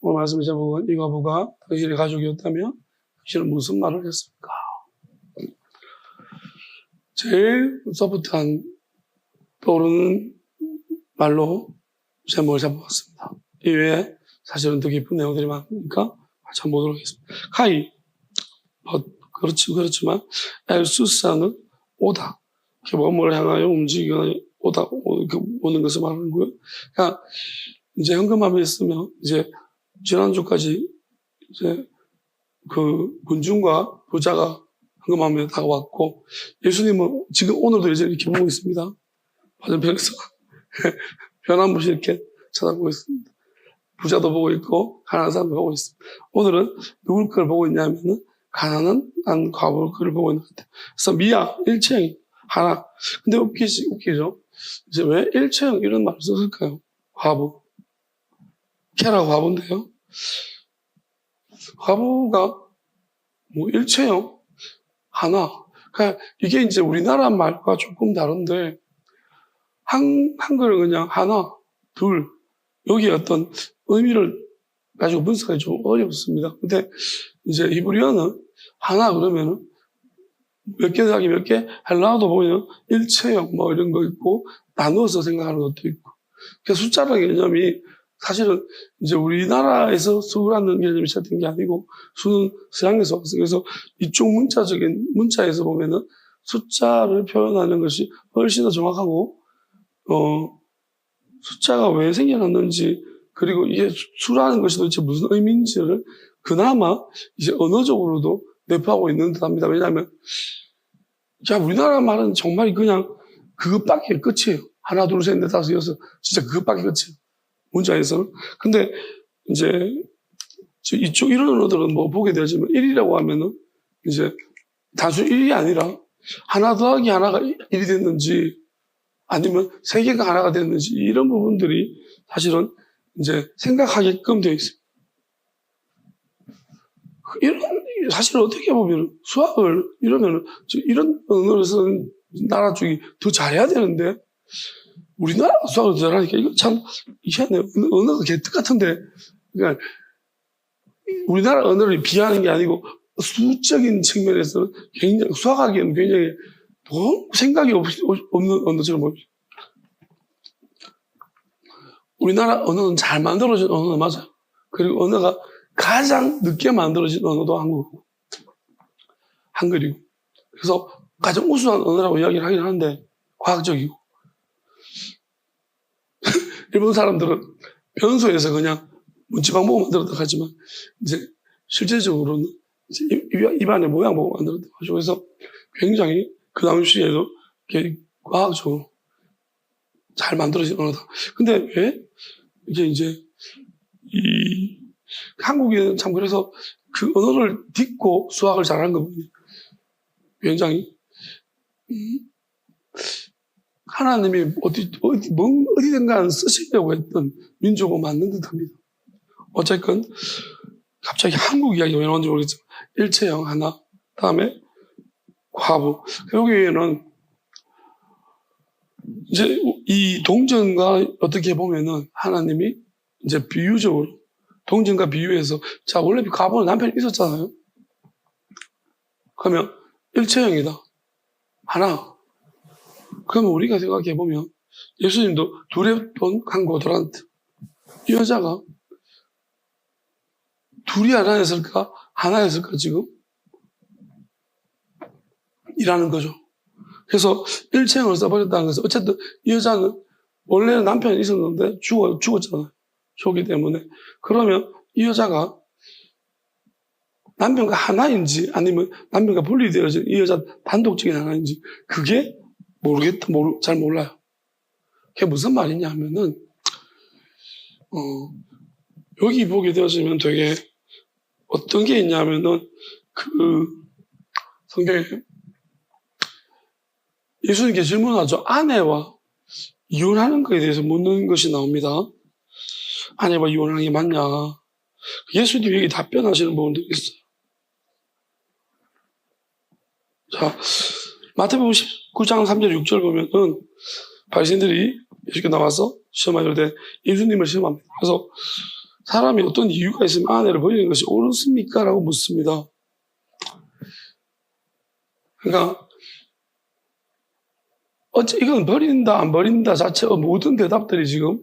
오늘 말씀의 제목은 이 과부가 당신의 가족이었다면 당신은 무슨 말을 했습니까? 제일 소프트한 떠오르는 말로 제목을 잡아봤습니다. 이외에 사실은 더 깊은 내용들이 많으니까 같이 한번 보도록 하겠습니다. 카이, 그렇지만 엘수사는 오다. 뭐를 향하여 움직이거나 오다, 오는 것을 말하는 거예요. 그러니까 이제 현금함에 있으면 이제 지난주까지 이제 그 군중과 부자가 현금함에 다가왔고 예수님은 지금 오늘도 이제 이렇게 보고 있습니다. 맞은편에서 변함없이 이렇게 쳐다보고 있습니다. 부자도 보고 있고 가난한 사람도 보고 있습니다. 오늘은 누굴 걸 보고 있냐면은 가난한 과부를 그를 보고 있는 것 같아요. 그래서 미아 일체형 하나. 근데 웃기죠? 이제 왜 일체형 이런 말을 썼을까요? 과부. 케라 과부인데요. 과부가 뭐 일체형 하나. 그러니까 이게 이제 우리나라 말과 조금 다른데 한글은 그냥 하나, 둘 여기 어떤 의미를 가지고 분석하기 좀 어렵습니다. 근데 이제 히브리어는 하나 그러면은 몇 개 더하기 몇 개, 헬라어도 보면 일체형 뭐 이런 거 있고 나누어서 생각하는 것도 있고. 그러니까 숫자라는 개념이 사실은 이제 우리나라에서 수라는 개념이 시작된 게 아니고 수는 서양에서 왔어요. 그래서 이쪽 문자에서 보면은 숫자를 표현하는 것이 훨씬 더 정확하고 숫자가 왜 생겨났는지 그리고 이게 수라는 것이 도대체 무슨 의미인지를 그나마 이제 언어적으로도 내포하고 있는 듯합니다. 왜냐하면 우리나라 말은 정말 그냥 그것밖에 끝이에요. 하나, 둘, 셋, 넷, 다섯, 여섯 진짜 그것밖에 끝이에요. 문자에서는. 근데 이제 이쪽 이런 언어들은 뭐 보게 되지만 1이라고 하면은 이제 단순 1이 아니라 하나 더하기 하나가 1이 됐는지 아니면 세 개가 하나가 됐는지 이런 부분들이 사실은 이제 생각하게끔 되어 있어요. 사실 어떻게 보면 수학을 이런 언어를 쓰는 나라 쪽이 더 잘해야 되는데 우리나라 수학을 더 잘하니까 이거 참 희한해요. 언어가 개떡 같은데 그러니까 우리나라 언어를 비하하는 게 아니고 수적인 측면에서는 굉장히 수학하기에는 굉장히 너무 생각이 없는 언어처럼 보입니다. 우리나라 언어는 잘 만들어진 언어는 맞아요. 그리고 언어가 가장 늦게 만들어진 언어도 한글이고. 그래서 가장 우수한 언어라고 이야기를 하긴 하는데 과학적이고. 일본 사람들은 변소에서 그냥 문지방 보고 만들었다고 하지만 이제 실제적으로는 이제 입안의 모양 보고 만들었다고 하죠. 그래서 굉장히 그 당시에도 과학적으로 잘 만들어진 언어다. 근데 왜 이게 이제 한국에는 참 그래서 그 언어를 딛고 수학을 잘하는 거 보니 굉장히 하나님이 어디든가 쓰시려고 했던 민족은 맞는 듯합니다. 어쨌건 갑자기 한국 이야기가 왜 나온지 모르겠지만 일체형 하나, 다음에 과부. 여기에는 이제 이 동전과 어떻게 보면은 하나님이 이제 비유적으로 동전과 비유해서 자 원래 과부는 남편이 있었잖아요. 그러면 일체형이다. 하나. 그러면 우리가 생각해 보면 예수님도 둘의 돈 한 고도란트. 이 여자가 둘이 하나였을까? 하나였을까 지금? 이라는 거죠. 그래서 일체형을 써버렸다는 것은 어쨌든 이 여자는 원래는 남편이 있었는데 죽었잖아요. 죽기 때문에. 그러면 이 여자가 남편과 하나인지 아니면 남편과 분리되어진 이 여자 단독적인 하나인지 그게 잘 몰라요. 그게 무슨 말이냐 하면은 여기 보게 되어지면 되게 어떤 게 있냐면은 그 성경에 예수님께 질문하죠. 아내와 이혼하는 것에 대해서 묻는 것이 나옵니다. 아내와 이혼하는 게 맞냐? 예수님이 여기 답변하시는 부분도 있어요. 자, 마태복음 19장 3절 6절 보면은 바리새인들이 예수께 나와서 시험하려고 때 예수님을 시험합니다. 그래서 사람이 어떤 이유가 있으면 아내를 버리는 것이 옳습니까? 라고 묻습니다. 그러니까 이건 버린다 안 버린다 자체가 모든 대답들이 지금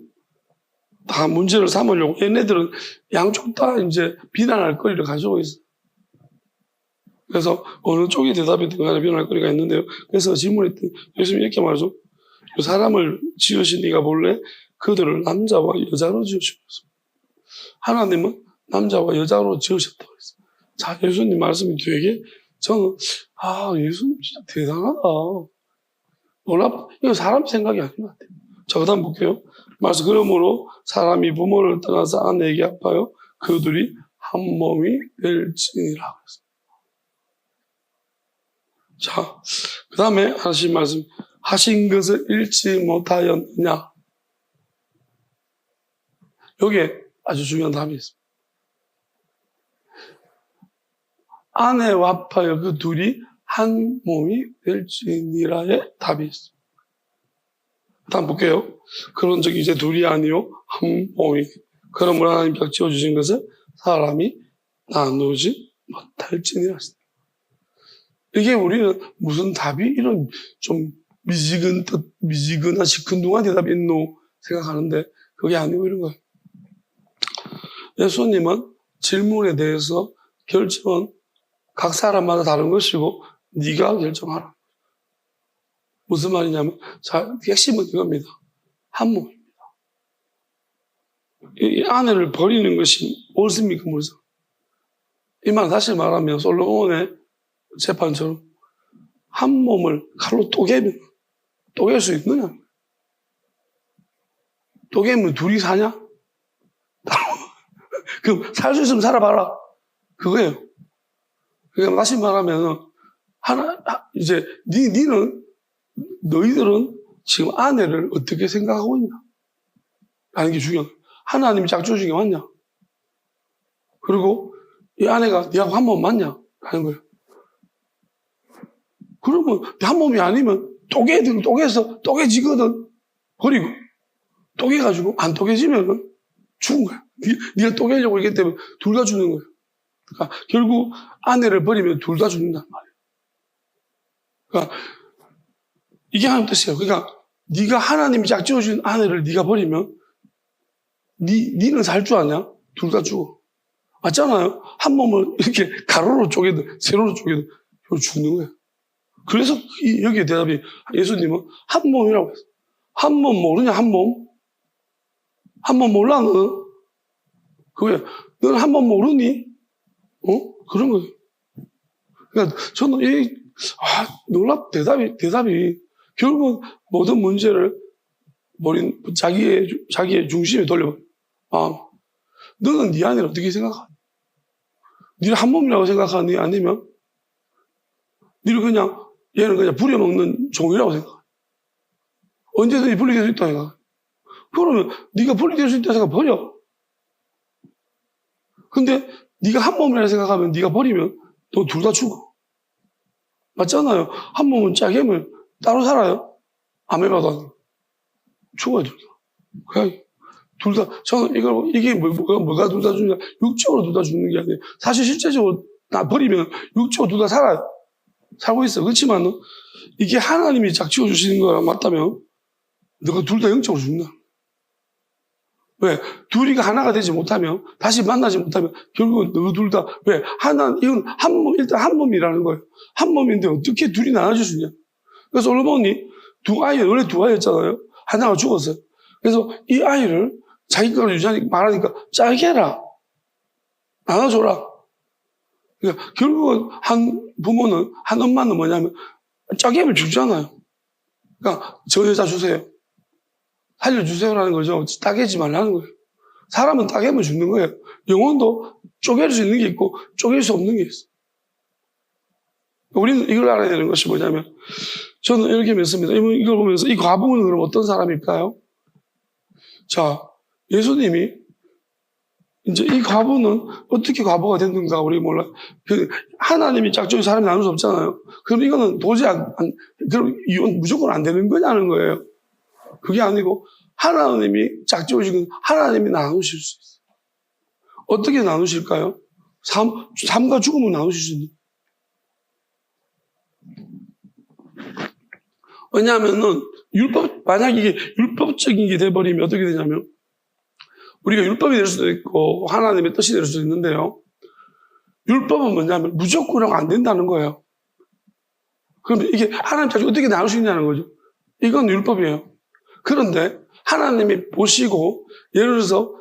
다 문제를 삼으려고 얘네들은 양쪽 다 이제 비난할 거리를 가지고 있어요. 그래서 어느 쪽이 대답이든 간에 비난할 거리가 있는데요. 그래서 질문했더니 예수님이 이렇게 말하죠. 사람을 지으신 이가 본래 그들을 남자와 여자로 지으셨습니다. 하나님은 남자와 여자로 지으셨다고 했어요. 자, 예수님 말씀이 되게 저는 예수님 진짜 대단하다. 이거 사람 생각이 아닌 것 같아요. 자, 그 다음 볼게요. 말씀, 그러므로 사람이 부모를 떠나서 아내에게 아파요. 그들이 한 몸이 될지니라. 자, 그 다음에 하신 말씀, 하신 것을 잃지 못하였느냐. 여기에 아주 중요한 답이 있습니다. 아내와 아파요. 그 둘이 한 몸이 될지니라의 답이 있습니다. 다음 볼게요. 그런 적 이제 둘이 아니요 한 몸이. 그러므로 하나님 벽 지어주신 것을 사람이 나누지 못할지니라. 이게 우리는 무슨 답이 이런 좀 미지근한 시큰둥한 대답이 있노 생각하는데 그게 아니고 이런 거예요. 예수님은 질문에 대해서 결정은 각 사람마다 다른 것이고 네가 결정하라. 무슨 말이냐면 자, 핵심은 이겁니다. 한 몸입니다. 이 아내를 버리는 것이 옳습니까? 옳습니까? 이 말 다시 말하면 솔로몬의 재판처럼 한 몸을 칼로 쪼개면 쪼갤 수 있느냐? 쪼개면 둘이 사냐? 그럼 살 수 있으면 살아봐라. 그거예요. 그러니까 다시 말하면 이제 너희들은 지금 아내를 어떻게 생각하고 있냐? 라는 게 중요한 거예요. 하나님이 짝지어 준 게 맞냐? 그리고 이 아내가 네하고 한 몸 맞냐? 라는 거예요. 그러면 한 몸이 아니면 쪼개서 쪼개지거든. 버리고 쪼개가지고 안 쪼개지면 죽은 거야. 네가 쪼개려고 했기 때문에 둘 다 죽는 거예요. 그러니까 결국 아내를 버리면 둘 다 죽는단 말이에요. 그러니까 이게 하나님 뜻이에요. 그러니까 네가 하나님이 짝지어준 아내를 네가 버리면 니는 살 줄 아냐? 둘 다 죽어. 맞잖아요. 한 몸을 이렇게 가로로 쪼개든 세로로 쪼개든 죽는 거예요. 그래서 여기에 대답이 예수님은 한 몸이라고 했어요. 한 몸 모르냐? 한 몸? 한 몸 몰라 너는? 그게 너는 한 몸 모르니? 그런 거예요. 그러니까 저는 대답이 결국 모든 문제를 버린 자기의 중심에 돌려버려. 너는 네 아내를 어떻게 생각하니? 네를 한 몸이라고 생각하니? 아니면 얘는 그냥 부려먹는 종이라고 생각하니? 언제든지 분리될 수 있다 생각. 그러면 네가 분리될 수 있다 생각 버려. 근데 네가 한 몸이라고 생각하면 네가 버리면 너 둘 다 죽어. 맞잖아요. 한 몸은 짜게면 따로 살아요. 아메바도 아니고. 죽어요, 둘 다. 그냥 둘 다, 저는 이게 뭐가 둘 다 죽냐. 육적으로 둘 다 죽는 게 아니에요. 사실 실제적으로 나 버리면 육적으로 둘 다 살아요. 살고 있어요. 그렇지만 이게 하나님이 짝지어 주시는 거랑 맞다면 너가 둘 다 영적으로 죽는다. 왜? 둘이가 하나가 되지 못하면, 다시 만나지 못하면, 결국은 너 둘 다, 왜? 이건 한 몸, 일단 한 몸이라는 거예요. 한 몸인데 어떻게 둘이 나눠질 수 있냐? 그래서 솔로몬이 원래 두 아이였잖아요. 하나가 죽었어요. 그래서 이 아이를 자기 거로 말하니까 짜게 해라. 나눠줘라. 그러니까 결국은 한 부모는, 한 엄마는 뭐냐면, 짜게 하면 죽잖아요. 그러니까 저 여자 주세요. 살려주세요라는 거죠. 따개지 말라는 거예요. 사람은 따개면 죽는 거예요. 영혼도 쪼갤 수 있는 게 있고 쪼갤 수 없는 게 있어요. 우리는 이걸 알아야 되는 것이 뭐냐면 저는 이렇게 믿습니다. 이걸 보면서 이 과부는 그럼 어떤 사람일까요? 자, 예수님이 이제 이 과부는 어떻게 과부가 됐는가 우리 몰라요. 하나님이 짝지어 사람이 나눌 수 없잖아요. 그럼 이거는 도저히 그럼 이건 무조건 안 되는 거냐는 거예요. 그게 아니고 하나님이 짝지어주신 하나님이 나누실 수 있어요. 어떻게 나누실까요? 삶과 죽음을 나누실 수 있는. 왜냐하면은, 만약 이게 율법적인 게 돼버리면 어떻게 되냐면, 우리가 율법이 될 수도 있고, 하나님의 뜻이 될 수도 있는데요. 율법은 뭐냐면, 무조건 안 된다는 거예요. 그럼 이게 하나님 자식 어떻게 나눌 수 있냐는 거죠. 이건 율법이에요. 그런데 하나님이 보시고, 예를 들어서,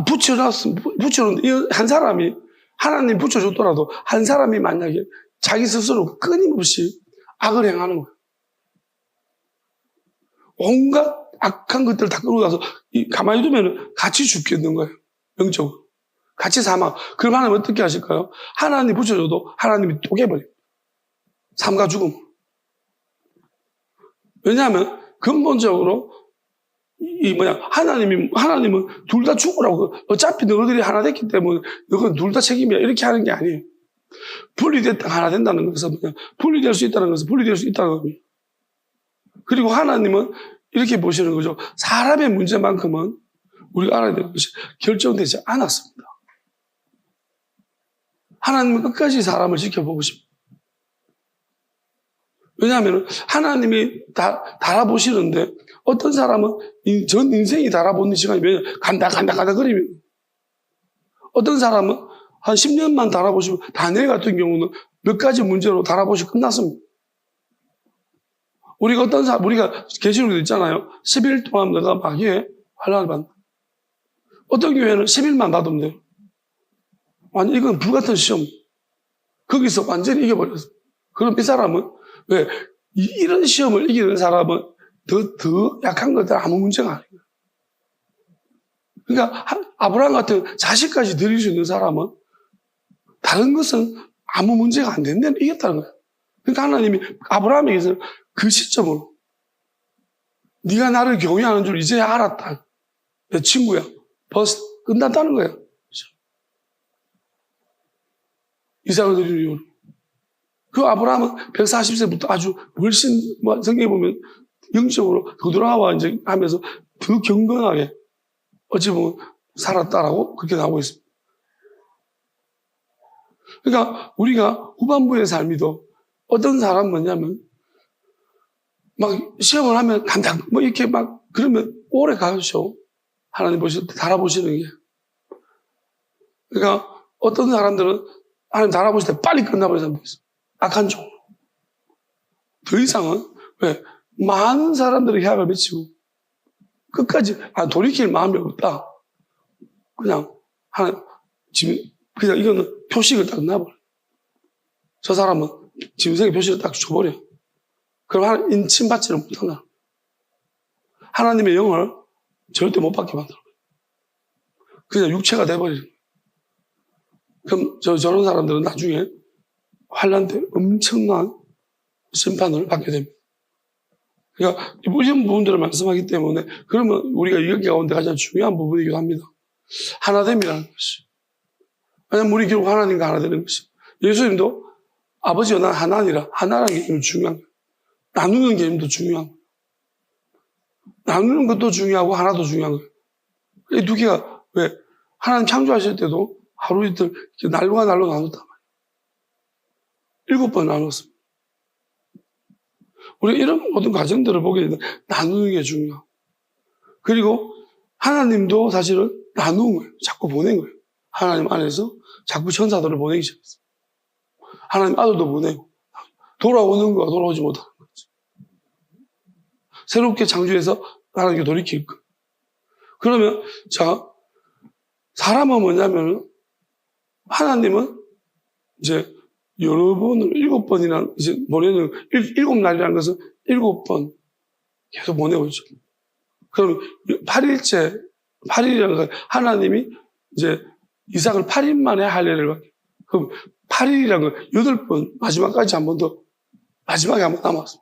붙여놓은, 한 사람이, 하나님 붙여줬더라도, 한 사람이 만약에 자기 스스로 끊임없이 악을 행하는 거예요. 온갖 악한 것들을 다 끌고 가서 가만히 두면 같이 죽겠는 거예요. 영적으로. 같이 사망. 그럼 하나님 어떻게 하실까요? 하나님 붙여줘도 하나님이 또 깨버려요. 삶과 죽음. 왜냐하면 근본적으로 하나님은 둘 다 죽으라고. 어차피 너희들이 하나 됐기 때문에 너희는 둘 다 책임이야. 이렇게 하는 게 아니에요. 분리됐다 하나 된다는 것은 분리될 수 있다는 것은 분리될 수 있다는 겁니다. 그리고 하나님은 이렇게 보시는 거죠. 사람의 문제만큼은 우리가 알아야 될 것이 결정되지 않았습니다. 하나님은 끝까지 사람을 지켜보고 싶어요. 왜냐하면 하나님이 달아보시는데 어떤 사람은 전 인생이 달아보는 시간이 간다 그리면 어떤 사람은 한 10년만 달아보시면 다니엘 같은 경우는 몇 가지 문제로 달아보시고 끝났습니다. 우리가 계시록에도 있잖아요. 10일 동안 내가 마귀의 환난을 받는다. 어떤 교회는 10일만 받으면 돼요. 완전 이건 불같은 시험. 거기서 완전히 이겨버렸어. 그럼 이 사람은 왜 이런 시험을 이기는 사람은 더 약한 것들 아무 문제가 아니에요. 그러니까 아브라함 같은 자식까지 드릴 수 있는 사람은 다른 것은 아무 문제가 안 된다면 이겼다는 거예요. 그러니까 하나님이 아브라함에게서 그 시점으로 네가 나를 경외하는 줄 이제야 알았다. 내 친구야. 벌써 끝났다는 거예요. 이삭을 드리는 이유로. 그 아브라함은 140세부터 아주 훨씬 성경에 보면 영적으로 더 돌아와 이제 하면서 더 경건하게 어찌 보면 살았다라고 그렇게 나오고 있습니다. 그러니까 우리가 후반부의 삶이도 어떤 사람은 뭐냐면 막 시험을 하면 간다 이렇게 그러면 오래 가죠. 하나님 보실 때 달아보시는 게. 그러니까 어떤 사람들은 하나님 달아보실 때 빨리 끝나버리는 사람도 있어요. 악한 쪽. 더 이상은 왜 많은 사람들의 협약을 맺히고 끝까지 돌이킬 마음이 없다. 그냥 그냥 이거는 표식을 딱 놔버려. 저 사람은 짐승의 표식을 딱 줘버려. 그럼 하나님 인침받지를 못한다. 하나님의 영을 절대 못 받게 만들어. 그냥 육체가 돼버리는 거예요. 그럼 저런 사람들은 나중에 환난 때 엄청난 심판을 받게 됩니다. 그러니까 이런 부분들을 말씀하기 때문에 그러면 우리가 여기 가운데 가장 중요한 부분이기도 합니다. 하나됨이라는 것이. 왜냐하면 우리 결국 하나님과 하나 되는 것이. 예수님도 아버지와 난 하나니라. 하나라는 개념이 중요한 거예요. 나누는 개념도 중요한 거예요. 나누는 것도 중요하고 하나도 중요한 거예요. 이 두 개가 왜 하나님 창조하실 때도 하루 이틀 날로 나눴단 말이에요. 7번 나눴습니다. 우리가 이런 모든 과정들을 보게 되면 나누는 게 중요하고 그리고 하나님도 사실은 나누는 거예요. 자꾸 보낸 거예요. 하나님 안에서 자꾸 천사들을 보내기 시작했어요. 하나님 아들도 보내고 돌아오는 거와 돌아오지 못하는 거지. 새롭게 창조해서 하나님께 돌이킬 거. 그러면 사람은 뭐냐면 하나님은 이제 여러 번을 7번이나 이제 보내는 7날이라는 것은 7번 계속 보내고 있죠. 그럼 8일이라는 건 하나님이 이제 이삭을 8일 만에 할례를 받게. 그럼 8일이라는 건 8번 마지막까지 한 번 더 마지막에 한 번 남았어.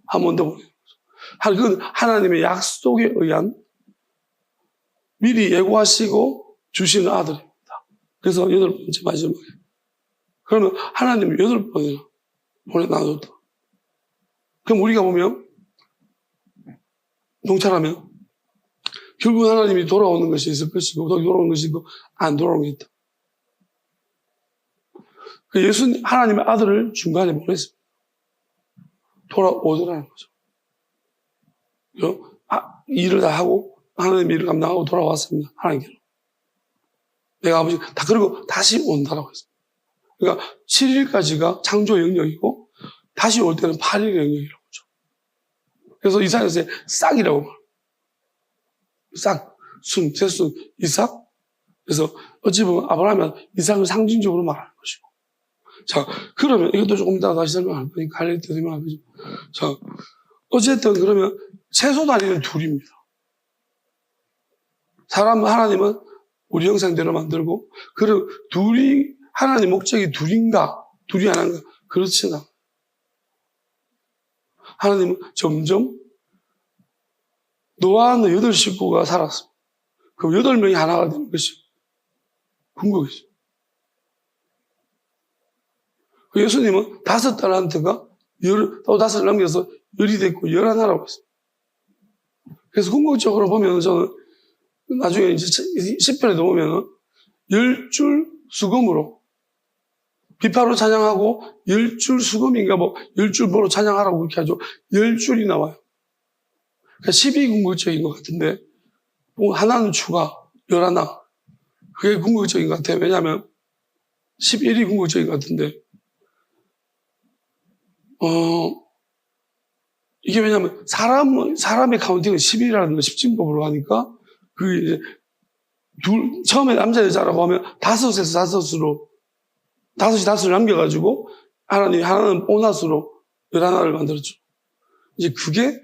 한 번 더 보내는 거죠. 그건 하나님의 약속에 의한 미리 예고하시고 주시는 아들입니다. 그래서 8번째 마지막에. 그러면 하나님이 8번이나 나눴다. 그럼 우리가 보면, 동찰하면, 결국 하나님이 돌아오는 것이 있을 것이고, 돌아오는 것이 있고, 안 돌아오는 게 있다. 예수님, 하나님의 아들을 중간에 보냈습니다. 돌아오더라는 거죠. 일을 다 하고, 하나님의 일을 감당하고 돌아왔습니다. 하나님께로. 내가 아버지, 다 그리고 다시 온다라고 했습니다. 그러니까 7일까지가 창조 영역이고, 다시 올 때는 8일의 영역이라고 하죠. 그래서 이사야서에 싹이라고 말합니다. 싹, 순, 제순, 이삭. 그래서 어찌 보면 아브라함은 이삭을 상징적으로 말하는 것이고. 자, 그러면 이것도 조금 이따가 다시 설명할 거니까 할 때 설명할 거죠. 자, 어쨌든 그러면 채소 단위는 둘입니다. 하나님은 우리 형상대로 만들고, 그리고 하나님 목적이 둘인가? 둘이 하나인가? 그렇지 않아. 하나님은 점점 노아는 8식구가 살았습니다. 그럼 8명이 하나가 되는 것이 궁극이죠. 예수님은 5달란트가 또 5을 남겨서 10이 됐고 11하라고 했어요. 그래서 궁극적으로 보면 저는 나중에 이제 10편에도 보면 10줄 수금으로 비파로 찬양하고 10줄 수금인가 10줄 보로 찬양하라고 그렇게 하죠. 10줄이 나와요. 그러니까 10이 궁극적인 것 같은데 하나는 추가, 11. 그게 궁극적인 것 같아요. 왜냐하면 11이 궁극적인 것 같은데 이게 왜냐하면 사람의 카운팅은 10이라는 거 10진법으로 하니까 그게 이제 처음에 남자 여자라고 하면 5에서 5으로 5이 5을 남겨가지고 하나는 오낫으로 11을 만들었죠. 이제 그게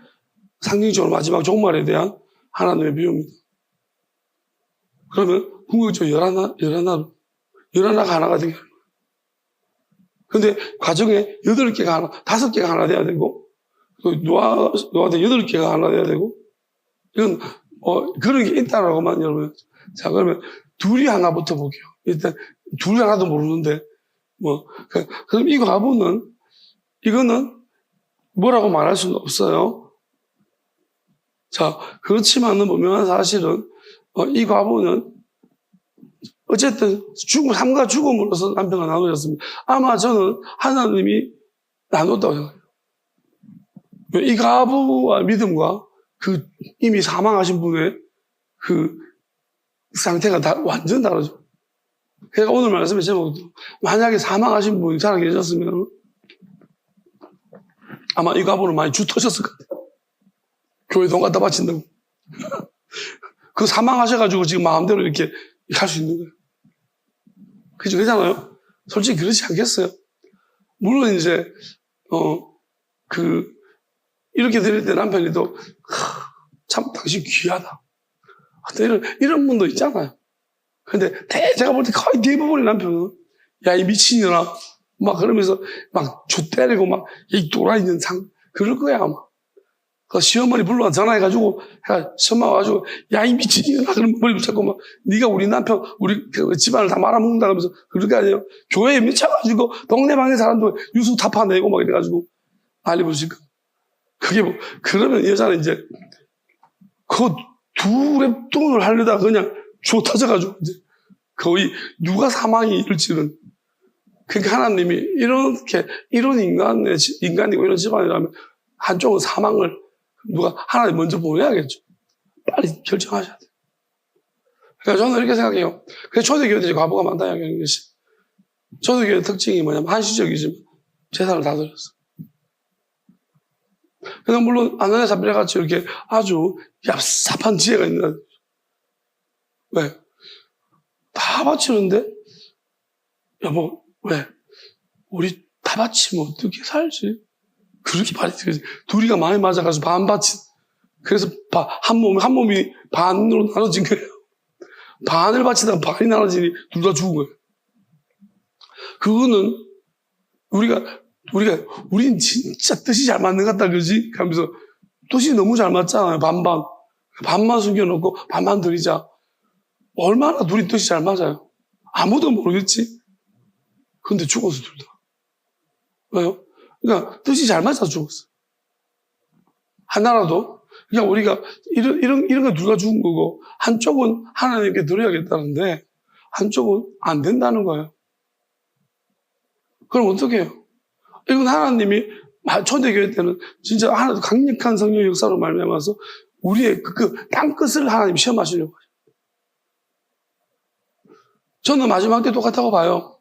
상징적으로 마지막 종말에 대한 하나님의 비유입니다. 그러면 궁극적으로 11가 하나가 되게 하는 거예요. 근데 과정에 8개가 하나, 5개가 하나 돼야 되고, 노아한테 8개가 하나 돼야 되고, 이건, 그런 게 있다라고만 여러분. 자, 그러면 둘이 하나부터 볼게요. 일단, 둘이 하나도 모르는데, 그럼 이 과부는, 이거는 뭐라고 말할 수는 없어요. 자, 그렇지만은 분명한 사실은, 이 과부는 어쨌든 삶과 죽음으로서 남편과 나누었습니다. 아마 저는 하나님이 나눴다고 생각해요. 이 과부와 믿음과 이미 사망하신 분의 상태가 완전 다르죠. 그러니까 오늘 말씀의 제목도 만약에 사망하신 분이 살아계셨으면 아마 이 과부는 많이 주 터졌을 것 같아요. 교회 돈 갖다 바친다고. 그 사망하셔가지고 지금 마음대로 이렇게 할 수 있는 거예요. 그죠? 그렇잖아요? 솔직히 그렇지 않겠어요? 물론 이제, 이렇게 들을 때 남편이 또, 참, 당신 귀하다. 이런 분도 있잖아요. 근데 제가 볼 때 거의 대부분의 남편은, 야, 이 미친년아. 막 그러면서 막 조 때리고 막, 이 또라이 년상. 그럴 거야, 아마. 그 시어머니 불러 전화해가지고, 시엄마 와가지고, 야, 이 미친년아. 그럼 머리 붙잡고 막, 네가 우리 남편, 우리 집안을 다 말아먹는다 하면서, 그럴 거 아니에요? 교회에 미쳐가지고, 동네방네 사람도 유수 다 파내고 막 이래가지고, 난리 부르실 거. 그게 그러면 여자는 이제, 그 둘의 돈을 하려다가 그냥 조 터져가지고, 이제, 거의 누가 사망이 이럴지는. 그러니까 하나님이 이런 인간이고 이런 집안이라면, 한쪽은 사망을 하나님 먼저 보내야겠죠. 빨리 결정하셔야 돼요. 그러니까 저는 이렇게 생각해요. 그래서 초대교회들이 과부가 많다 이야기하는 것이. 초대교회 특징이 뭐냐면 한시적이지만 재산을 다 드렸어. 그러나 물론 아나니아 삽비라 같이 이렇게 아주 얍삽한 지혜가 있는. 왜? 다 바치는데 여보 왜? 우리 다 바치면 어떻게 살지? 그렇게 말이 되지. 둘이가 많이 맞아가지고 반 바친. 그래서 한 몸이 반으로 나눠진 거예요. 반을 바치다가 반이 나눠지니 둘 다 죽은 거예요. 그거는 우린 진짜 뜻이 잘 맞는 것 같다, 그지? 하면서 뜻이 너무 잘 맞잖아요, 반반. 반만 숨겨놓고 반만 드리자. 얼마나 둘이 뜻이 잘 맞아요. 아무도 모르겠지? 근데 죽었어, 둘 다. 왜요? 그러니까 뜻이 잘 맞아서 죽었어. 하나라도 그러니까 우리가 이런 거 누가 준 거고, 한쪽은 하나님께 드려야겠다는데, 한쪽은 안 된다는 거예요. 그럼 어떻게 해요? 이건 하나님이 초대교회 때는 진짜 하나도 강력한 성령 역사로 말미암아서 우리의 그 땅끝을 하나님 시험하시려고 하죠. 저는 마지막 때 똑같다고 봐요.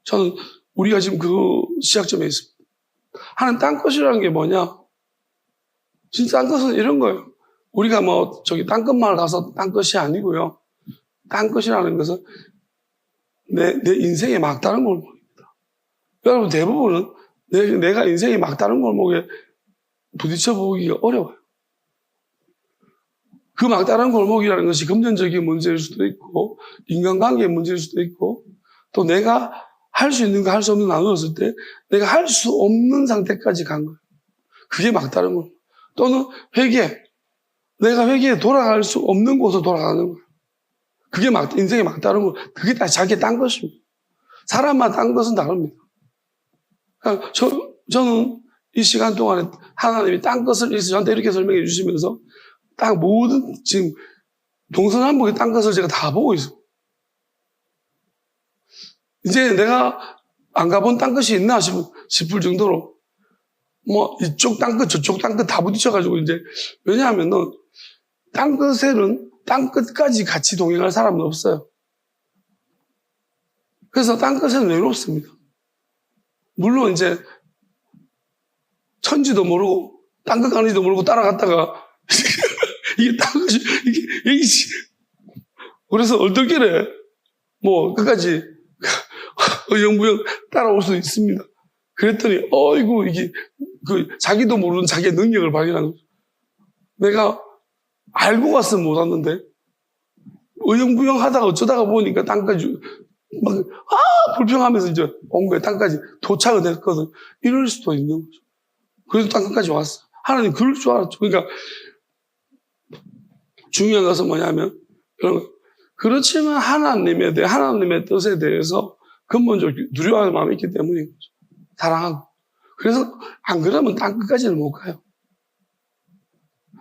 저는 우리가 지금 그 시작점에 있습니다. 하나님 땅끝이라는 게 뭐냐? 진짜 땅끝은 이런 거예요. 우리가 땅끝마을 가서 땅끝이 아니고요. 땅끝이라는 것은 내 인생의 막다른 골목입니다. 여러분 대부분은 내가 인생의 막다른 골목에 부딪혀 보기가 어려워요. 그 막다른 골목이라는 것이 금전적인 문제일 수도 있고, 인간관계의 문제일 수도 있고, 또 내가 할 수 있는 거 할 수 없는 거 나누었을 때 내가 할 수 없는 상태까지 간 거예요. 그게 막다른 골목. 또는 회개. 내가 회개에 돌아갈 수 없는 곳으로 돌아가는 거예요. 그게 인생의 막다른 골목. 그게 다 자기의 딴 것입니다. 사람마다 딴 것은 다릅니다. 그러니까 저는 이 시간 동안에 하나님이 딴 것을 저한테 이렇게 설명해 주시면서 딱 모든 지금 동서남북의 딴 것을 제가 다 보고 있어요. 이제 내가 안 가본 딴 것이 있나 싶을 정도로 이쪽 딴 것 저쪽 딴 것 다 부딪혀가지고 이제 왜냐하면은 딴 것에는 딴 끝까지 같이 동행할 사람은 없어요. 그래서 딴 것에는 외롭습니다. 물론 이제 천지도 모르고 딴 것 가는지도 모르고 따라갔다가 이게 딴 것이 이게 그래서 얼떨결에 끝까지 영부영 따라올 수도 있습니다. 그랬더니 어이구 이게 자기도 모르는 자기의 능력을 발견한 거죠. 내가 알고 갔으면 못 왔는데 어영부영 하다가 어쩌다가 보니까 땅까지 불평하면서 이제 온 거예요. 땅까지 도착을 했거든. 이럴 수도 있는 거죠. 그래도 땅까지 왔어. 하나님 그럴 줄 알았죠. 그러니까 중요한 것은 뭐냐면 그렇지만 하나님의 뜻에 대해서 근본적으로 두려워하는 마음이 있기 때문인 거죠. 사랑하고. 그래서 안 그러면 땅 끝까지는 못 가요.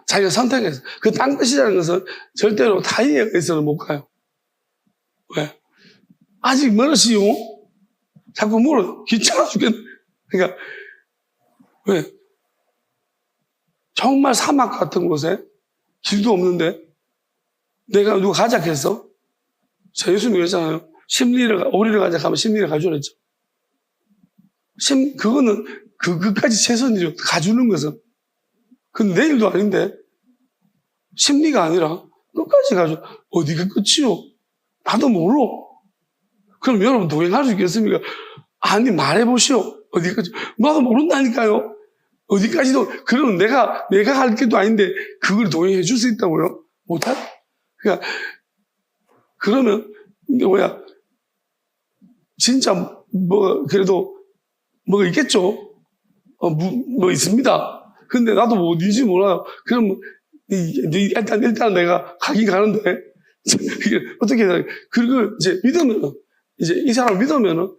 자기가 선택해서. 그 땅 끝이라는 것은 절대로 타이에 의해서는 못 가요. 왜? 아직 멀었시요. 자꾸 물어. 귀찮아 죽겠네. 그러니까 왜? 정말 사막 같은 곳에 길도 없는데 내가 누가 가자 했어? 자, 예수님이 그랬잖아요. 오리를 가자 하면 심리를 가져라 했죠. 그거는 그까지 최선이죠. 가주는 것은. 그건 내 일도 아닌데 심리가 아니라 끝까지 가줘. 어디가 끝이요? 나도 몰라. 그럼 여러분 동행할 수 있겠습니까? 아니 말해보시오. 어디까지? 나도 모른다니까요. 어디까지도. 그럼 내가 할 게도 아닌데 그걸 동행해 줄 수 있다고요? 못할? 그러니까 그러면 진짜 그래도 뭐가 있겠죠. 있습니다. 근데 나도 어딘지 몰라요. 그럼 일단 내가 가긴 가는데 이게 어떻게 해야 돼? 그리고 이제 믿으면 이제 이 사람 믿으면은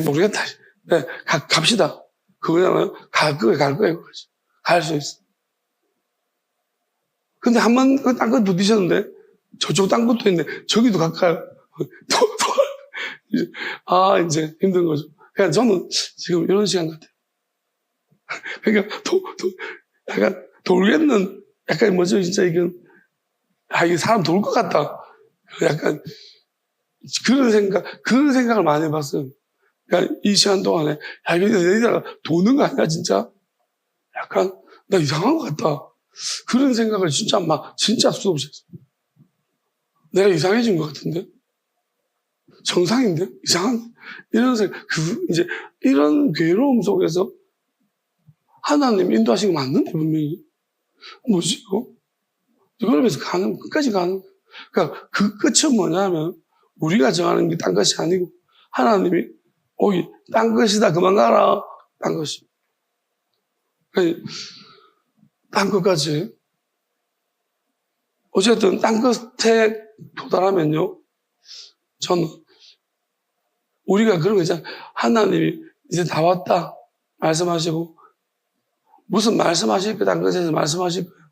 모르겠다. 네, 갑시다. 그거잖아요. 갈 거예요. 갈 수 있어. 근데 한 번 딴 거 부딪혔는데 저쪽 딴 것도 있는데 저기도 가까요. 이제 힘든 거죠. 그러니까 저는 지금 이런 시간 같아요. 그러니까 약간 돌겠는 약간 진짜 이게 사람 돌 것 같다. 약간 그런 생각을 많이 해봤어요. 그러니까 이 시간 동안에 이거 내가 도는 거 아니야 진짜? 약간 나 이상한 것 같다. 그런 생각을 진짜 수없이 했어요. 내가 이상해진 것 같은데? 정상인데? 이상한? 이런 생각, 이제, 이런 괴로움 속에서 하나님 인도하신 거 맞는데, 분명히. 뭐지, 이거? 이걸 위해서 끝까지 가는. 그러니까 그 끝은 뭐냐면, 우리가 정하는 게 딴 것이 아니고, 하나님이, 딴 것이다, 그만 가라. 딴 것이. 딴 것까지. 어쨌든, 딴 끝에 도달하면요, 저는, 우리가 그런 거 있잖아요. 하나님이 이제 다 왔다. 말씀하시고. 무슨 말씀하실 거, 딴 것에서 말씀하실 거예요.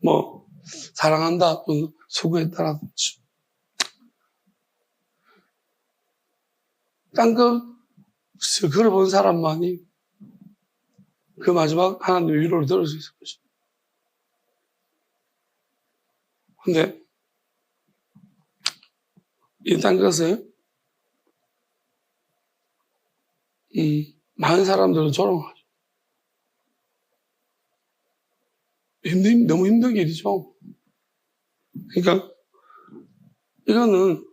뭐 사랑한다 또는 수고했다라든지 땅끝을 걸어본 사람만이 그 마지막 하나님의 위로를 들을 수 있을 것입니다. 근데 이 땅끝을 많은 사람들은 조롱하죠. 너무 힘든 일이죠. 그러니까 이거는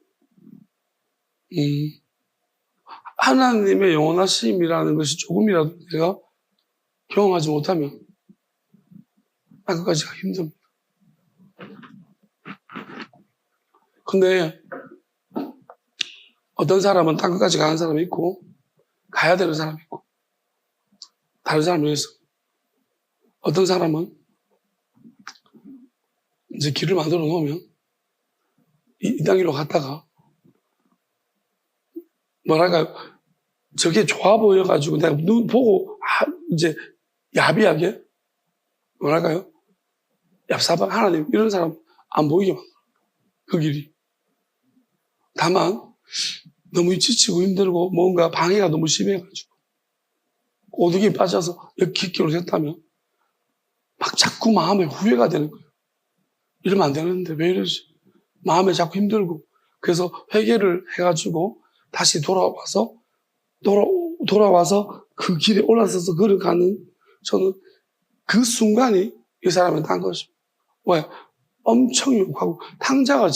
하나님의 영원하심이라는 것이 조금이라도 내가 경험하지 못하면 그까지가 힘듭니다. 근데 어떤 사람은 땅끝까지 가는 사람이 있고 가야 되는 사람이 있고 다른 사람을 위해서 어떤 사람은 이제 길을 만들어 놓으면 이 땅 위로 갔다가 뭐랄까요, 저게 좋아 보여가지고 내가 눈 보고 이제 야비하게 뭐랄까요, 얍삽한 하나님 이런 사람 안 보이게 만들어 그 길이. 다만 너무 지치고 힘들고 뭔가 방해가 너무 심해가지고 오두기에 빠져서 깊게 됐다면 막 자꾸 마음에 후회가 되는 거예요. 이러면 안 되는데 왜 이러지? 마음에 자꾸 힘들고 그래서 회개를 해가지고 다시 돌아와서 그 길에 올라서서 걸어가는 저는 그 순간이 이 사람을 딴 것입니다. 왜? 엄청 욕하고 탕자가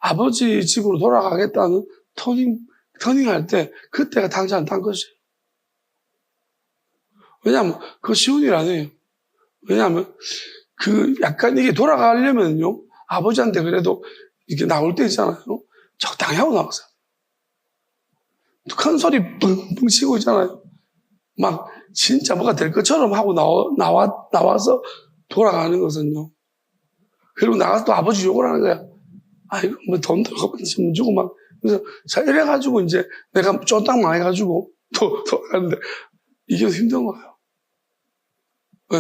아버지 집으로 돌아가겠다는 터닝할 때 그때가 탕자는 딴 것이에요. 왜냐하면 그거 쉬운 일 아니에요. 왜냐하면 약간 이게 돌아가려면요 아버지한테 그래도 이렇게 나올 때 있잖아요. 적당히 하고 나왔어요. 큰 소리 붕붕 치고 있잖아요. 막 진짜 뭐가 될 것처럼 하고 나와서 돌아가는 것은요. 그리고 나가서 또 아버지 욕을 하는 거야. 아이고 뭐 돈도 못 주고 막 그래서 자 이래가지고 이제 내가 쫀딱 망해가지고 또 가는데 이게 힘든 거예요.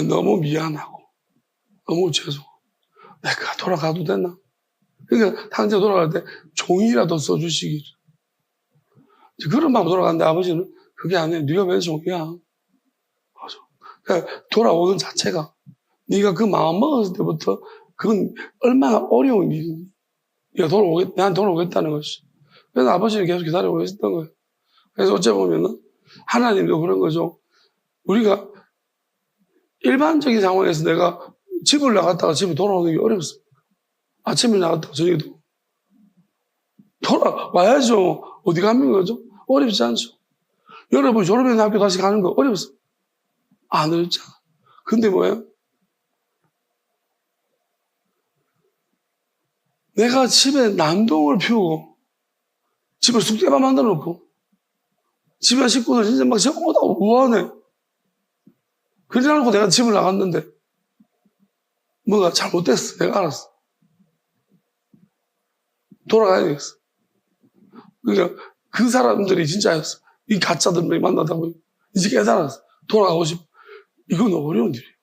너무 미안하고 너무 죄송하고 내가 돌아가도 되나? 그러니까 당장 돌아갈 때 종이라도 써주시길. 그런 마음으로 돌아가는데 아버지는 그게 아니에요. 네가 왜 종이야? 그러니까 돌아오는 자체가 네가 그 마음 먹었을 때부터 그건 얼마나 어려운 일이니. 내가 돌아오겠다는 것이. 그래서 아버지는 계속 기다리고 있었던 거예요. 그래서 어째 보면은 하나님도 그런 거죠. 우리가 일반적인 상황에서 내가 집을 나갔다가 집에 돌아오는 게 어렵습니다. 아침에 나갔다가 저녁에도 돌아와야죠. 어디 가는 거죠? 어렵지 않죠. 여러분 졸업해서 학교 다시 가는 거 어렵습니다. 안 어렵잖아. 근데 뭐예요? 내가 집에 난동을 피우고 집에 쑥대밭 만들어 놓고 집에 식구들 진짜 막 오다 우아하네. 그러고 내가 집을 나갔는데 뭐가 잘못됐어. 내가 알았어. 돌아가야 되겠어. 그러니까 그 사람들이 진짜였어. 이 가짜들이 만나다고 이제 깨달았어. 돌아가고 싶어. 이건 어려운 일이에요.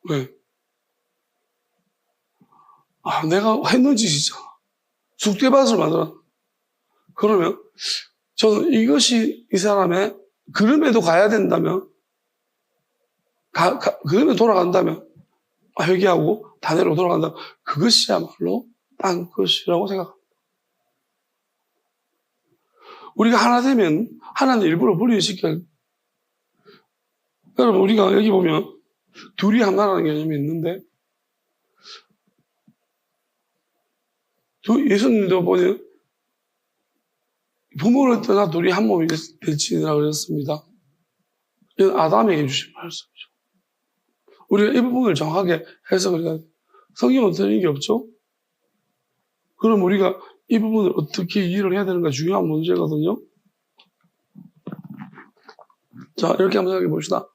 왜? 내가 했는 짓이잖아. 쑥대밭을 만들어. 그러면 저는 이것이 이 사람의 그럼에도 가야 된다면 그럼에도 돌아간다면 회개하고 단회로 돌아간다면 그것이야말로 딴 것이라고 생각합니다. 우리가 하나 되면 하나는 일부러 분리시켜야 여러분 우리가 여기 보면 둘이 하나라는 개념이 있는데 예수님도 보니 부모를 떠나 둘이 한 몸이 될지니라 그랬습니다. 이건 아담에게 주신 말씀이죠. 우리가 이 부분을 정확하게 해석을 해야 돼요. 성경은 틀린 게 없죠? 그럼 우리가 이 부분을 어떻게 이해를 해야 되는가 중요한 문제거든요. 자, 이렇게 한번 생각해 봅시다.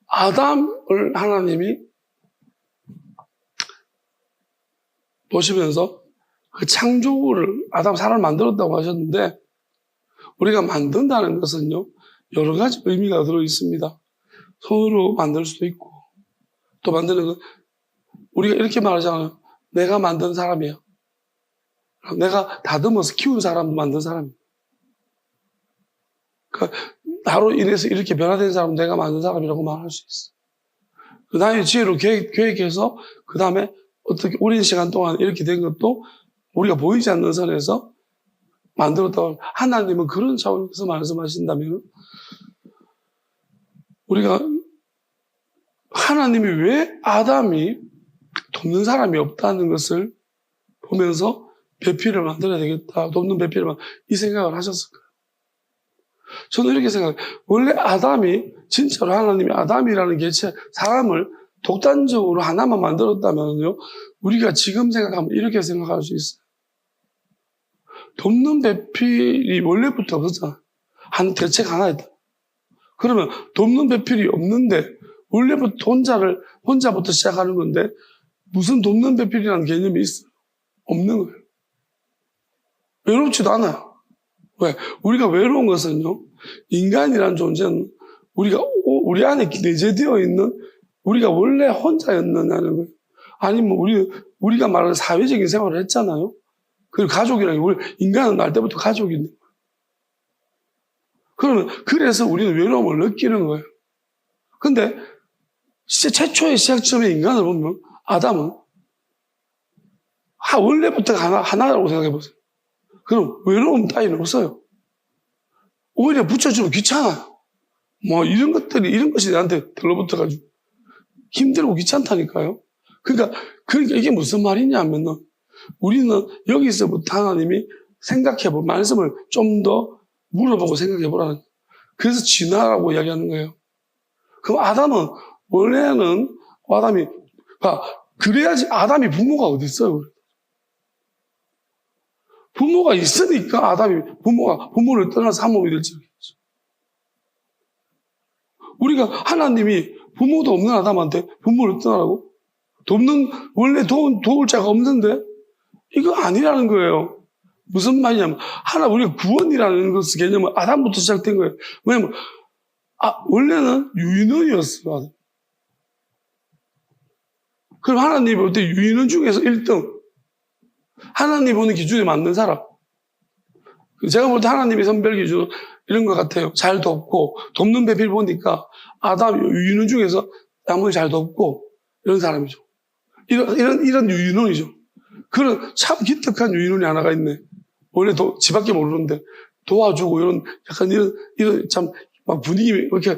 아담을 하나님이 보시면서 그 창조를 아담 사람을 만들었다고 하셨는데 우리가 만든다는 것은요 여러 가지 의미가 들어 있습니다. 손으로 만들 수도 있고 또 만드는 건 우리가 이렇게 말하잖아요. 내가 만든 사람이야. 내가 다듬어서 키운 사람도 만든 사람이야. 그러니까 나로 인해서 이렇게 변화된 사람은 내가 만든 사람이라고 말할 수 있어. 나의 지혜로 계획해서 그 다음에 어떻게 오랜 시간 동안 이렇게 된 것도 우리가 보이지 않는 선에서 만들었다고. 하나님은 그런 차원에서 말씀하신다면 우리가 하나님이 왜 아담이 돕는 사람이 없다는 것을 보면서 배필을 만들어야 되겠다. 돕는 배필을 이 생각을 하셨을 거예요. 저는 이렇게 생각해요. 원래 아담이 진짜로 하나님이 아담이라는 개체 사람을 독단적으로 하나만 만들었다면요, 우리가 지금 생각하면 이렇게 생각할 수 있어요. 돕는 배필이 원래부터 없었잖아. 한 대책 하나였다. 그러면 돕는 배필이 없는데 원래부터 혼자부터 시작하는 건데 무슨 돕는 배필이라는 개념이 있어요? 없는 거예요. 외롭지도 않아요. 왜? 우리가 외로운 것은요, 인간이라는 존재는 우리 안에 내재되어 있는 우리가 원래 혼자였느냐는 거예요. 아니면 우리가 말하는 사회적인 생활을 했잖아요. 그리고 가족이라는 게 인간은 날 때부터 가족이 있는 거예요. 그러면 그래서 우리는 외로움을 느끼는 거예요. 근데 최초의 시작점의 인간을 보면 아담은 원래부터 하나라고 생각해 보세요. 그럼 외로움 따위는 없어요. 오히려 붙여주면 귀찮아요. 이런 것이 나한테 들러붙어가지고 힘들고 귀찮다니까요. 그러니까 이게 무슨 말이냐면은 우리는 여기서부터 하나님이 생각해보 말씀을 좀 더 물어보고 생각해보라는 거예요. 그래서 진화라고 이야기하는 거예요. 그럼 아담은 원래는 그래야지 아담이 부모가 어디 있어요? 부모가 있으니까 부모를 떠나서 한 몸이 될지 알겠죠. 우리가 하나님이 부모도 없는 아담한테 부모를 떠나라고? 원래 도울 자가 없는데? 이거 아니라는 거예요. 무슨 말이냐면, 우리가 구원이라는 것의 개념은 아담부터 시작된 거예요. 왜냐면, 원래는 유인원이었어요, 아담. 그럼 하나님이 볼 때 유인원 중에서 1등. 하나님 보는 기준에 맞는 사람. 제가 볼 때 하나님의 선별 기준은 이런 것 같아요. 잘 돕고, 돕는 배필 보니까 아담 유인원 중에서 아무리 잘 돕고, 이런 사람이죠. 이런 유인원이죠. 그런 참 기특한 유인원이 하나가 있네. 원래 지밖에 모르는데 도와주고 약간 이런 참 막 분위기 이렇게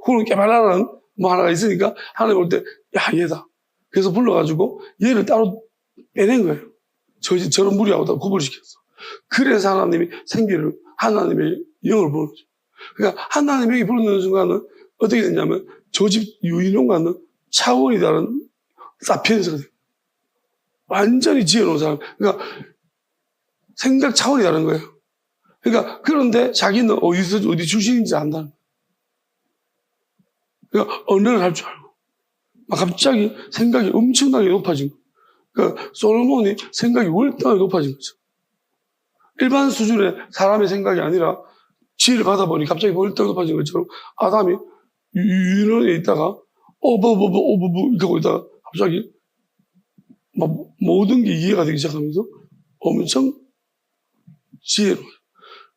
혼을 깨발랄한 하나가 있으니까 하나님 볼 때 얘다. 그래서 불러가지고 얘를 따로 빼낸 거예요. 저런 무리하고 다 구분시켰어. 그래서 하나님이 하나님의 영을 부르는 거죠. 그러니까 하나님이 부르는 순간은 어떻게 되냐면 저 집 유인원과는 차원이 다른 사피엔스가 돼요. 완전히 지혜로운 사람. 그러니까 생각 차원이 다른 거예요. 그러니까 그런데 자기는 어디 출신인지 안다는 거예요. 그러니까 언어를 할 줄 알고 막 갑자기 생각이 엄청나게 높아진 거예요. 그러니까 솔로몬이 생각이 월등하게 높아진 거죠. 일반 수준의 사람의 생각이 아니라 지혜를 받아보니 갑자기 월등하게 높아진 것처럼 아담이 유인원에 있다가 이렇게 하고 있다가 갑자기 막 모든 게 이해가 되기 시작하면서 엄청 지혜로워요.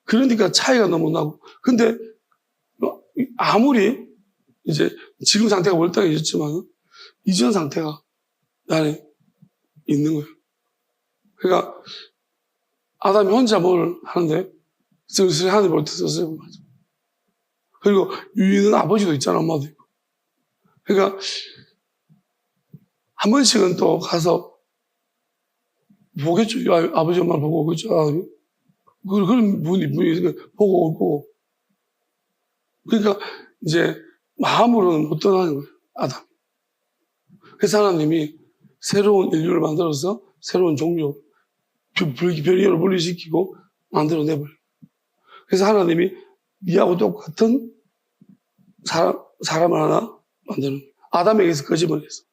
그러니까 차이가 너무 나고. 근데 아무리 이제 지금 상태가 월등해졌지만 이전 상태가 나에 있는 거예요. 그러니까 아담이 혼자 뭘 하는데 슬슬 하늘 볼 때 썼어요. 그리고 유인은 아버지도 있잖아, 엄마도 있고. 그러니까 한 번씩은 또 가서 보겠죠. 아버지 엄마를 보고 오겠죠. 그런 분이 보고 오고. 그러니까 이제 마음으로는 못 떠나는 거예요. 아담. 그래서 하나님이 새로운 인류를 만들어서 새로운 종류, 별이어를 분리시키고 만들어내버려요. 그래서 하나님이 니하고 똑같은 사람을 하나 만드는 거예요. 아담에게서 거짓말했어.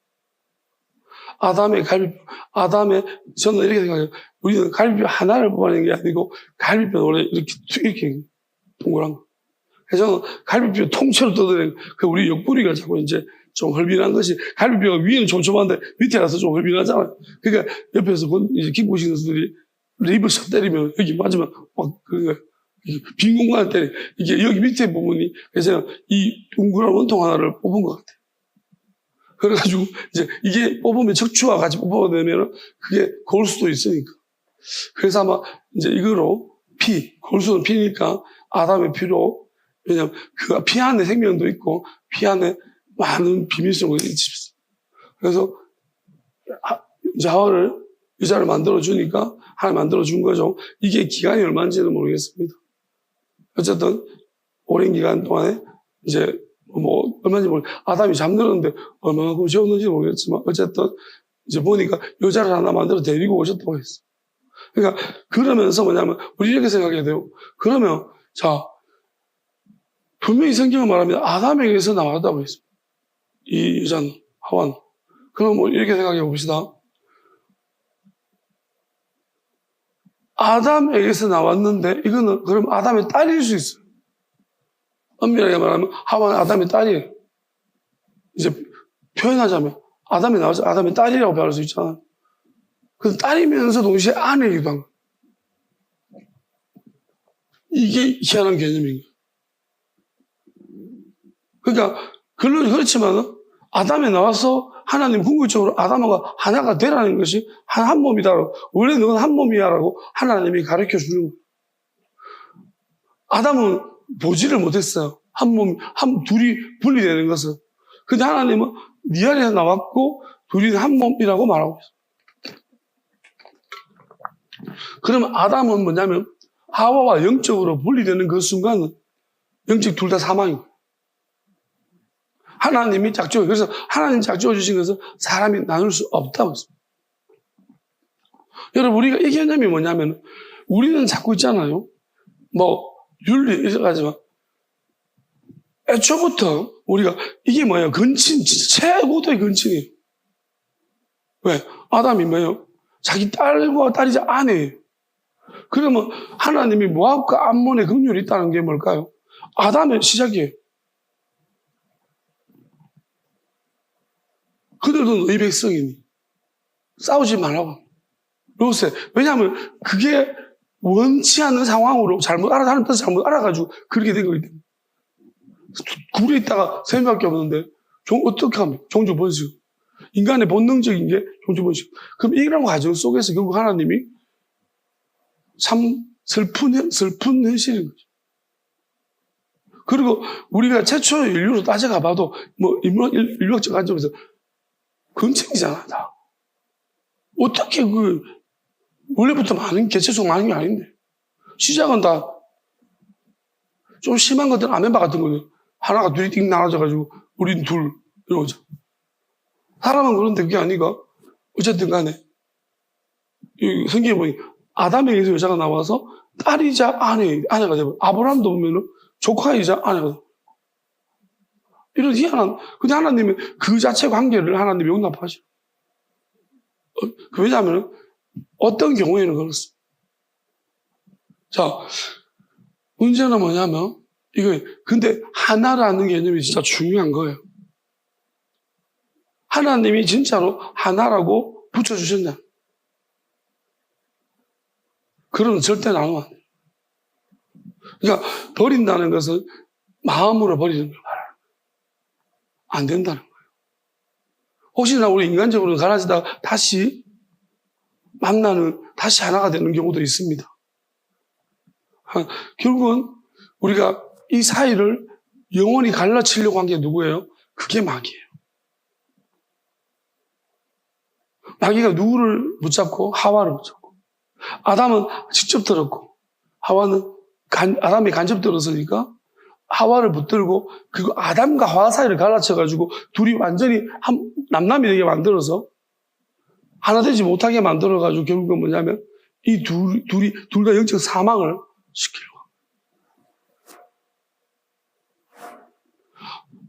저는 이렇게 생각해요. 우리는 갈비뼈 하나를 뽑아내는 게 아니고, 갈비뼈는 원래 이렇게 동그란 거. 그래서 저는 갈비뼈 통째로 뜯어내는 우리 옆구리가 자꾸 이제 좀 헐빈한 것이, 갈비뼈가 위에는 촘촘한데 밑에라서 좀 헐빈하잖아요. 그러니까 옆에서 이제 킥복싱 선수들이 립을 싹 때리면 여기 맞으면 막 빈 공간을 때려. 이게 여기 밑에 부분이, 그래서 이 둥그런 원통 하나를 뽑은 것 같아요. 그래가지고 이제 이게 뽑으면 척추와 같이 뽑아내면 그게 골 수도 있으니까. 그래서 아마 이제 이거로 골수는 피니까 아담의 피로, 왜냐면 그 피 안에 생명도 있고 피 안에 많은 비밀성이 있습니다. 그래서 이제 하와를 여자를 만들어주니까 하나 만들어준 거죠. 이게 기간이 얼마인지는 모르겠습니다. 어쨌든 오랜 기간 동안에 이제 얼마인지 모르겠어요. 아담이 잠들었는데 얼마나 고생했는지 모르겠지만 어쨌든 이제 보니까 여자를 하나 만들어 데리고 오셨다고 했어요. 그러니까 그러면서 뭐냐면 우리 이렇게 생각해야 돼요. 그러면 자, 분명히 성경은 말합니다. 아담에게서 나왔다고 했습니다. 이 여자는, 하와는. 그럼 이렇게 생각해 봅시다. 아담에게서 나왔는데 이거는 그럼 아담의 딸일 수 있어요. 엄밀하게 말하면 하와는 아담의 딸이에요. 이제 표현하자면 아담이 나와서 아담의 딸이라고 표현할 수 있잖아요. 그 딸이면서 동시에 아내이기도 한 거예요. 이게 희한한 개념인 거예요. 그러니까 그렇지만 아담에 나와서 하나님 궁극적으로 아담과 하나가 되라는 것이 한 몸이다. 원래 너는 한 몸이야라고 하나님이 가르쳐 주는 거예요. 아담은 보지를 못했어요. 둘이 분리되는 것을. 근데 하나님은 네 안에서 나왔고 둘이 한 몸이라고 말하고 있어요. 그러면 아담은 뭐냐면 하와와 영적으로 분리되는 그 순간은 영적 둘 다 사망이에요. 하나님이 작정해. 그래서 하나님 작정해 주신 것은 사람이 나눌 수 없다고 했습니다. 여러분, 우리가 이 개념이 뭐냐면 우리는 자꾸 있잖아요. 윤리 이런 거지만 애초부터 우리가 이게 뭐예요? 근친, 최고도의 근친이에요. 왜? 아담이 뭐예요? 자기 딸과 딸이자 아내예요. 그러면 하나님이 모압과 암몬의 긍휼이 있다는 게 뭘까요? 아담의 시작이에요. 그들도 너희 백성이니 싸우지 말라고. 요새 왜냐하면 그게 원치 않는 상황으로 하나님 뜻을 잘못 알아가지고 그렇게 된 거기 때문에. 굴에 있다가 셈밖에 없는데 어떻게 합니까? 종주 번식. 인간의 본능적인 게 종주 번식. 그럼 이런 과정 속에서 결국 하나님이 참 슬픈 현실인 거죠. 그리고 우리가 최초의 인류로 따져가 봐도 인류학적 관점에서 근친이잖아, 다. 어떻게 원래부터 많은 개체수 많은 게 아닌데. 시작은 다 좀 심한 것들은 아멘바 같은 거예요. 하나가 둘이 띵 나눠져가지고 우린 둘 이러죠. 사람은 그런데 그게 아니가. 어쨌든 간에 성경에 보니 아담에게서 여자가 나와서 딸이자 아내가 되고 아브라함도 보면은 조카이자 아내가 되고 이런 희한한. 근데 하나님은 그 자체 관계를 하나님이 용납하셔. 왜냐하면 어떤 경우에는 그렇습니다. 자, 문제는 뭐냐면 근데 하나라는 개념이 진짜 중요한 거예요. 하나님이 진짜로 하나라고 붙여주셨냐? 그러면 절대 나누면 안 돼요. 그러니까 버린다는 것은 마음으로 버리는 걸 말하는 거예요. 안 된다는 거예요. 혹시나 우리 인간적으로 갈라지다가 다시 다시 하나가 되는 경우도 있습니다. 결국은 우리가 이 사이를 영원히 갈라치려고 한 게 누구예요? 그게 마귀예요. 마귀가 누구를 붙잡고? 하와를 붙잡고. 아담은 직접 들었고 하와는 아담이 간접 들었으니까 하와를 붙들고 그리고 아담과 하와 사이를 갈라쳐가지고 둘이 완전히 남남이 되게 만들어서 하나 되지 못하게 만들어가지고 결국은 뭐냐면 이 둘 다 영적 사망을 시키려고.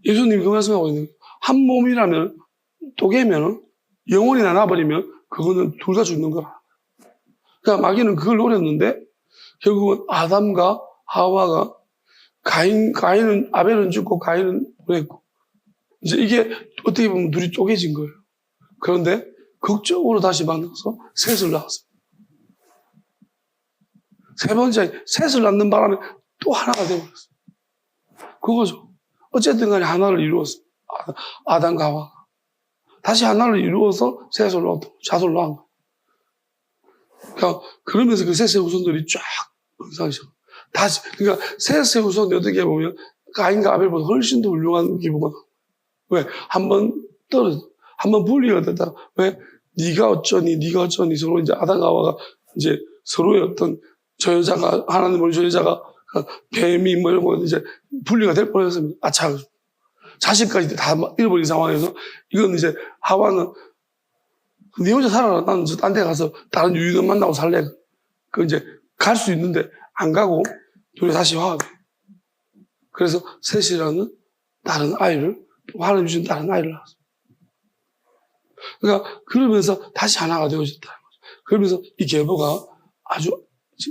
예수님이 그 말씀하고 있는 거예요. 한 몸이라면 또개면 영원히 나눠버리면 그거는 둘 다 죽는 거라. 그러니까 마귀는 그걸 노렸는데 결국은 아담과 하와가 아벨은 죽고 가인은 보냈고 이제 이게 어떻게 보면 둘이 쪼개진 거예요. 그런데 극적으로 다시 만나서 셋을 낳았어요. 세 번째, 셋을 낳는 바람에 또 하나가 되어버렸어요. 그거죠. 어쨌든 간에 하나를 이루었어요. 아담과 하와가. 다시 하나를 이루어서 셋을 낳았고, 자손을 낳은 거예요. 그러니까, 그러면서 그 셋의 후손들이 쫙 번성하셔. 다시, 그러니까, 셋의 후손이 어떻게 보면, 가인과 아벨보다 훨씬 더 훌륭한 기부가 나와요. 왜? 한 번 떨어져. 한 번 분리가 됐다. 왜? 네가 어쩌니, 네가 어쩌니, 서로 이제 아담과 하와가 이제 서로의 어떤 저 여자가, 하나님을 저 여자가 뱀이 뭐 이런 거 이제 분리가 될 뻔했습니다. 아차. 자식까지 다 잃어버린 상황에서 이건 이제 하와는 네 혼자 살아라. 나는 딴 데 가서 다른 유인원 만나고 살래. 그 이제 갈 수 있는데 안 가고 둘이 다시 화합해. 그래서 셋이라는 다른 아이를, 하나님 주신 다른 아이를 낳았어요. 그러니까 그러면서 다시 하나가 되어졌다는 거죠. 그러면서 이 계보가 아주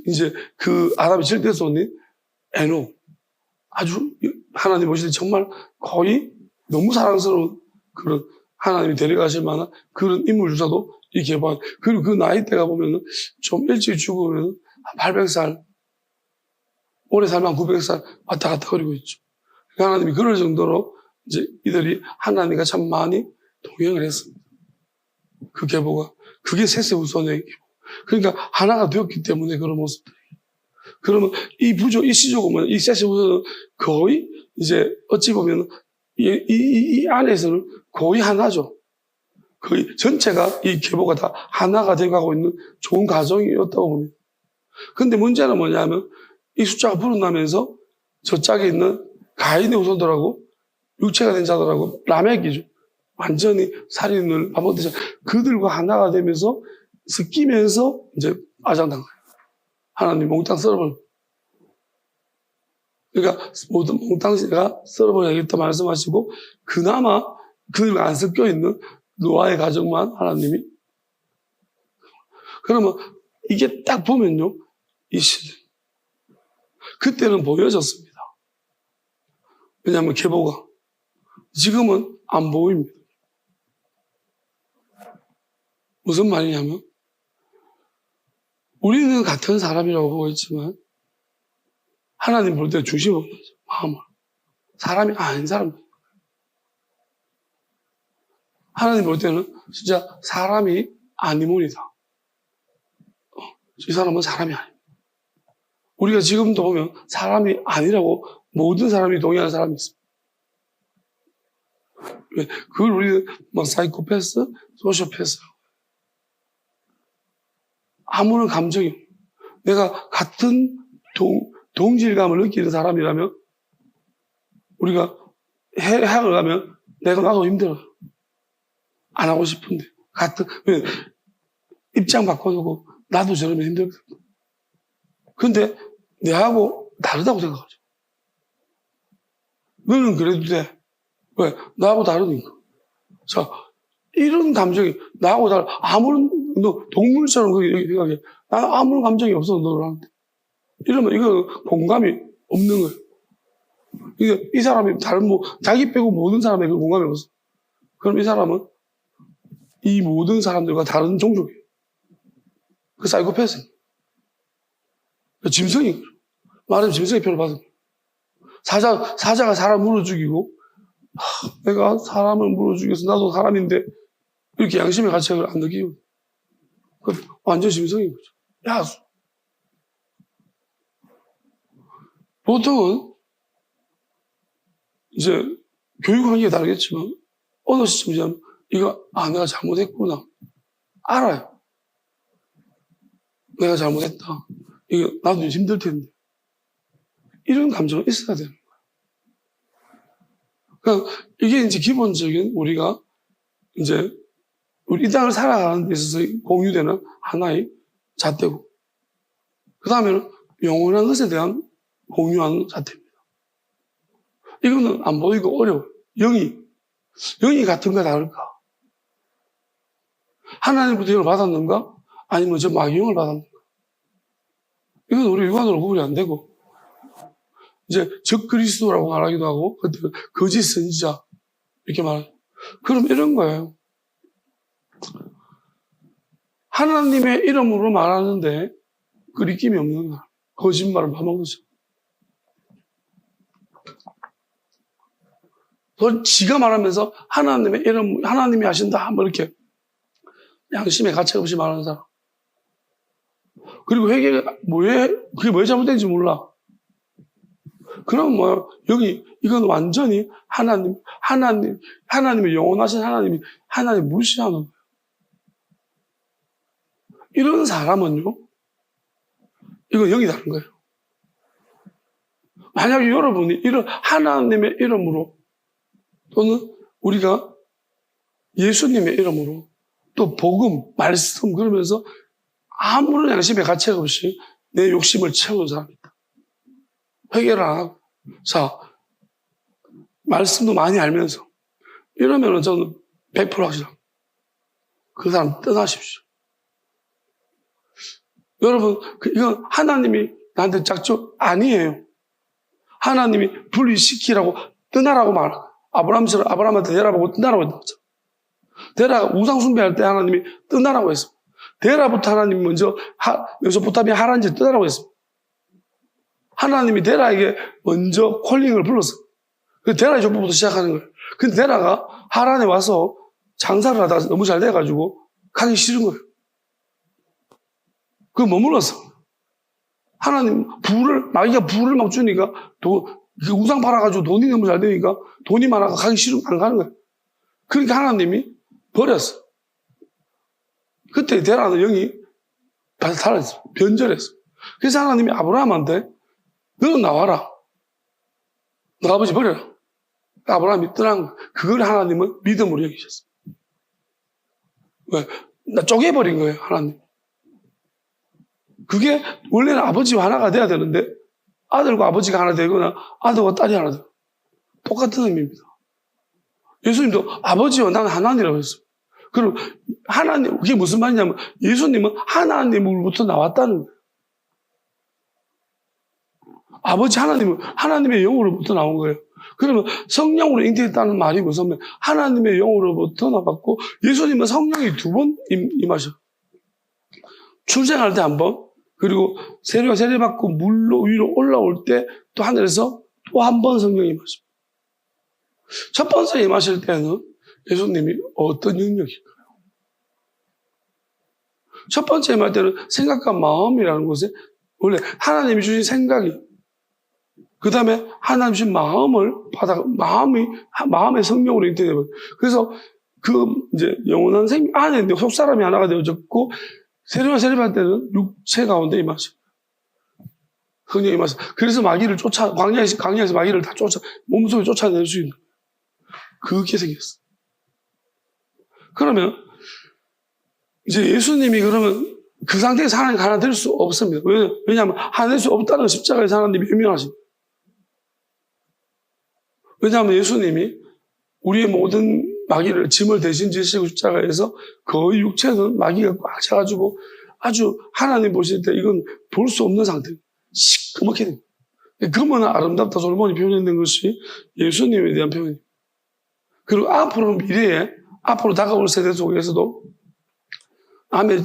이제 그 아담의 절대손인 에녹, 아주 하나님 보실 때 정말 거의 너무 사랑스러운 그런 하나님이 데려가실 만한 그런 인물조차도 이 계보, 그리고 그 나이대가 보면은 좀 일찍 죽으면 800살, 오래 살면 900살 왔다 갔다 거리고 있죠. 하나님이 그럴 정도로 이제 이들이 하나님과 참 많이 동행을 했습니다. 그 계보가. 그게 셋의 후손의 계보. 그러니까 하나가 되었기 때문에 그런 모습들이. 그러면 이 부족, 이 시족은 이 셋의 후손은 거의 이제 어찌 보면 이 안에서는 거의 하나죠. 거의 전체가 이 계보가 다 하나가 되어가고 있는 좋은 가정이었다고 봅니다. 근데 문제는 뭐냐면 이 숫자가 불어나면서 저 짝에 있는 가인의 후손들하고 육체가 된 자들하고 라멕이죠. 완전히 살인을 반복되죠. 그들과 하나가 되면서 섞이면서 이제 아장당해요. 하나님 몽땅 썰어버려. 그러니까 몽땅 썰어버려야겠다 말씀하시고 그나마 그들과 안 섞여 있는 노아의 가정만 하나님이. 그러면 이게 딱 보면요, 이 시대 그때는 보여졌습니다. 왜냐하면 계보가 지금은 안 보입니다. 무슨 말이냐면 우리는 같은 사람이라고 보고 있지만 하나님 볼 때 중심 없는 거죠. 마음을. 사람이 아닌 사람. 하나님 볼 때는 진짜 사람이 아니문이다. 이 사람은 사람이 아닙니다. 우리가 지금도 보면 사람이 아니라고 모든 사람이 동의하는 사람이 있습니다. 왜? 그걸 우리는 뭐 사이코패스, 소시오패스. 아무런 감정이 없는. 내가 같은 동질감을 느끼는 사람이라면 우리가 해학을 가면 나도 힘들어요. 안 하고 싶은데. 왜? 입장 바꿔놓고 나도 저러면 힘들거든. 근데 내하고 다르다고 생각하죠. 너는 그래도 돼. 왜? 나하고 다르니까. 자, 이런 감정이 나하고 너 동물처럼 그렇게 생각해. 나 아무런 감정이 없어, 너랑. 이러면 이거 공감이 없는 거예요. 이게 이 사람이 자기 빼고 모든 사람에게 공감이 없어. 그럼 이 사람은 이 모든 사람들과 다른 종족이에요. 그 사이코패스. 그 짐승이. 말하자면 짐승의 표를 받은 거예요. 사자가 사람 물어 죽이고, 내가 사람을 물어 죽여서 나도 사람인데, 이렇게 양심의 가책을 안 느끼고. 완전 짐승인 거죠. 야수. 보통은, 이제, 교육 환경이 다르겠지만, 어느 시점이냐면, 내가 잘못했구나. 알아요. 내가 잘못했다. 나도 힘들 텐데. 이런 감정이 있어야 되는 거예요. 그러니까 이게 이제 기본적인 우리가 이제 우리 이 땅을 살아가는 데 있어서 공유되는 하나의 잣대고, 그 다음에는 영원한 것에 대한 공유하는 잣대입니다. 이거는 안 보이고 어려워요. 영이 같은가 다를까? 하나님부터 영을 받았는가? 아니면 저 마귀영을 받았는가? 이건 우리 육안으로 구분이 안 되고, 이제 적그리스도라고 말하기도 하고, 거짓 선지자, 이렇게 말해요. 그럼 이런 거예요. 하나님의 이름으로 말하는데 끄리낌이 없는 거야. 거짓말을 하는 거죠. 지가 말하면서 하나님의 이름, 하나님이 하신다. 뭐 이렇게 양심에 가책 없이 말하는 사람. 그리고 회개가 그게 왜 잘못된지 몰라. 그럼 여기 이건 완전히 하나님의 영원하신 하나님 무시하는 거예요. 이런 사람은요, 이건 영이 다른 거예요. 만약에 여러분이 이런 하나님의 이름으로 또는 우리가 예수님의 이름으로 또 복음, 말씀 그러면서 아무런 양심의 가책 없이 내 욕심을 채우는 사람이 있다. 회개를 안 하고. 자, 말씀도 많이 알면서 이러면은 저는 100% 확실합니다. 그 사람 떠나십시오. 여러분, 이건 하나님이 나한테 작정 아니에요. 하나님이 분리시키라고 떠나라고 말하고 아브라함한테 데라보고 떠나라고 했다고 했죠. 데라 우상숭배할 때 하나님이 떠나라고 했습니다. 데라부터 하나님이 먼저 메소포타미아 하란지 떠나라고 했습니다. 하나님이 데라에게 먼저 콜링을 불렀어요. 그 데라의 족보부터 시작하는 거예요. 근데 데라가 하란에 와서 장사를 하다가 너무 잘 돼가지고 가기 싫은 거예요. 그 머물렀어. 하나님 마귀가 부를 막 주니까 우상 팔아가지고 돈이 너무 잘 되니까 돈이 많아서 가기 싫으면 안 가는 거예요. 그러니까 하나님이 버렸어. 그때 데라는 영이 달았어. 변절했어. 그래서 하나님이 아브라함한테 너는 나와라. 너 아버지 버려라. 아브라함이 떠난 거. 그걸 하나님은 믿음으로 여기셨어. 왜? 나 쪼개버린 거예요, 하나님. 그게 원래는 아버지와 하나가 돼야 되는데 아들과 아버지가 하나 되거나 아들과 딸이 하나 되고 똑같은 의미입니다. 예수님도 아버지와 나는 하나님이라고 했어요. 그럼 하나님, 그게 무슨 말이냐면 예수님은 하나님으로부터 나왔다는 거예요. 아버지 하나님은 하나님의 영으로부터 나온 거예요. 그러면 성령으로 잉태했다는 말이 무슨 말? 하나님의 영으로부터 나왔고 예수님은 성령이 2번 임하셔. 출생할 때 1번, 그리고 세례받고 물로 위로 올라올 때 또 하늘에서 또 1번 성령이 임하십니다. 첫 번째 임하실 때는 예수님이 어떤 능력일까요? 첫 번째 임할 때는 생각과 마음이라는 곳에 원래 하나님이 주신 생각이 그 다음에 하나님 주신 마음을 마음의 성령으로 잉태되면 그래서 이제 영원한 생명 안에 속사람이 하나가 되어졌고 세례받을 때는 육체 가운데 임하십니다. 성령이 임하셔. 그래서 마귀를 광야에서 마귀를 다 몸속에 쫓아낼 수 있는 그게 생겼어. 그러면 이제 예수님이 그러면 그 상태에서 하나님 하나 될 수 없습니다. 왜냐하면 하나 될 수 없다는 십자가에서 하나님이 유명하십니다. 왜냐하면 예수님이 우리의 모든 마귀를 짐을 대신 지시고 십자가에서 거의 육체는 마귀가 꽉 차가지고 아주 하나님 보실 때 이건 볼 수 없는 상태. 시커멓게 됩니다. 그러면 아름답다 솔로몬이 표현된 것이 예수님에 대한 표현입니다. 그리고 앞으로 다가올 세대 속에서도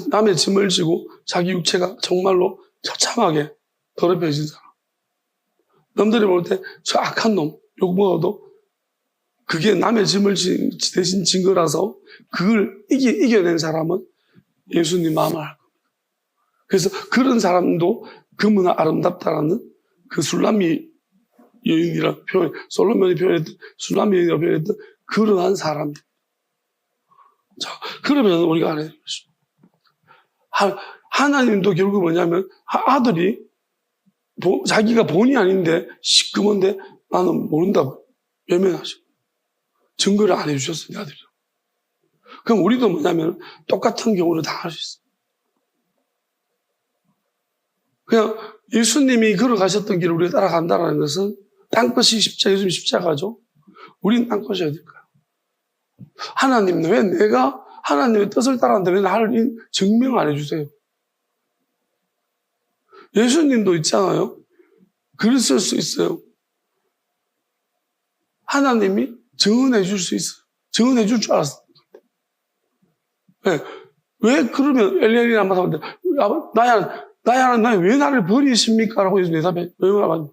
남의 짐을 지고 자기 육체가 정말로 처참하게 더럽혀진 사람. 남들이 볼 때 저 악한 놈, 욕 먹어도 그게 남의 짐을 대신 진 거라서 그걸 이겨낸 사람은 예수님 마음을 알 겁니다. 그래서 그런 사람도 그무나 아름답다라는 그 술람미 여인이라 솔로몬이 표현했던 술람미 여인이라고 표현했던 그러한 사람입니다. 자, 그러면 우리가 알아야 되는 것입니다. 하나님도 결국 뭐냐면 아들이 자기가 본이 아닌데 시커먼데 나는 모른다고 외면하시고 증거를 안 해주셨어요, 내 아들이. 그럼 우리도 뭐냐면 똑같은 경우를 당할 수 있어요. 그냥 예수님이 걸어가셨던 길을 우리가 따라간다는 것은 땅끝이 예수님 십자가죠. 우리는 땅끝이어야 될까요? 하나님은 왜 내가 하나님의 뜻을 따라하는데 왜 나를 증명 안 해주세요? 예수님도 있잖아요. 그랬을 수 있어요. 하나님이 증언해 줄 수 있어. 증언해 줄 줄 알았어. 네. 왜 그러면 엘리야를 안 받았는데, 나야 왜 나를 버리십니까? 라고 예수 대답해. 왜 말하냐?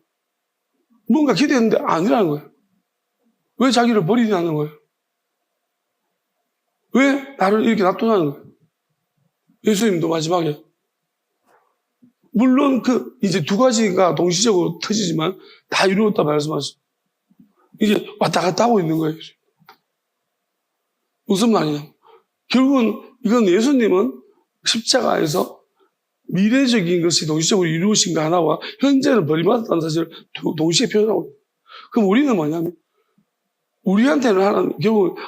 뭔가 기대했는데 아니라는 거예요. 왜 자기를 버리지 않는 거예요? 왜 나를 이렇게 놔두냐는 거예요. 예수님도 마지막에 물론 이제 두 가지가 동시적으로 터지지만 다 이루었다 말씀하셨어요. 이제 왔다 갔다 하고 있는 거예요. 무슨 말이냐? 결국은 이건 예수님은 십자가에서 미래적인 것이 동시적으로 이루어진 거 하나와 현재는 버림받았다는 사실을 동시에 표현하고 있어요. 그럼 우리는 뭐냐면 우리한테는 하나님 결국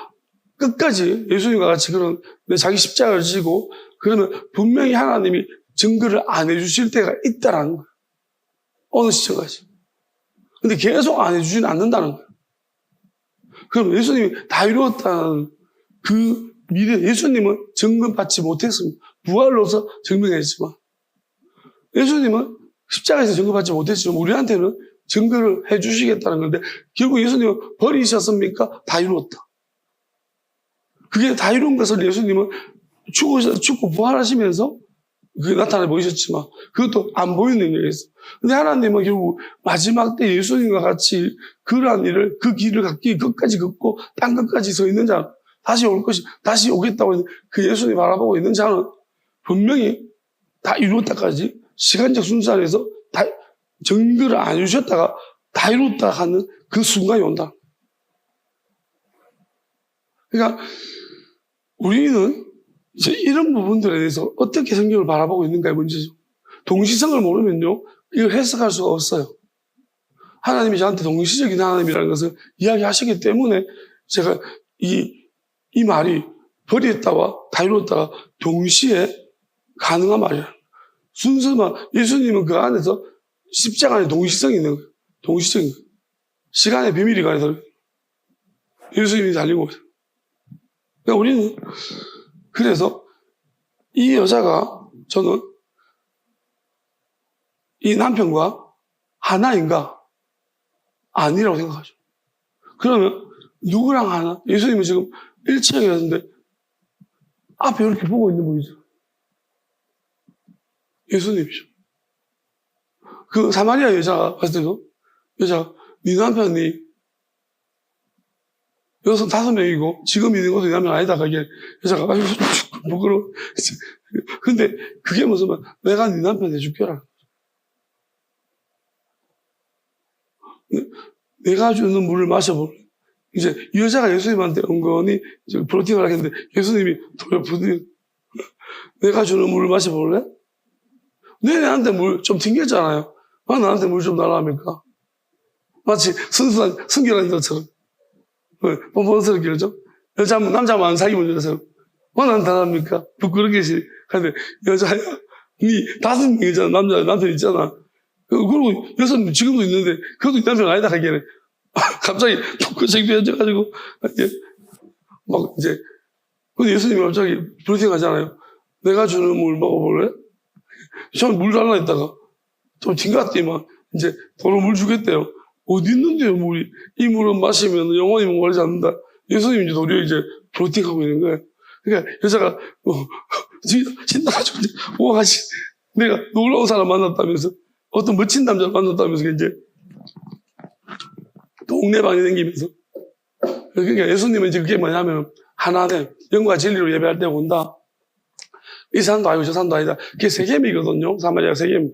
끝까지 예수님과 같이 그런 자기 십자가를 지고 그러면 분명히 하나님이 증거를 안 해주실 때가 있다라는 거예요. 어느 시점까지. 근데 계속 안 해주지는 않는다는 거예요. 그럼 예수님이 다 이루었다는 그 미래, 예수님은 증거받지 못했습니다. 부활로서 증명했지만 예수님은 십자가에서 증거받지 못했지만 우리한테는 증거를 해주시겠다는 건데 결국 예수님은 버리셨습니까? 다 이루었다. 그게 다 이룬 것을 예수님은 죽고 부활하시면서 그게 나타나 보이셨지만 그것도 안 보이는 능력이었어요. 근데 하나님은 결국 마지막 때 예수님과 같이 그러한 일을 그 길을 걷기 끝까지 걷고 땅 끝까지 서 있는 자는 다시 올 것이 다시 오겠다고 하는 그 예수님 바라보고 있는 자는 분명히 다 이루었다까지 시간적 순서 안에서 다 증거를 안 주셨다가 다 이뤘다 하는 그 순간이 온다. 그러니까 우리는 이제 이런 부분들에 대해서 어떻게 성경을 바라보고 있는가의 문제죠. 동시성을 모르면요, 이걸 해석할 수가 없어요. 하나님이 저한테 동시적인 하나님이라는 것을 이야기하시기 때문에 제가 이 말이 버렸다와 다 이뤘다가 동시에 가능한 말이에요. 순서만, 예수님은 그 안에서 십자가 안에 동시성이 있는 거예요. 동시성이 있는 거예요. 시간의 비밀이 가해서 예수님이 달리고 있어요. 그러니까 우리는 그래서 이 여자가 저는 이 남편과 하나인가? 아니라고 생각하죠. 그러면 누구랑 하나? 예수님은 지금 일체형이었는데 앞에 이렇게 보고 있는 분이죠. 예수님이죠. 그 사마리아 여자가 봤을 때도 여자가 네 남편이 5명이고 지금 있는 것도 네 남편 아니다 가기에 여자가 아유 부끄러워. 근데 그게 무슨 말? 내가 네 남편 해줄게라. 내가 주는 물을 마셔볼래. 이제 이 여자가 예수님한테 은근히 프로팅을 하겠는데 예수님이 돌려보니 내가 주는 물을 마셔볼래? 내한테 물 좀 튕겼잖아요. 나한테 물 좀 달라 합니까? 마치 순수한 순결한 여자처럼 뻔뻔스럽게 그러죠? 남자만 사귀면 여자처럼 나한테 달라 합니까? 부끄럽게 근데 여자야 니 5명이잖아. 남편 있잖아. 그리고 6명 지금도 있는데 그것도 남편 아니다 하기에는 갑자기 톡크씩 비어져가지고 막 이제 근데 예수님이 갑자기 브리핑 하잖아요. 내가 주는 물 먹어볼래? 처음 물 달라 했다가 좀 튕겼더니만 이제 도로 물 주겠대요. 어디 있는데요 물이? 이 물은 마시면 영원히 목마르지 않는다. 예수님이 이제 도리어 이제 브로팅하고 있는 거예요. 그러니까 여자가 신나가지고 오가지 내가 놀라운 사람 만났다면서 어떤 멋진 남자를 만났다면서 이제 동네방에 다니면서 그러니까 예수님은 이제 그게 뭐냐면 하나는 영과 진리로 예배할 때 온다. 이 사람도 아니고 저 사람도 아니다. 그게 세겜이거든요. 사마리아 세겜.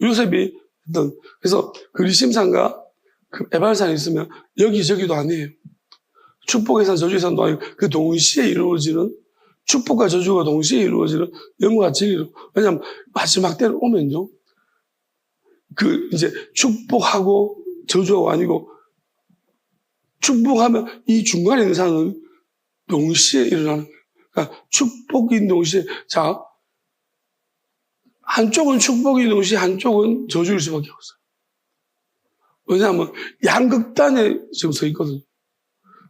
요셉이 했던 그래서 그리심산과 그 에발산이 있으면 여기저기도 아니에요. 축복의 산, 저주의 산도 아니고 그 동시에 이루어지는 축복과 저주가 동시에 이루어지는 영과 진리로. 왜냐하면 마지막 때를 오면요. 그 이제 축복하고 저주하고 아니고 축복하면 이 중간에 있는 사람은 동시에 일어나는 거예요. 그러니까 축복인 동시에 자 한쪽은 축복인 동시에 한쪽은 저주일 수밖에 없어요. 왜냐하면 양극단에 지금 서 있거든요.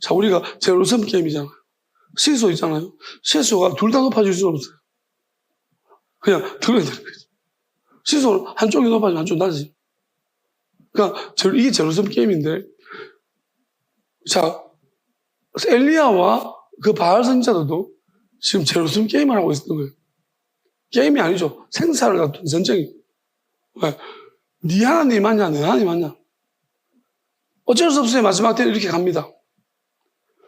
자 우리가 제로섬 게임이잖아요. 시소 있잖아요. 시소가 둘 다 높아질 수는 없어요. 그냥 들어야 되는 거죠. 시소는 한쪽이 높아지면 한쪽이 낮아지죠. 그러니까 이게 제로섬 게임인데 자 엘리야와 그 바알 선지자들도 지금 제루살렘 게임을 하고 있었던 거예요. 게임이 아니죠. 생사를 다툰 전쟁이. 왜? 네 하나님 맞냐, 내 하나님 맞냐. 어쩔 수 없어요. 마지막 때는 이렇게 갑니다.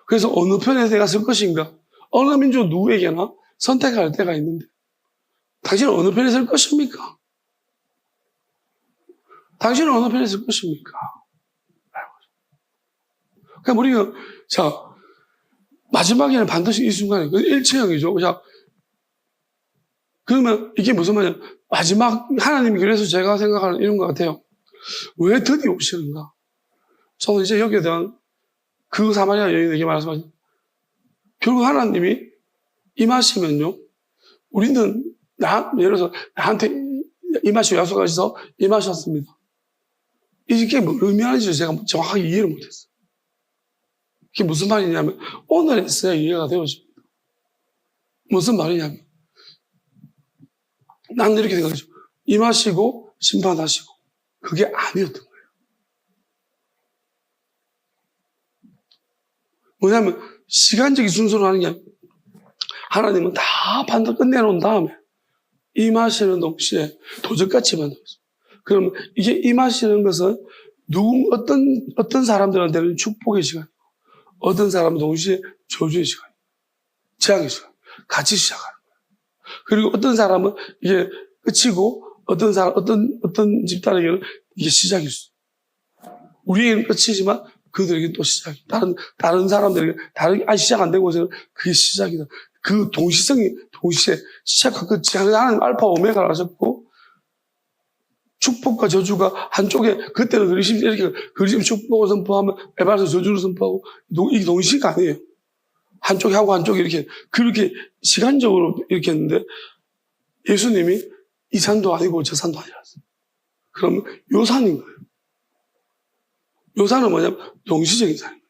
그래서 어느 편에 내가 설 것인가? 어느 민족 누구에게나 선택할 때가 있는데 당신은 어느 편에 설 것입니까? 당신은 어느 편에 설 것입니까? 그러니까 우리가 자 마지막에는 반드시 이 순간에 일체형이죠. 자 그러면 이게 무슨 말이냐? 마지막 하나님이 그래서 제가 생각하는 이런 것 같아요. 왜 드디어 오시는가? 저는 이제 여기에 대한 그 사마리아 여인에게 말씀하신 결국 하나님이 임하시면요. 우리는 예를 들어서 나한테 임하시고 약속하셔서 임하셨습니다. 이게 뭘 의미하는지 제가 정확하게 이해를 못했어요. 그게 무슨 말이냐면 오늘에서야 이해가 되어집니다. 무슨 말이냐면 나는 이렇게 생각하죠. 임하시고 심판하시고 그게 아니었던 거예요. 뭐냐면 시간적인 순서로 하는 게 아니라 하나님은 다 판단 끝내놓은 다음에 임하시는 동시에 도적같이 만들었어요. 그러면 이게 임하시는 것은 어떤 사람들한테는 축복의 시간이고 어떤 사람은 동시에 저주의 시간이고 재앙의 시간 같이 시작하는 거예요. 그리고 어떤 사람은 이게 끝이고 어떤 집단에게는 이게 시작일 수 있어요. 우리에게는 끝이지만 그들에게는 또 시작이 다른 사람들에게 시작 안 되고 있어요. 그게 시작이다. 그 동시성이 동시에 시작과 끝이 하나님 알파 오메가를 하셨고 축복과 저주가 한쪽에 그때는 그리심 축복을 선포하면 에바에서 저주를 선포하고 이게 동시가 아니에요. 한쪽에 하고 한쪽에 이렇게 그렇게 시간적으로 이렇게 했는데 예수님이 이 산도 아니고 저 산도 아니라서 그러면 요 산인 거예요. 요 산은 뭐냐면 동시적인 산인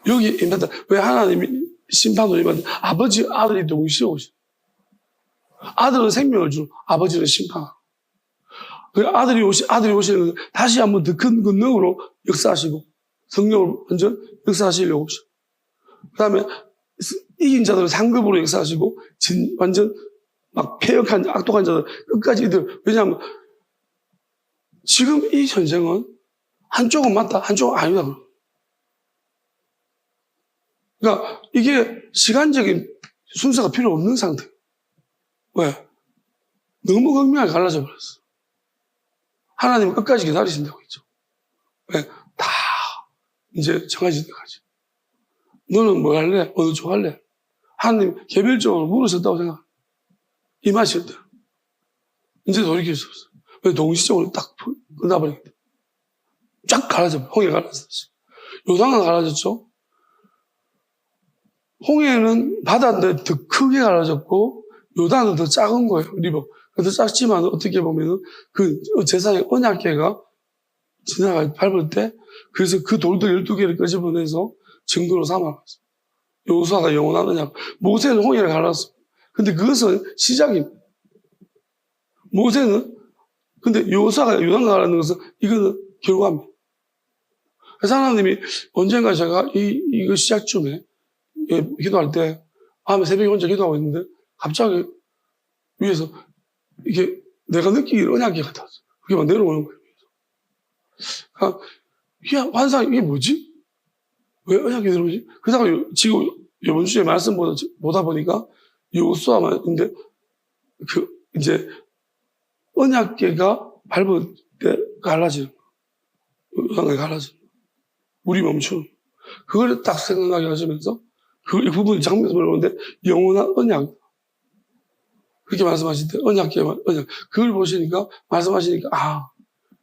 거예요. 여기 임한다. 왜 하나님이 심판으로 임한다. 아버지 아들이 동시에 오셔. 아들은 생명을 주고 아버지는 심판하고 아들이 오시는 것은 다시 한번 더 큰 권능으로 역사하시고 성령을 완전 역사하시려고 오셔. 그 다음에 이긴 자들은 상급으로 역사하시고 완전 막 폐역한 악독한 자들 끝까지 왜냐하면 지금 이 전쟁은 한쪽은 맞다 한쪽은 아니다. 그러니까 이게 시간적인 순서가 필요 없는 상태. 왜? 너무 극명하게 갈라져 버렸어. 하나님은 끝까지 기다리신다고 했죠. 왜? 다 이제 정해질 때까지. 너는 뭐 할래? 어느 쪽 할래? 하나님 개별적으로 물으셨다고 생각해. 임하실 때. 이제 돌이킬 수 없어. 왜? 동시적으로 딱 끝나버리겠다. 쫙 갈라져. 홍해 갈라졌어. 요단은 갈라졌죠. 홍해는 바다인데 더 크게 갈라졌고 요단은 더 작은 거예요. 리버. 더 작지만 어떻게 보면은 그 제사의 언약궤가 밟을 때 그래서 그 돌들 12개를 끄집어내서 증거로 삼아놨어요. 여호수아가 영원한 언약. 모세는 홍해를 갈랐어. 근데 그것은 시작입니다. 모세는 근데 여호수아가 요단을 갈라는 것은 이거는 결과입니다. 그래서 하나님이 언젠가 제가 이거 시작쯤에 기도할 때 밤에 새벽에 혼자 기도하고 있는데 갑자기 위에서 이게 내가 느끼기를 언약궤 같았어. 그게 막 내려오는 거예요. 그러니까 이게 환상 이게 뭐지? 왜 언약궤 들어오지? 그러다가 지금 이번 주에 말씀 보다 보니까 여호수아인데 그 이제 언약궤가 밟을 때 갈라지는 거예요. 갈라지는 거예요. 물이 멈추는 거예요. 그걸 딱 생각나게 하시면서 그 부분 장면에서 보는데 영원한 언약 그렇게 말씀하실 때 언약궤만 언약 그걸 보시니까 말씀하시니까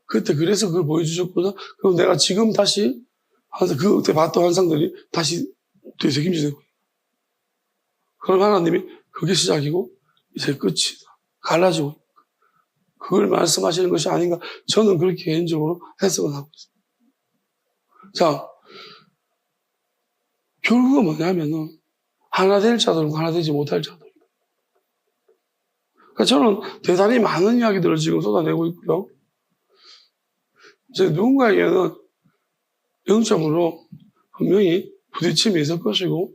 그때 그래서 그걸 보여주셨구나. 그럼 내가 지금 다시 항상 그때 봤던 환상들이 다시 되새김질되고 그럼 하나님이 그게 시작이고 이제 끝이다. 갈라지고 그걸 말씀하시는 것이 아닌가 저는 그렇게 개인적으로 해석을 하고 있습니다. 자 결국은 뭐냐면은 하나 될 자들은 하나 되지 못할 자들. 그러니까 저는 대단히 많은 이야기들을 지금 쏟아내고 있고요. 이제 누군가에게는 영적으로 분명히 부딪힘이 있을 것이고,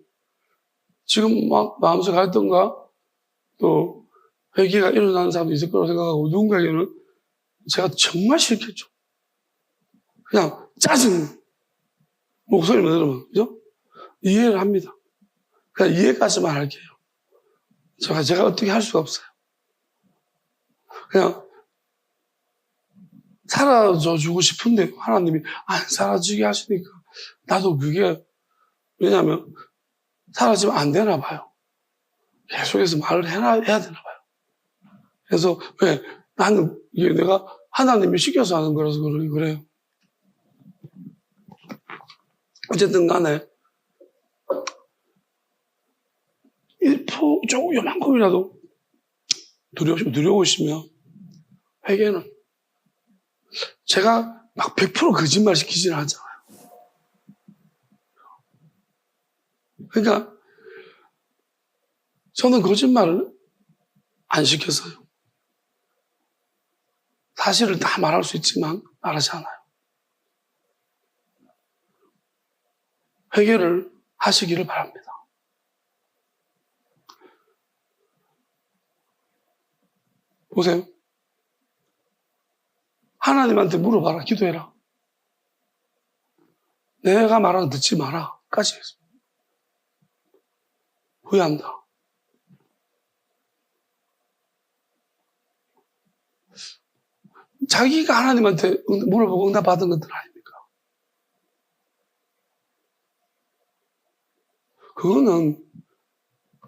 지금 막 마음속 갈등과 또 회개가 일어나는 사람도 있을 거라고 생각하고, 누군가에게는 제가 정말 싫겠죠. 그냥 짜증, 목소리만 들으면, 그죠? 이해를 합니다. 그냥 이해까지만 할게요. 제가 어떻게 할 수가 없어요. 그냥 사라져주고 싶은데 하나님이 안 사라지게 하시니까 나도 그게, 왜냐하면 사라지면 안 되나 봐요. 계속해서 말을 해야 되나 봐요. 그래서 왜 나는 이게 내가 하나님이 시켜서 하는 거라서 그래요. 어쨌든 간에 1% 조금 요만큼이라도 두려우시면 회개는 제가 막 100% 거짓말 시키지는 않잖아요. 그러니까 저는 거짓말을 안 시켰어요. 사실을 다 말할 수 있지만 말하지 않아요. 회개를 하시기를 바랍니다. 보세요. 하나님한테 물어봐라. 기도해라. 내가 말하는 거 듣지 마라. 까지 했습니다. 후회한다. 자기가 하나님한테 물어보고 응답 받은 것들 아닙니까? 그거는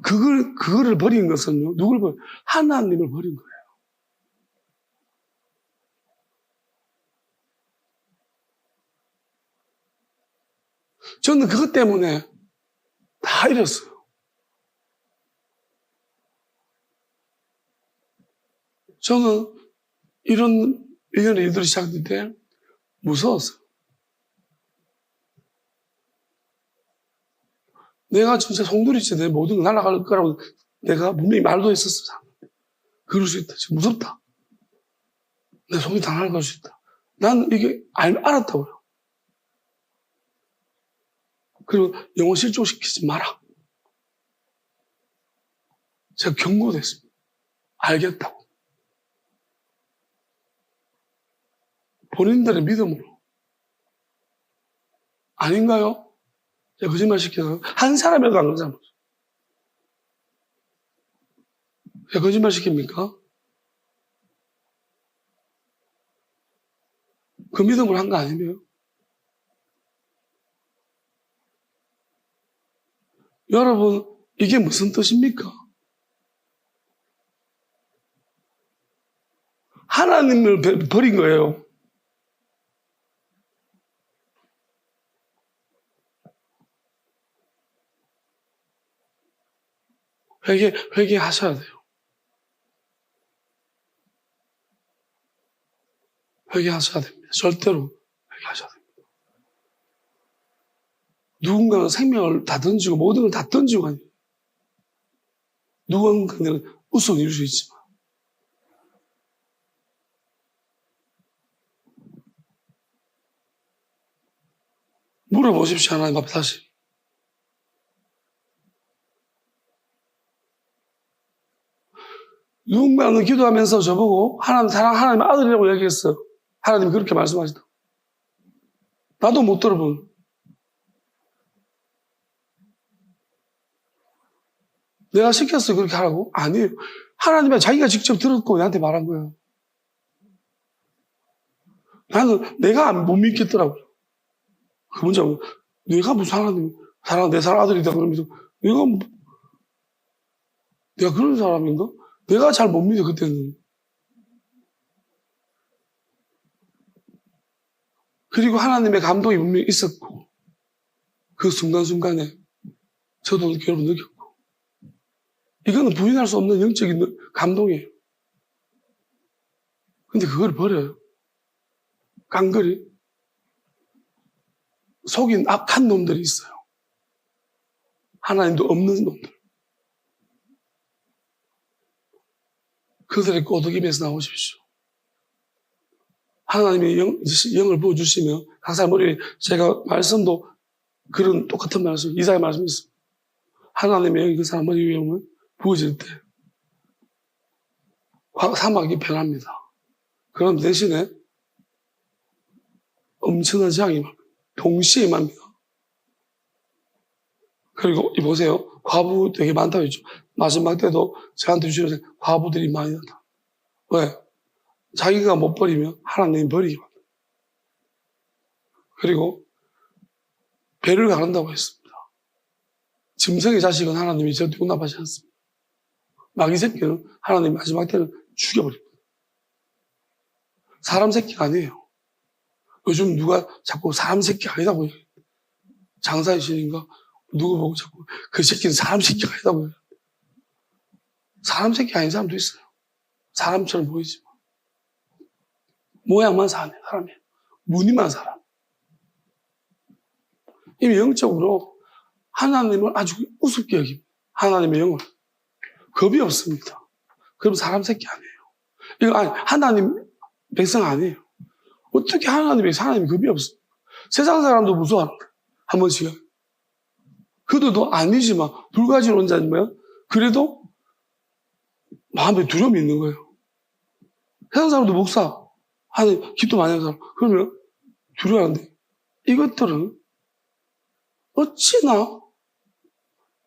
그거를 버린 것은요. 누굴 버린? 하나님을 버린 거예요. 저는 그것 때문에 다 잃었어요. 저는 이런 일련의 일들이 시작될 때 무서웠어요. 내가 진짜 송두리째 내 모든 거 날아갈 거라고 내가 분명히 말도 했었어. 그럴 수 있다. 지금 무섭다. 내 손이 다 날아갈 수 있다. 난 이게 알았다고요. 그리고 영혼 실종시키지 마라. 제가 경고됐습니다. 알겠다고. 본인들의 믿음으로. 아닌가요? 제가 거짓말 시켜서 한 사람이라도 안 그런 사람 없어요. 제가 거짓말 시킵니까? 그 믿음으로 한 거 아니에요? 여러분, 이게 무슨 뜻입니까? 하나님을 버린 거예요. 회개하셔야 돼요. 회개하셔야 됩니다. 절대로 회개하셔야 됩니다. 누군가는 생명을 다 던지고 모든 걸 다 던지고 가요. 누군가는 우스운 이룰 수 있지만 물어보십시오. 하나님 앞에 다시. 누군가는 기도하면서 저보고 하나님 아들이라고 얘기했어요. 하나님이 그렇게 말씀하시다. 나도 못 들어본. 내가 시켰어요. 그렇게 하라고? 아니에요. 하나님은 자기가 직접 들었고 나한테 말한 거예요. 나는 내가 못 믿겠더라고요. 그 문제, 내가 무슨 하나님, 내 사랑 아들이다 그러면서 내가 그런 사람인가? 내가 잘 못 믿어, 그때는. 그리고 하나님의 감동이 분명히 있었고, 그 순간순간에 저도 여러분 느꼈고, 이거는 부인할 수 없는 영적인 감동이에요. 근데 그걸 버려요. 깡그리. 속인 악한 놈들이 있어요. 하나님도 없는 놈들. 그들의 꼬드김에서 나오십시오. 하나님의 영을 부어주시면 각 사람 머리에 제가 말씀도 그런 똑같은 말씀, 이사야 말씀이 있습니다. 하나님의 영이 그 사람 머리 위에 오면 부어질 때 사막이 변합니다. 그럼 대신에 엄청난 재앙이 임합니다. 동시에 임합니다. 그리고 이 보세요. 과부 되게 많다고 했죠. 마지막 때도 저한테 주시는 과부들이 많이 난다. 왜? 자기가 못 버리면 하나님이 버리게 만든다. 그리고 배를 가른다고 했습니다. 짐승의 자식은 하나님이 절대 용납하지 않습니다. 마귀 새끼는 하나님이 마지막 때는 죽여버립니다. 사람 새끼가 아니에요. 요즘 누가 자꾸 사람 새끼가 아니다고 해요. 장사의 신인가? 누구 보고 자꾸 그 새끼는 사람 새끼가 아니다고 해요. 사람 새끼 아닌 사람도 있어요. 사람처럼 보이지만. 모양만 사네, 사람이에요. 무늬만 사람. 이미 영적으로 하나님을 아주 우습게 여깁니다. 하나님의 영을. 겁이 없습니다. 그럼 사람 새끼 아니에요. 이거 아니, 하나님 백성 아니에요. 어떻게 하나님이 겁이 없어? 세상 사람도 무서워합니다. 한 번씩은. 그들도 아니지만, 불가지론자지만, 그래도 마음에 두려움이 있는 거예요. 세상 사람도 목사, 하나님 기도 많이 하는 사람, 그러면 두려워하는데, 이것들은 어찌나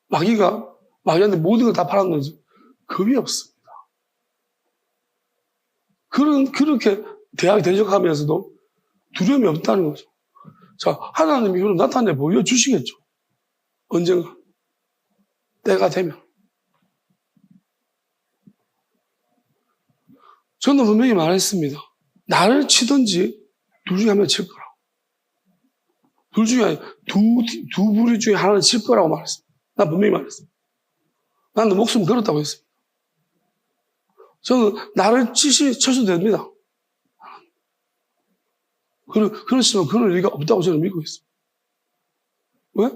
마귀한테 모든 걸 다 팔았는지 겁이 없습니다. 그렇게 대학에 대적하면서도 두려움이 없다는 거죠. 자, 하나님이 그럼 나타내 보여주시겠죠. 언젠가. 때가 되면. 저는 분명히 말했습니다. 나를 치든지 둘 중에 한 명 칠 거라고. 둘 중에 아니, 두 부류 중에 하나를 칠 거라고 말했습니다. 난 분명히 말했습니다. 나는 목숨 걸었다고 했습니다. 저는 나를 쳐도 됩니다. 그렇지만 그럴 리가 없다고 저는 믿고 있습니다. 왜?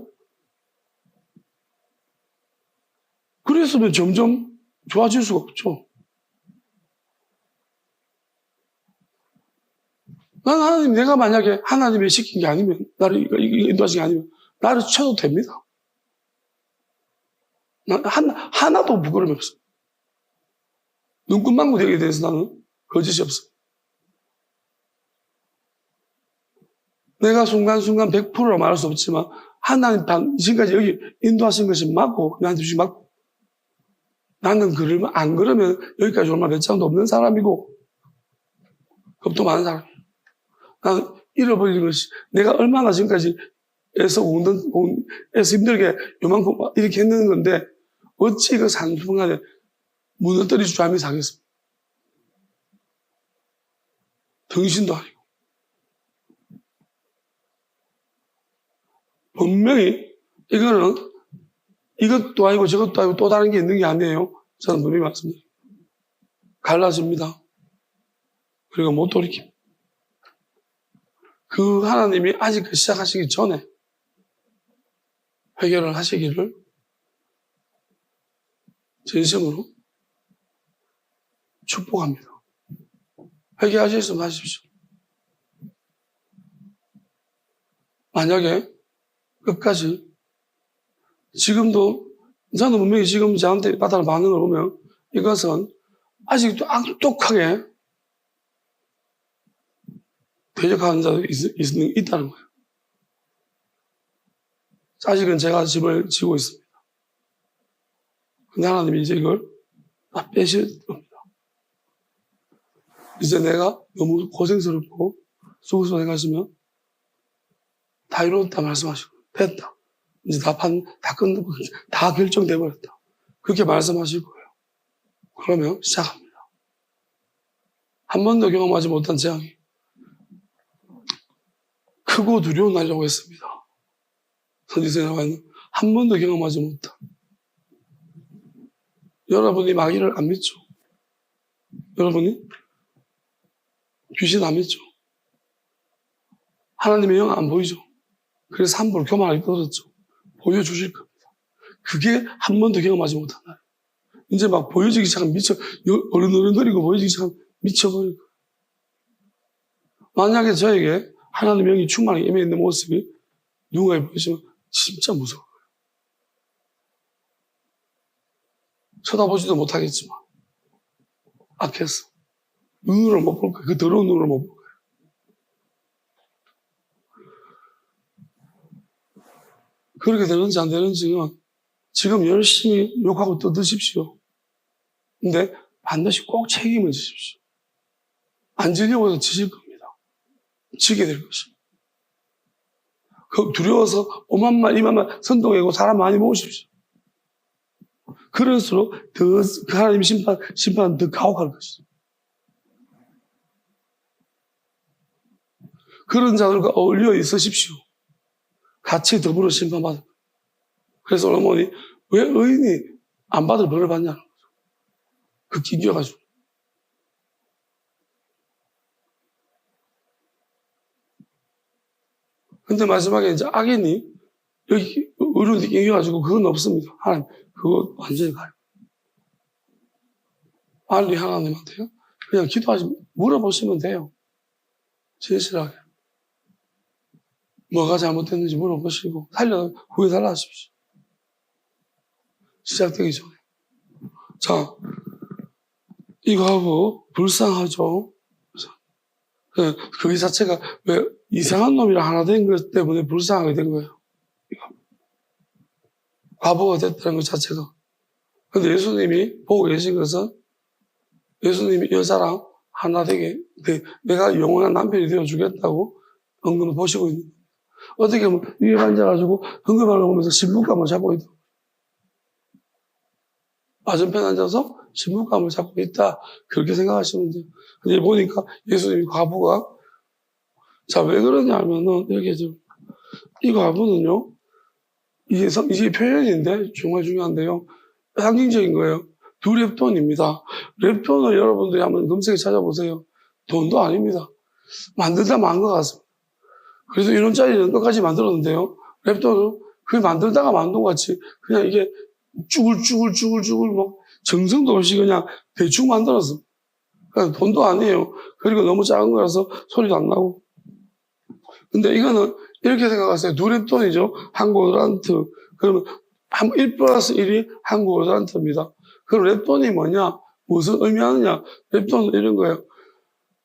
그랬으면 점점 좋아질 수가 없죠. 하나님, 내가 만약에 하나님이 시킨 게 아니면, 나를 인도하신 게 아니면, 나를 쳐도 됩니다. 하나도 부끄러움이 없어. 눈금망구 되게 대해서 나는 거짓이 없어. 내가 순간순간 100%라 말할 수 없지만, 하나님 지금까지 여기 인도하신 것이 맞고, 나한테 주신 맞고, 나는 안 그러면 여기까지 얼마 몇 장도 없는 사람이고, 겁도 많은 사람. 나는 잃어버리는 것이, 내가 얼마나 지금까지 애써 힘들게 요만큼 이렇게 했는 건데, 어찌 그 산순간에 무너뜨릴 줄 알면 사겠습니까? 등신도 아니고. 분명히 이것도 아니고 저것도 아니고 또 다른 게 있는 게 아니에요. 저는 분명히 말씀드립니다. 갈라집니다. 그리고 못 돌이킵니다. 그 하나님이 아직 시작하시기 전에 해결을 하시기를 진심으로 축복합니다. 회개하실 수 있으면 하십시오. 만약에 끝까지 지금도 저는 분명히 지금 저한테 받아는 반응을 보면 이것은 아직도 악독하게 대적하는 자들이 있다는 거예요. 아직은 제가 집을 지고 있습니다. 근데 하나님이 이제 이걸 다 빼실 겁니다. 이제 내가 너무 고생스럽고 수고스러워 생각하시면 다 이루었다 말씀하시고 됐다. 이제 다 끝나고 다 결정돼 버렸다. 그렇게 말씀하실 거예요. 그러면 시작합니다. 한 번도 경험하지 못한 재앙이 크고 두려운 날이라고 했습니다. 선지서에 나와 있는 한 번도 경험하지 못한. 여러분이 마귀를 안 믿죠? 여러분이 귀신 안 믿죠? 하나님의 영 안 보이죠? 그래서 함부로 교만하게 떨어졌죠. 보여주실 겁니다. 그게 한 번도 경험하지 못한 날. 이제 막 보여지기 시작하면 어른어른거리고 보여지기 시작하면 미쳐버릴 거예요. 만약에 저에게 하나님의 영이 충만하게 임해 있는 모습이 누군가에 보이시면 진짜 무서워요. 쳐다보지도 못하겠지만 악해서 눈으로 못 볼 거예요. 그 더러운 눈으로 못 볼 거예요. 그렇게 되는지 안 되는지는 지금 열심히 욕하고 떠드십시오. 근데 반드시 꼭 책임을 지십시오. 안 지려고 해서 지실 겁니다. 지게 될 것입니다. 그 두려워서 오만만 이만만 선동하고 사람 많이 모으십시오. 그럴수록 더 하나님 심판 더 가혹할 것이죠. 그런 자들과 어울려 있으십시오. 같이 더불어 심판받을 거예요. 그래서 어머니 왜 의인이 안 받을 벌을 받냐는 거죠. 그 기겨가지고. 근데 마지막에 이제 악인이 여기 의로운데 이겨가지고 그건 없습니다. 하나님 그거 완전히 가요. 빨리 하나님한테요. 그냥 기도하시 물어보시면 돼요. 진실하게. 뭐가 잘못됐는지 물어보시고 구해달라 하십시오. 시작되기 전에. 자, 이거하고 불쌍하죠. 그 자체가 왜 이상한 놈이랑 하나 된 것 때문에 불쌍하게 된 거예요. 과부가 됐다는 것 자체가. 근데 예수님이 보고 계신 것은 예수님이 여자랑 하나 되게 내가 영원한 남편이 되어주겠다고 헌금을 보시고 있는 거예요. 어떻게 보면 위에 앉아가지고 헌금을 보면서 신부감을 잡고 있다. 맞은편 앉아서 신부감을 잡고 있다. 그렇게 생각하시면 돼요. 근데 보니까 예수님이 과부가 자, 왜 그러냐면은 이렇게 이 과부는요. 이게 표현인데 정말 중요한데요. 상징적인 거예요. 두 랩돈입니다. 랩돈을 여러분들이 한번 검색해 찾아보세요. 돈도 아닙니다. 만들다 만 것 같습니다. 그래서 이런 짜리는 끝까지 만들었는데요. 랩돈은 그게 만들다가 만든 것 같이 그냥 이게 쭈글쭈글 뭐 정성도 없이 그냥 대충 만들었어. 그러니까 돈도 아니에요. 그리고 너무 작은 거라서 소리도 안 나고. 근데 이거는 이렇게 생각하세요. 두 랩돈이죠. 한 고드란트. 그러면 1 플러스 1이 한 고드란트입니다. 그럼 랩돈이 뭐냐? 무슨 의미하느냐? 랩돈은 이런 거예요.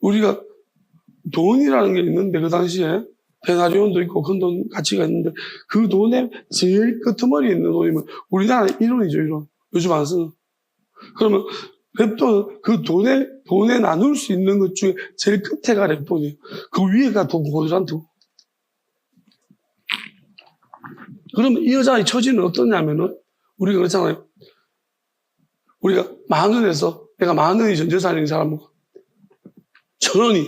우리가 돈이라는 게 있는데 그 당시에 데나리온도 있고 큰 돈 가치가 있는데 그 돈의 제일 끄트머리에 있는 돈이면 우리나라 1원이죠, 1원. 요즘 안 쓰는. 그러면 랩돈은 그 돈에 나눌 수 있는 것 중에 제일 끝에가 랩돈이에요. 그 위에가 돈 고드란트고. 그러면 이 여자의 처지는 어떠냐면은 우리가 그렇잖아요. 우리가 10,000원에서 내가 10,000원이 전 재산인 사람과 1,000원이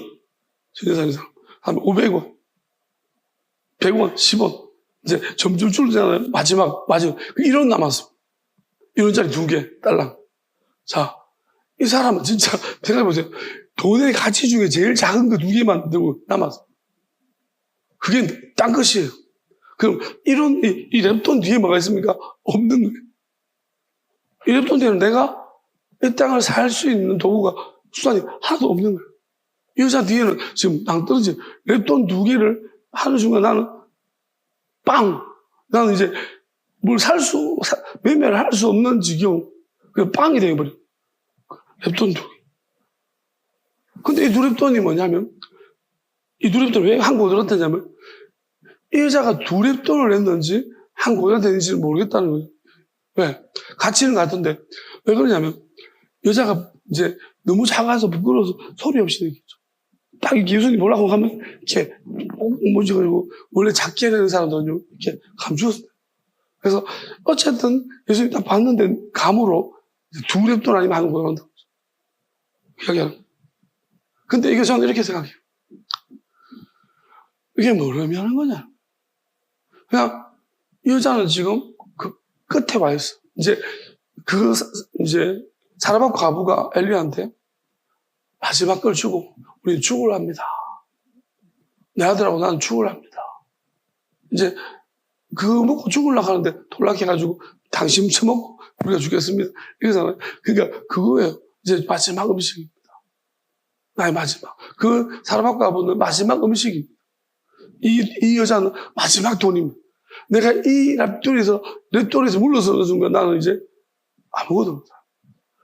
전 재산인 사람 하면 500원, 100원, 10원 이제 점점 줄잖아요. 마지막 1원 남았어. 1원짜리 2개 달랑. 자, 이 사람은 진짜 생각해보세요. 돈의 가치 중에 제일 작은 거 2개만 들고 남았어. 그게 딴 것이에요. 그럼 이 랩돈 뒤에 뭐가 있습니까? 없는 거예요. 이 랩돈 뒤에는 내가 이 땅을 살 수 있는 도구가 수단이 하나도 없는 거예요. 이 여자 뒤에는 지금 낭떠러지 랩돈 2개를 하는 순간 나는 나는 이제 뭘 매매를 할 수 없는 지경 그 빵이 되어버려. 랩돈 2개. 근데 이 두 랩돈이 뭐냐면 이 두 랩돈 왜 한 고드란트냐면 이 여자가 두 랩돈을 냈는지 한 고드란트 냈는지는 모르겠다는 거예요. 왜? 가치는 같은데 왜 그러냐면 여자가 이제 너무 작아서 부끄러워서 소리 없이 내겠죠. 딱 예수님이 보려고 하면 이렇게 뭐지 그리고 원래 작게 되는 사람들은요 이렇게 감추었어요. 그래서 어쨌든 예수님이 딱 봤는데 감으로 두 랩돈 아니면 하는 거예요. 이야기하는. 근데 이게 저는 이렇게 생각해요. 이게 뭘 의미하는 거냐? 그냥 이 여자는 지금 그 끝에 와 있어. 이제 사라밧 과부가 엘리야한테 마지막 걸 주고 우리는 축을 합니다. 내 아들하고 나는 축을 합니다. 이제 그거 먹고 죽으려고 하는데 돌락해가지고 당신 처먹고 우리가 죽겠습니다. 이러잖아요. 그러니까 그거예요. 이제 마지막 음식입니다. 나의 마지막. 그 사라밧 과부는 마지막 음식입니다. 이 여자는 마지막 돈입니다. 내가 이 랩돌에서 물러서는 순간 나는 이제 아무것도 못해.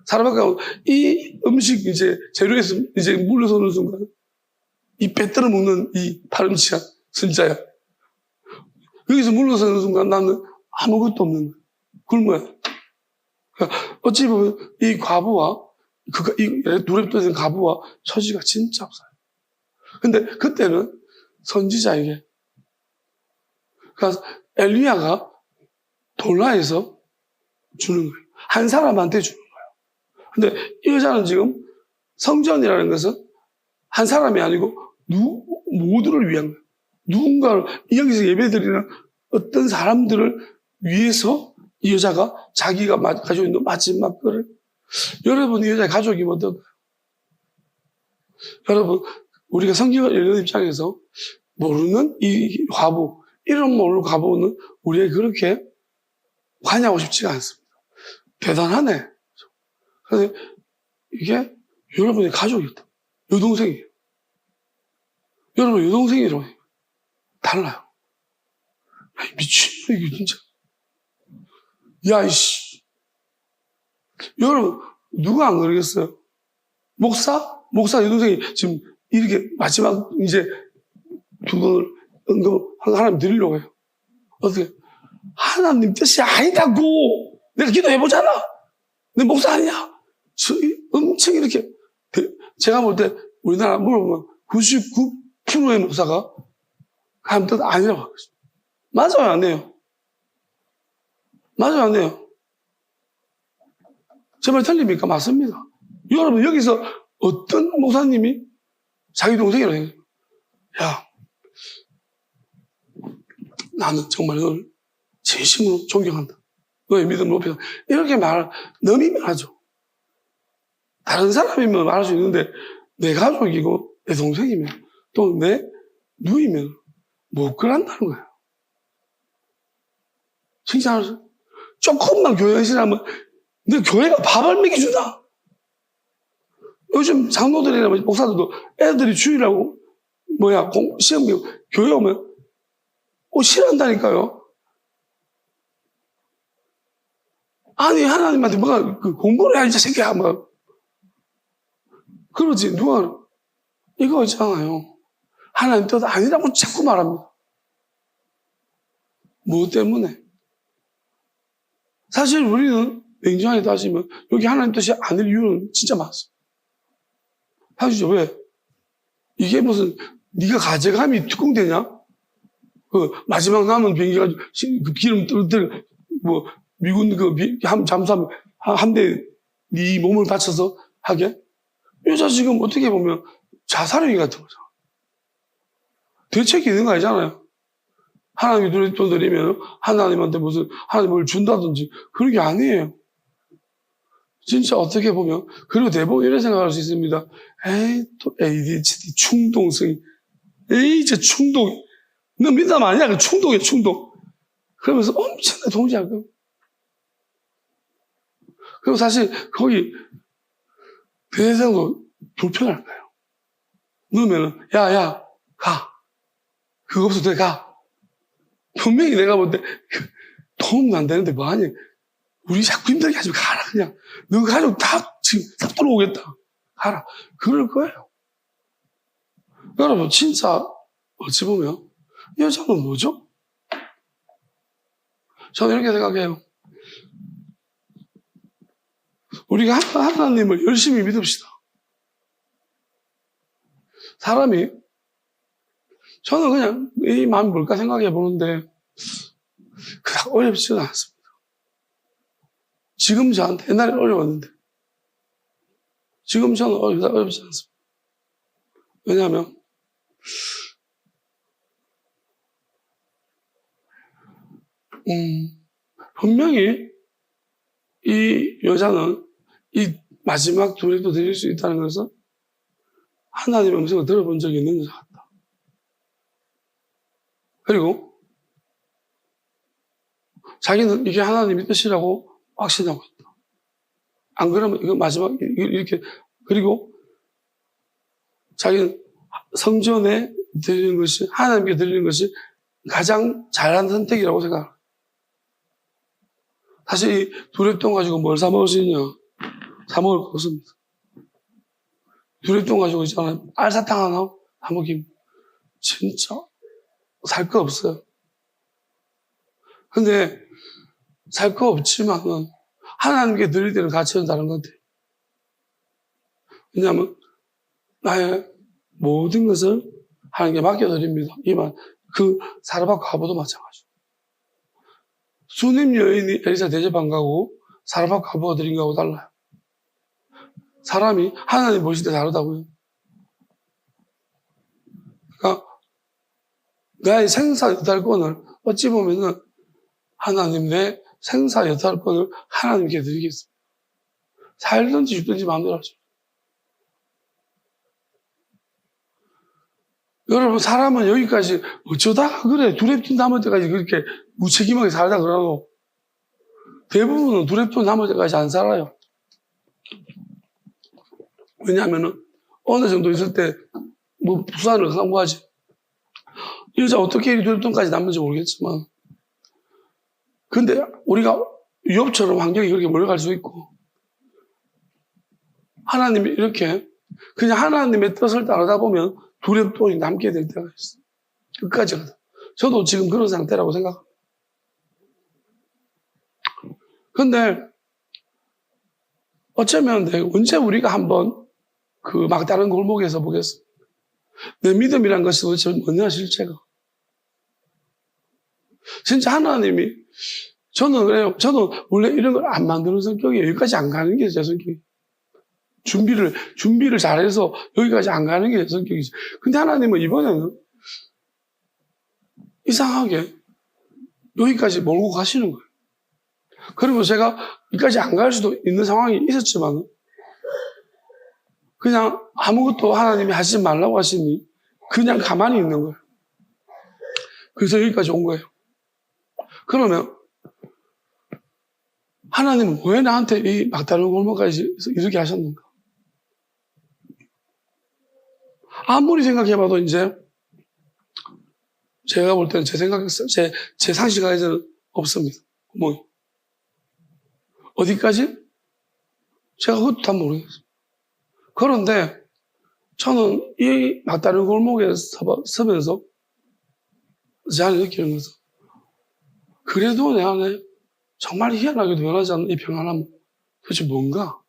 살아밖에 이 음식 이제 재료에서 이제 물러서는 순간 이 빼들어 먹는 이 파렴치한 진짜야. 여기서 물러서는 순간 나는 아무것도 없는 거야. 굶어야. 그러니까 어찌 보면 이 과부와 이 누랩돌에 과부와 처지가 진짜 없어요. 근데 그때는 선지자에게, 그러니까 엘리야가 돌라에서 주는 거예요. 한 사람한테 주는 거예요. 근데 이 여자는 지금 성전이라는 것은 한 사람이 아니고 모두를 위한 거예요. 누군가를, 여기서 예배드리는 어떤 사람들을 위해서 이 여자가 자기가 가지고 있는 마지막 거를, 여러분 이 여자의 가족이면 어떨까요? 여러분, 우리가 성경을 읽는 입장에서 모르는 이 과부, 이름 모르는 과부는 우리에게 그렇게 관여하고 싶지가 않습니다. 대단하네. 그래서 이게 여러분의 가족이다. 여동생이에요. 여러분 여동생이라고 해요. 달라요. 야, 미친놈 이게 진짜. 야, 이씨. 여러분 누가 안 그러겠어요? 목사 여동생이 지금 이렇게 마지막 이제 두 번을 하나님 드리려고 해요. 어떻게? 하나님 뜻이 아니다고! 내가 기도해보잖아! 내 목사 아니야! 엄청 이렇게, 제가 볼 때 우리나라 물어보면 99%의 목사가 하나님 뜻 아니라고 하거든요. 맞아요, 안 해요? 맞아요, 안 해요? 제 말 틀립니까? 맞습니다. 여러분, 여기서 어떤 목사님이 자기 동생이라고 해요? 야, 나는 정말 너를 진심으로 존경한다. 너의 믿음을 높여서. 이렇게 너무 하죠. 다른 사람이면 말할 수 있는데, 내 가족이고, 내 동생이면, 또 내 누이면, 못 그런다는 거예요. 칭찬하세요. 조금만 교회 열심하면, 내 교회가 밥을 먹여준다. 요즘 장로들이나 목사들도 애들이 주일하고, 시험 교회 오면, 싫어한다니까요. 아니, 하나님한테 뭐가, 공부를 해야지, 새끼야, 뭐. 그러지, 누가, 이거 있잖아요. 하나님 뜻 아니라고 자꾸 말합니다. 뭐 때문에? 사실 우리는 냉정하게 따지면, 여기 하나님 뜻이 아닐 이유는 진짜 많습니다. 사실 왜? 이게 무슨, 네가 가져감이 특공되냐? 마지막 남은 비행기가 기름 떨어뜨려, 미군 잠수함 한 대 네 몸을 바쳐서 하게? 여자 지금 어떻게 보면 자살행위 같은 거죠. 대책이 있는 거 아니잖아요. 하나님이 돈 드리면 하나님한테 하나님 뭘 준다든지 그런 게 아니에요. 진짜 어떻게 보면, 그리고 대부분 이런 생각할 수 있습니다. 에이, 또 ADHD, 충동성이. 에이, 저 충동. 너 믿으면 아니야. 그 충동이야, 충동. 그러면서 엄청나게 동지할 거예요. 그리고 사실 거기 대대장도 불편할 거예요. 넣으면은, 야, 가. 그거 없어도 돼, 가. 분명히 내가 볼 때, 도움도 안 되는데 뭐하니? 우리 자꾸 힘들게 하지 마. 가라, 그냥. 너 가족 다 지금 삽 들어오겠다. 가라. 그럴 거예요. 여러분, 진짜, 어찌 보면, 이 여자는 뭐죠? 저는 이렇게 생각해요. 우리가 하나님을 열심히 믿읍시다. 사람이, 저는 그냥 이 마음이 뭘까 생각해 보는데, 그닥 어렵지는 않습니다. 지금 저한테, 옛날에는 어려웠는데, 지금 저는 어렵지 않습니다. 왜냐하면, 분명히 이 여자는 이 마지막 도래도 드릴 수 있다는 것은 하나님의 음성을 들어본 적이 있는 것 같다. 그리고 자기는 이게 하나님의 뜻이라고 확신하고 있다. 안 그러면 이거 마지막 이렇게, 그리고 자기는 성전에 드리는 것이, 하나님께 드리는 것이 가장 잘한 선택이라고 생각합니다. 사실 이 두랩돈 가지고 뭘 사 먹을 수 있냐? 사 먹을 거 없습니다. 두랩돈 가지고 있잖아요. 알사탕 하나 사 먹기면 진짜 살 거 없어요. 근데 살 거 없지만은 하나님께 드릴 때는 가치는 다른 것 같아요. 왜냐하면 나의 모든 것을 하나님께 맡겨드립니다. 이만 그 사르밧 과부도 마찬가지고. 수님 여인이 엘리사 대접한 거하고 사르밧 과부가 드린 거하고 달라요. 사람이 하나님 보실 때 다르다고요. 그러니까 나의 생사 여탈권을 어찌 보면은 하나님 내 생사 여탈권을 하나님께 드리겠습니다. 살든지 죽든지 마음대로 하죠. 여러분, 사람은 여기까지 어쩌다 그래 두랩돈 남을 때까지 그렇게 무책임하게 살다 그러고 대부분은 두랩돈 남을 때까지 안 살아요. 왜냐하면은 어느 정도 있을 때 뭐 부산을 강구하지. 이 여자 어떻게 두랩돈까지 남는지 모르겠지만 근데 우리가 욥처럼 환경이 그렇게 몰려갈 수 있고 하나님이 이렇게 그냥 하나님의 뜻을 따르다 보면 두렵돈이 남게 될 때가 있어요. 끝까지 가다. 저도 지금 그런 상태라고 생각합니다. 근데 어쩌면 언제 우리가 한번 그 막다른 골목에서 보겠습니다. 내 믿음이란 것이 도대체 뭐냐 실체가. 진짜 하나님이 저는 그래요. 저는 원래 이런 걸 안 만드는 성격이에요. 여기까지 안 가는 게 제 성격이에요. 준비를 잘해서 여기까지 안 가는 게 제 성격이지. 근데 하나님은 이번에는 이상하게 여기까지 몰고 가시는 거예요. 그리고 제가 여기까지 안 갈 수도 있는 상황이 있었지만 그냥 아무것도 하나님이 하시지 말라고 하시니 그냥 가만히 있는 거예요. 그래서 여기까지 온 거예요. 그러면 하나님은 왜 나한테 이 막다른 골목까지 이렇게 하셨는가? 아무리 생각해봐도 이제 제가 볼 때는 제 상식에서는 없습니다. 구멍이. 어디까지? 제가 그것도 다 모르겠어요. 그런데 저는 이 막다른 골목에 서면서 제 안에 느끼는 것은 그래도 내 안에 정말 희한하게도 변하지 않는 이 평안함 도대체 뭔가?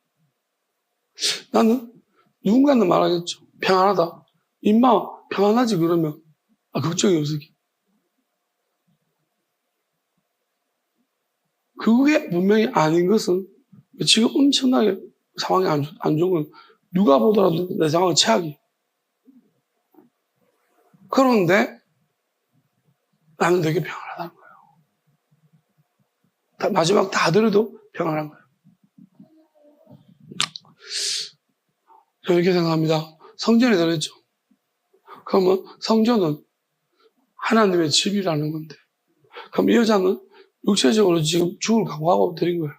나는 누군가는 말하겠죠. 평안하다. 임마 평안하지 그러면 걱정이 없으기. 그게 분명히 아닌 것은 지금 엄청나게 상황이 안 좋은 건 누가 보더라도 내 상황은 최악이에요. 그런데 나는 되게 평안하다는 거예요. 마지막 다 들어도 평안한 거예요. 저는 이렇게 생각합니다. 성전에 들었죠. 그러면 성전은 하나님의 집이라는 건데 그럼 이 여자는 육체적으로 지금 죽을 각오하고 드린 거예요.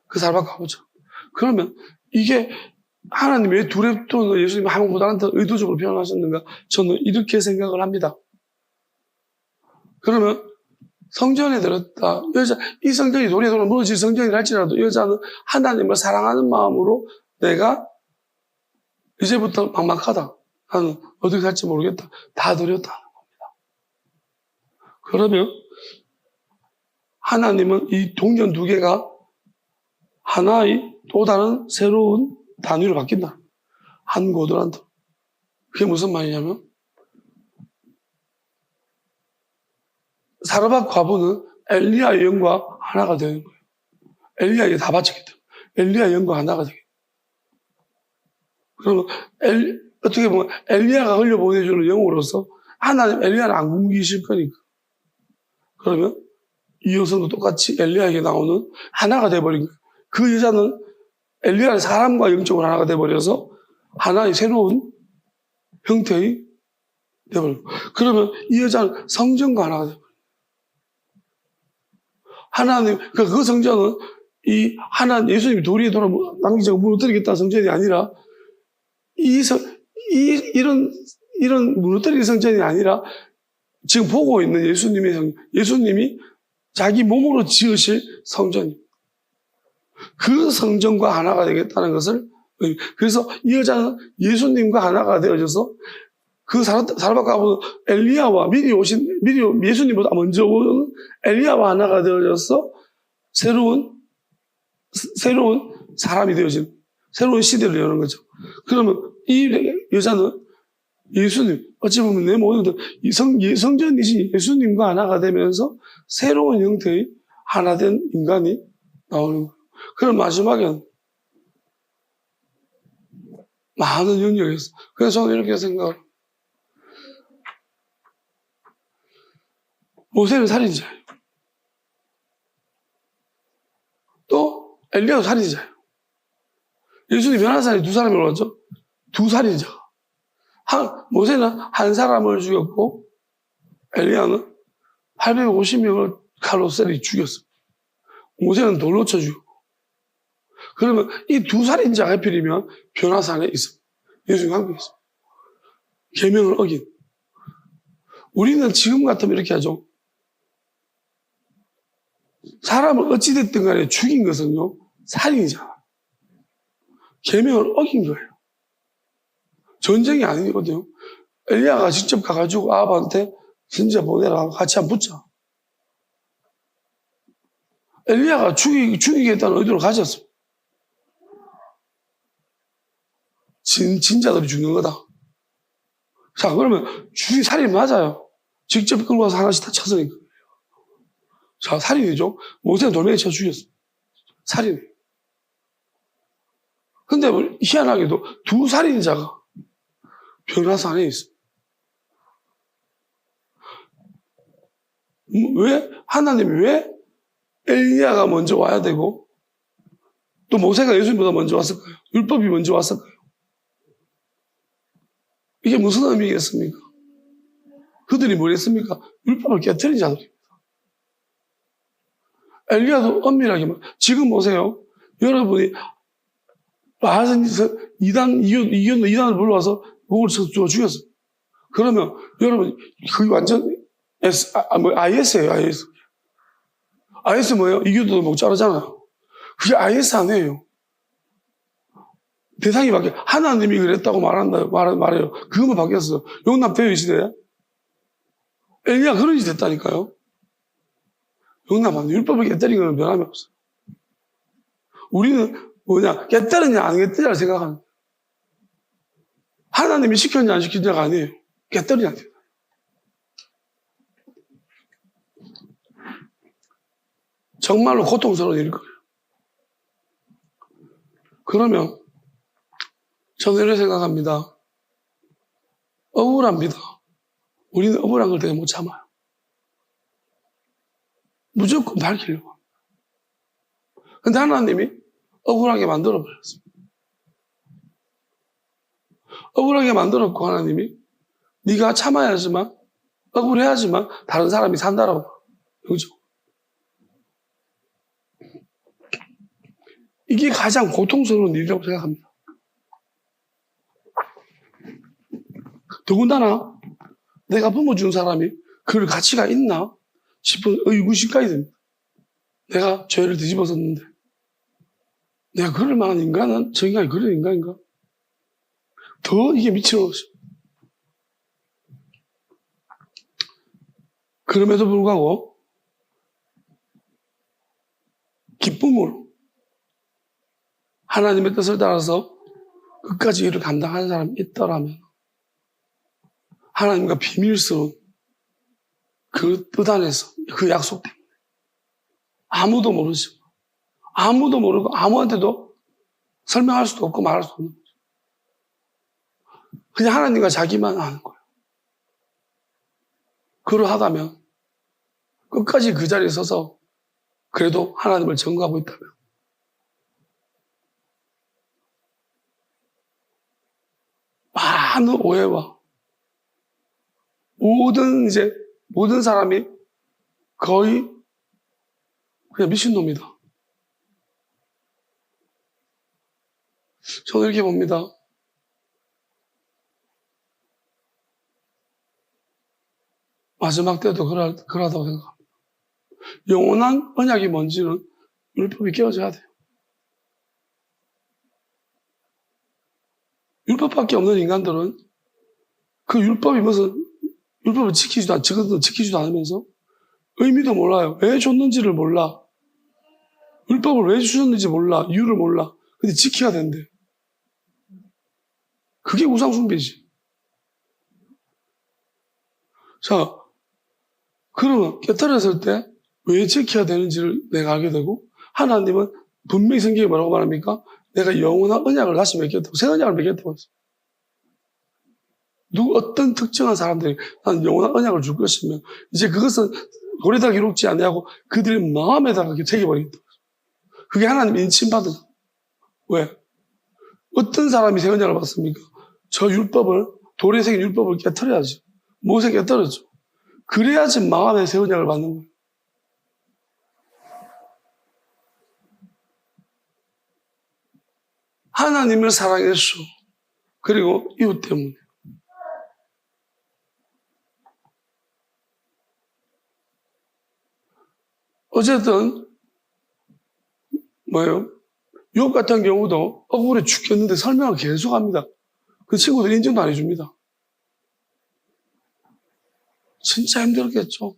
그 사르밧 과부죠. 그러면 이게 하나님이 왜 두랩돈을 예수님이 한번 보다한테 의도적으로 표현하셨는가? 저는 이렇게 생각을 합니다. 그러면 성전에 들었다. 여자, 이 성전이 도리도록 무너질 성전이라 할지라도 여자는 하나님을 사랑하는 마음으로 내가 이제부터 막막하다. 나는 어떻게 살지 모르겠다. 다 드렸다는 겁니다. 그러면 하나님은 이 동전 두 개가 하나의 또 다른 새로운 단위로 바뀐다. 한 고드란트. 그게 무슨 말이냐면 사르밧 과부는 엘리야의 영과 하나가 되는 거예요. 엘리야에게 다 바쳤기 때문에 엘리야의 영과 하나가 되겠다. 그러면 어떻게 보면 엘리야가 흘려보내주는 영으로서 하나님 엘리야를 안 굶기실 거니까. 그러면 이 여성도 똑같이 엘리야에게 나오는 하나가 돼버린 거예요. 그 여자는 엘리야는 사람과 영적으로 하나가 돼버려서 하나의 새로운 형태의 돼버리고 그러면 이 여자는 성전과 하나가 돼버려요. 하나님, 그 성전은 하나님, 예수님이 도리에 돌아 남기자고 무너뜨리겠다는 성전이 아니라 이런 무너뜨리는 성전이 아니라 지금 보고 있는 예수님의 예수님이 자기 몸으로 지으실 성전입니다. 그 성전과 하나가 되겠다는 것을, 그래서 이 여자는 예수님과 하나가 되어져서 그 사르밧 가보는 엘리야와 미리 예수님보다 먼저 오는 엘리야와 하나가 되어져서 새로운 사람이 되어진 새로운 시대를 여는 거죠. 그러면 이 여자는 예수님, 어찌 보면 내 모든 성전이신 예수님과 하나가 되면서 새로운 형태의 하나 된 인간이 나오는 거예요. 그럼 마지막엔 많은 영역이 있어. 그래서 저는 이렇게 생각을, 모세는 살인자예요. 또 엘리야도 살인자예요. 예수님 변화산에 두 사람이 올랐죠? 두 살인자가. 모세는 한 사람을 죽였고 엘리야는 850명을 칼로 죽였어. 모세는 돌로 쳐 죽였고. 그러면 이 두 살인자가 하필이면 변화산에 있어. 예수님 함께 있어. 계명을 어긴. 우리는 지금 같으면 이렇게 하죠. 사람을 어찌됐든 간에 죽인 것은요, 살인이잖아. 계명을 어긴 거예요. 전쟁이 아니거든요. 엘리야가 직접 가가지고 아합한테 진짜 보내라. 같이 한번 붙자. 엘리야가 죽이겠다는 의도로 가졌어. 진자들이 죽는 거다. 자, 그러면 살인 맞아요. 직접 끌고 와서 하나씩 다 쳤으니까. 자, 살인이죠. 모세는 돌멩이 쳐 죽였어. 살인. 근데 희한하게도 두 살인자가 변화산에 있어. 하나님이 왜 엘리야가 먼저 와야 되고 또 모세가 예수님보다 먼저 왔을까요? 율법이 먼저 왔을까요? 이게 무슨 의미겠습니까? 그들이 뭘 했습니까? 율법을 깨뜨린 자들입니다. 엘리야도 엄밀하게 지금 보세요. 여러분이 이단을 불러와서 목을 쳐서 죽였어. 그러면 여러분 그게 완전 IS예요. IS 뭐예요? 이교도도 목 자르잖아요. 그게 IS 아니에요. 대상이 바뀌어. 하나님이 그랬다고 말해요. 그것만 바뀌었어. 용납 되어 시대에. 엘리야 그런 짓 됐다니까요. 용납 안 돼. 율법을 깨뜨린 건 변함이 없어. 우리는 깨뜨렸냐 안 깨뜨렸냐 생각하는 거예요. 하나님이 시켰냐 안 시켰냐가 아니에요. 깨뜨리냐 안 돼. 정말로 고통스러운 일일 거예요. 그러면 저는 이렇게 생각합니다. 억울합니다. 우리는 억울한 걸 되게 못 참아요. 무조건 밝히려고 합니다. 근데 하나님이 억울하게 만들어버렸습니다. 억울하게 만들었고 하나님이 네가 참아야지만 억울해야지만 다른 사람이 산다라고. 그죠? 이게 가장 고통스러운 일이라고 생각합니다. 더군다나 내가 부모 준 사람이 그럴 가치가 있나 싶은 의구심까지 됩니다. 내가 죄를 뒤집어졌는데 내가 그럴 만한 인간은 저 인간이 그런 인간인가? 더 이게 미치는 것이. 그럼에도 불구하고 기쁨으로 하나님의 뜻을 따라서 끝까지 일을 감당하는 사람이 있더라면 하나님과 비밀스러운 그 뜻 안에서 그 약속 때문에 아무도 모르죠. 아무도 모르고 아무한테도 설명할 수도 없고 말할 수도 없는 거죠. 그냥 하나님과 자기만 아는 거예요. 그러하다면 끝까지 그 자리에 서서 그래도 하나님을 전가하고 있다면 많은 오해와 모든 사람이 거의 그냥 미친놈이다. 저는 이렇게 봅니다. 마지막 때도 그러하다고 생각합니다. 영원한 언약이 뭔지는 율법이 깨어져야 돼요. 율법밖에 없는 인간들은 그 율법이 무슨, 율법을 지키지도 않으면서 의미도 몰라요. 왜 줬는지를 몰라. 율법을 왜 주셨는지 몰라. 이유를 몰라. 근데 지켜야 된대. 그게 우상숭배지. 자, 그러면 깨달았을 때 왜 지켜야 되는지를 내가 알게 되고, 하나님은 분명히 성경에 뭐라고 말합니까? 내가 영원한 언약을 다시 맺겠다고, 새 언약을 맺겠다고 했어. 어떤 특정한 사람들이 난 영원한 언약을 줄 것이면 이제 그것은 고레다 기록지 아니하고 그들의 마음에다가 새겨버리겠다. 그게 하나님 인침받은. 왜? 어떤 사람이 새 언약을 받습니까? 저 율법을, 돌에 새긴 율법을 깨트려야지. 못에 깨트렸죠. 그래야지 마음에 새 언약을 받는 거예요. 하나님을 사랑했어. 그리고 이웃 때문에. 어쨌든 뭐예요? 욥 같은 경우도 억울해 죽겠는데 설명을 계속합니다. 그 친구들 인정도 안 해줍니다. 진짜 힘들었겠죠.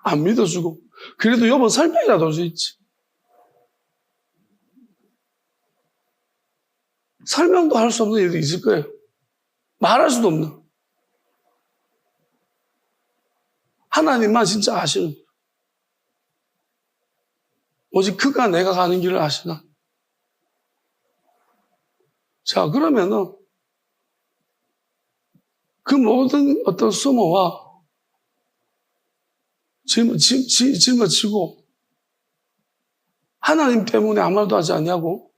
안 믿어주고. 그래도 욥은 설명이라도 할 수 있지. 설명도 할 수 없는 일도 있을 거예요. 말할 수도 없는. 하나님만 진짜 아시는. 오직 그가 내가 가는 길을 아시나. 자, 그러면은 그 모든 어떤 수모와 짊어지고 하나님 때문에 아무 말도 하지 않냐고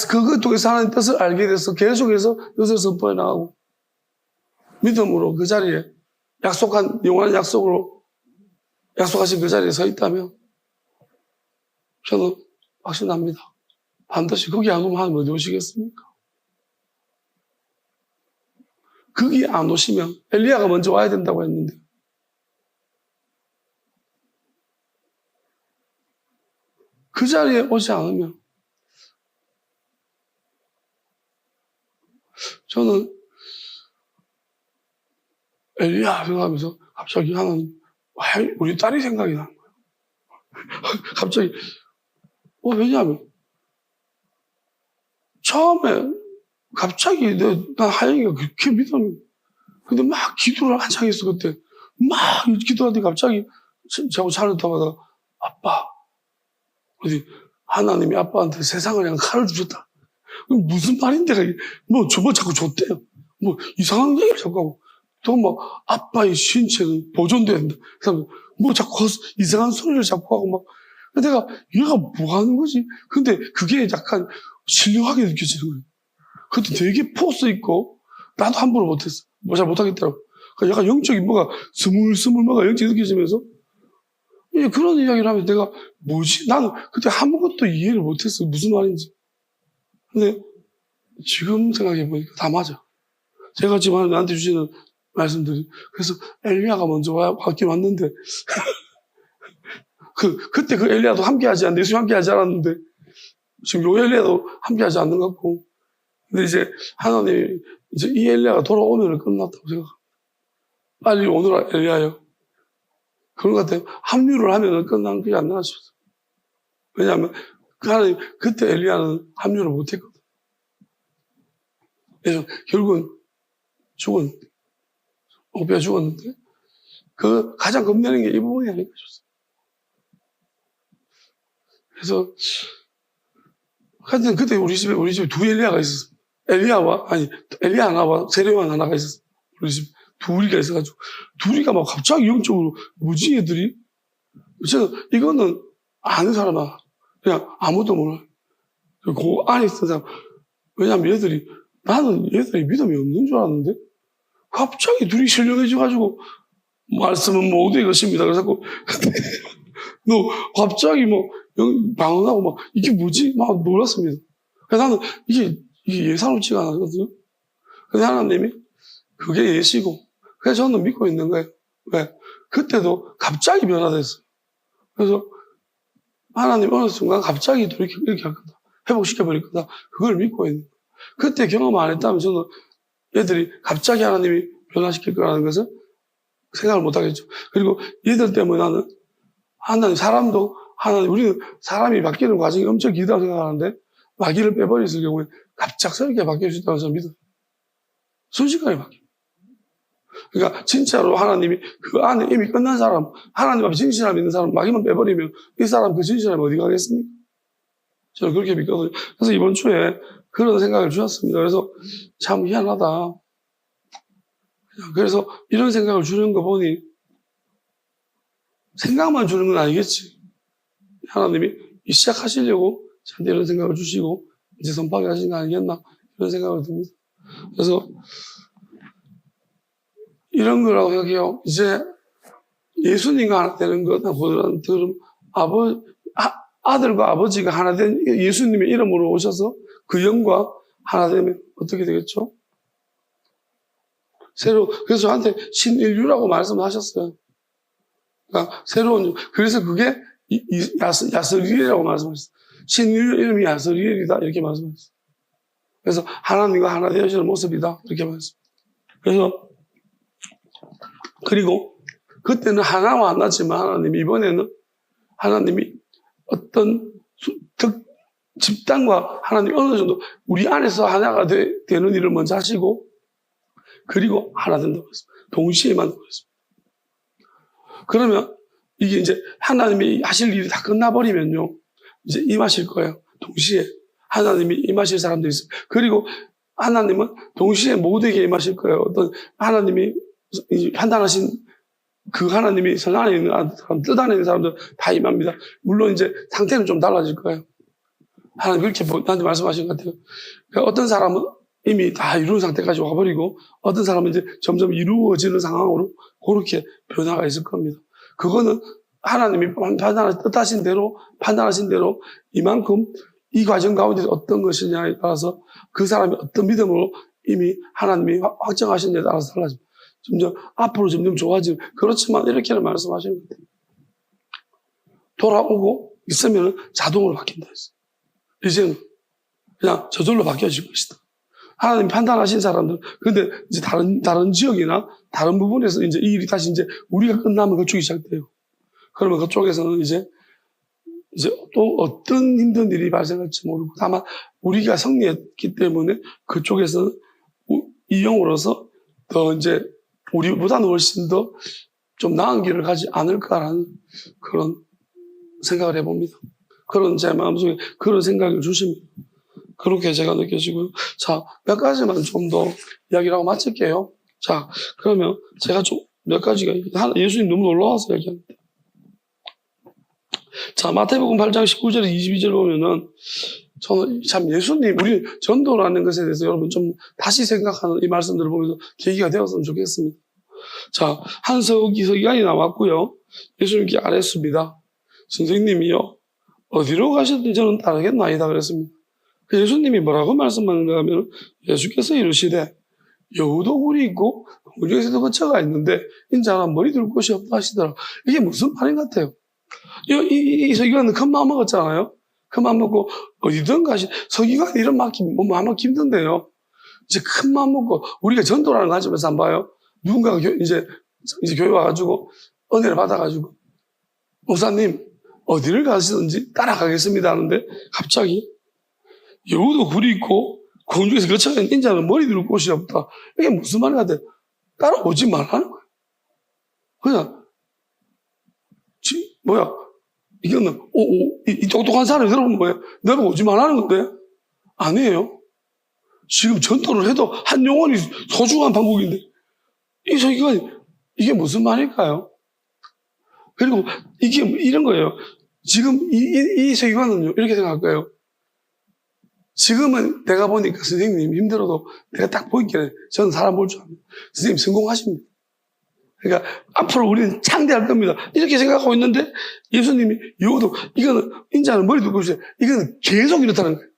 그것 통해서 하나님 뜻을 알게 돼서 계속해서 뜻을 선포해 나가고 믿음으로 그 자리에 약속한 영원한 약속으로 약속하신 그 자리에 서 있다면 저는 확신합니다. 반드시 거기 안 오면 하나님 어디 오시겠습니까? 거기 안 오시면 엘리야가 먼저 와야 된다고 했는데 그 자리에 오지 않으면 저는 엘리야 생각하면서 갑자기 하나님 우리 딸이 생각이 나는 거예요. 갑자기 왜냐하면 처음에 갑자기 난 하영이가 그렇게 믿었는데 근데 막 기도를 한창 했어 그때 막 기도하는데 갑자기 자고 차를 타마다 아빠 어디 하나님이 아빠한테 세상을 그냥 칼을 주셨다. 무슨 말인데 뭐 자꾸 줬대요. 뭐 이상한 얘기를 자꾸 하고 또 뭐 아빠의 신체는 보존된다. 그래서 뭐 자꾸 이상한 소리를 자꾸 하고 막 내가 얘가 뭐 하는 거지? 근데 그게 약간 신령하게 느껴지는 거예요. 그것도 되게 포스 있고 나도 함부로 못했어. 뭐 잘 못하겠더라고. 그러니까 약간 영적인 뭐가 스물스물 뭐가 영적이 느껴지면서 그런 이야기를 하면 내가 뭐지? 나는 그때 아무것도 이해를 못했어. 무슨 말인지. 근데 지금 생각해보니까 다 맞아. 제가 지금 나한테 주시는 말씀들이. 그래서 엘리야가 먼저 왔긴 왔는데 그때 그 엘리야도 함께하지 않는데 예수님 함께하지 않았는데 지금 요 엘리야도 함께하지 않는 것 같고 근데 이제 하나님이 이제 이 엘리야가 돌아오면 끝났다고 생각합니다. 빨리 오너라 엘리야요. 그런 것 같아요. 합류를 하면 끝난 게 안 나왔어요. 왜냐하면 하나님 그때 엘리야는 합류를 못했거든. 그래서 결국은 오비가 죽었는데 그 가장 겁내는 게 이 부분이 아닐까 싶습니다. 그래서 하여튼 그때 우리 집에 두 엘리야가 있었어. 엘리야 하나와 세례요한 하나가 있었어. 우리 집 둘이가 있어가지고 둘이가 막 갑자기 영적으로 뭐지 애들이? 저는 이거는 아는 사람아 그냥 아무도 몰라. 그 안에 있던 사람 왜냐면 나는 얘들이 믿음이 없는 줄 알았는데 갑자기 둘이 신령해져가지고 말씀은 모두의 것입니다. 그래서 너 갑자기 뭐 방언하고 막 이게 뭐지? 막 놀랐습니다. 그래서 나는 이게 예사롭지가 않았거든요. 근데 하나님이 그게 예시고. 그래서 저는 믿고 있는 거예요. 왜? 그때도 갑자기 변화됐어요. 그래서 하나님 어느 순간 갑자기 이렇게 할 거다. 회복시켜버릴 거다. 그걸 믿고 있는 거예요. 그때 경험 안 했다면 저는 얘들이 갑자기 하나님이 변화시킬 거라는 것을 생각을 못 하겠죠. 그리고 얘들 때문에 나는 하나님, 우리는 사람이 바뀌는 과정이 엄청 길다고 생각하는데 마귀를 빼버렸을 경우에 갑작스럽게 바뀔 수 있다고 저는 믿어요. 순식간에 바뀌어요. 그러니까 진짜로 하나님이 그 안에 이미 끝난 사람, 하나님 앞에 진실함 있는 사람 마귀만 빼버리면 이 사람 그 진실함이 어디 가겠습니까? 저는 그렇게 믿거든요. 그래서 이번 주에 그런 생각을 주셨습니다. 그래서 참 희한하다. 그래서 이런 생각을 주는 거 보니 생각만 주는 건 아니겠지. 하나님이 시작하시려고 저한테 이런 생각을 주시고 이제 선포하게 하신 거 아니겠나 이런 생각을 듭니다. 그래서 이런 거라고 생각해요. 이제 예수님과 하나 되는 것보다는 아들과 아버지가 하나 된 예수님의 이름으로 오셔서 그 영과 하나 되면 어떻게 되겠죠? 그래서 저한테 신인류라고 말씀하셨어요. 그러니까 그래서 그게 야스리엘이라고 말씀하셨어요. 신인류 이름이 야스리엘이다 이렇게 말씀하셨어요. 그래서 하나님과 하나 되어지는 모습이다 이렇게 말씀하셨어요. 그리고 그때는 하나와 안 났지만 이번에는 하나님이 어떤 집단과 하나님 어느 정도 우리 안에서 하나가 되는 일을 먼저 하시고 그리고 하나 된다고 했습니다. 동시에 만들고 있습니다. 그러면 이게 이제 하나님이 하실 일이 다 끝나버리면요. 이제 임하실 거예요. 동시에 하나님이 임하실 사람들이 있어요. 그리고 하나님은 동시에 모두에게 임하실 거예요. 어떤 하나님이 판단하신 그 하나님이 선 안에 있는 사람, 뜻 안에 있는 사람들 다 임합니다. 물론 이제 상태는 좀 달라질 거예요. 하나님 그렇게 나한테 말씀하신 것 같아요. 그러니까 어떤 사람은 이미 다 이룬 상태까지 와버리고 어떤 사람은 이제 점점 이루어지는 상황으로 그렇게 변화가 있을 겁니다. 그거는 하나님이 뜻하신 대로 판단하신 대로 이만큼 이 과정 가운데 어떤 것이냐에 따라서 그 사람이 어떤 믿음으로 이미 하나님이 확정하신 데에 따라서 달라집니다. 앞으로 점점 좋아지고 그렇지만 이렇게는 말씀하시는 것 같아요. 돌아오고 있으면 자동으로 바뀐다 했어요. 이제는 그냥 저절로 바뀌어질 것이다. 하나님 판단하신 사람들, 근데 이제 다른 지역이나 다른 부분에서 이제 이 일이 다시 이제 우리가 끝나면 그쪽이 시작돼요. 그러면 그쪽에서는 이제 또 어떤 힘든 일이 발생할지 모르고 다만 우리가 승리했기 때문에 그쪽에서는 이 영으로서 더 이제 우리보다는 훨씬 더 좀 나은 길을 가지 않을까라는 그런 생각을 해봅니다. 그런 제 마음속에 그런 생각을 주십니다. 그렇게 제가 느껴지고요. 자, 몇 가지만 좀 더 이야기를 하고 마칠게요. 자, 그러면 제가 좀 몇 가지가 예수님 너무 놀라워서 얘기합니다. 자, 마태복음 8장 19절 22절 보면은 저는 참 예수님, 우리 전도라는 것에 대해서 여러분 좀 다시 생각하는 이 말씀들을 보면서 계기가 되었으면 좋겠습니다. 자, 한 서기관이 나왔고요. 예수님께 아랬습니다. 선생님이요, 어디로 가셨든 저는 따르겠나이다 그랬습니다. 예수님이 뭐라고 말씀하는가 하면 예수께서 이르시되 여우도굴이 있고 공중에서도 거처가 있는데 인자는 머리 둘 곳이 없다 하시더라. 이게 무슨 말인 것 같아요? 이 서기관은 큰 마음 먹었잖아요. 큰 마음 먹고 어디든 서기관 이런 막 힘든데요. 이제 큰 마음 먹고 우리가 전도라는 관점에서 안 봐요. 누군가가 이제 교회 와가지고 은혜를 받아가지고 목사님 어디를 가시든지 따라가겠습니다 하는데 갑자기 여우도 굴이 있고 공중에서 거처가 있는 인자는 머리 둘 곳이 없다. 이게 무슨 말이 같아요? 따라오지 말라는 거예요. 그냥 이거는 이 똑똑한 사람이 들어보면 뭐예요? 내가 오지 말라는 건데 아니에요. 지금 전도를 해도 한 영혼이 소중한 방법인데 이 서기관이 이게 무슨 말일까요? 그리고 이게 이런 거예요. 지금 이 서기관은요 이렇게 생각할 거예요. 지금은 내가 보니까 선생님 힘들어도 내가 딱 보기에는 저는 사람 볼 줄 압니다. 선생님 성공하십니다. 그러니까 앞으로 우리는 창대할 겁니다. 이렇게 생각하고 있는데 예수님이 이거는 인자는 머리 두고 있어요. 이거는 계속 이렇다는 거예요.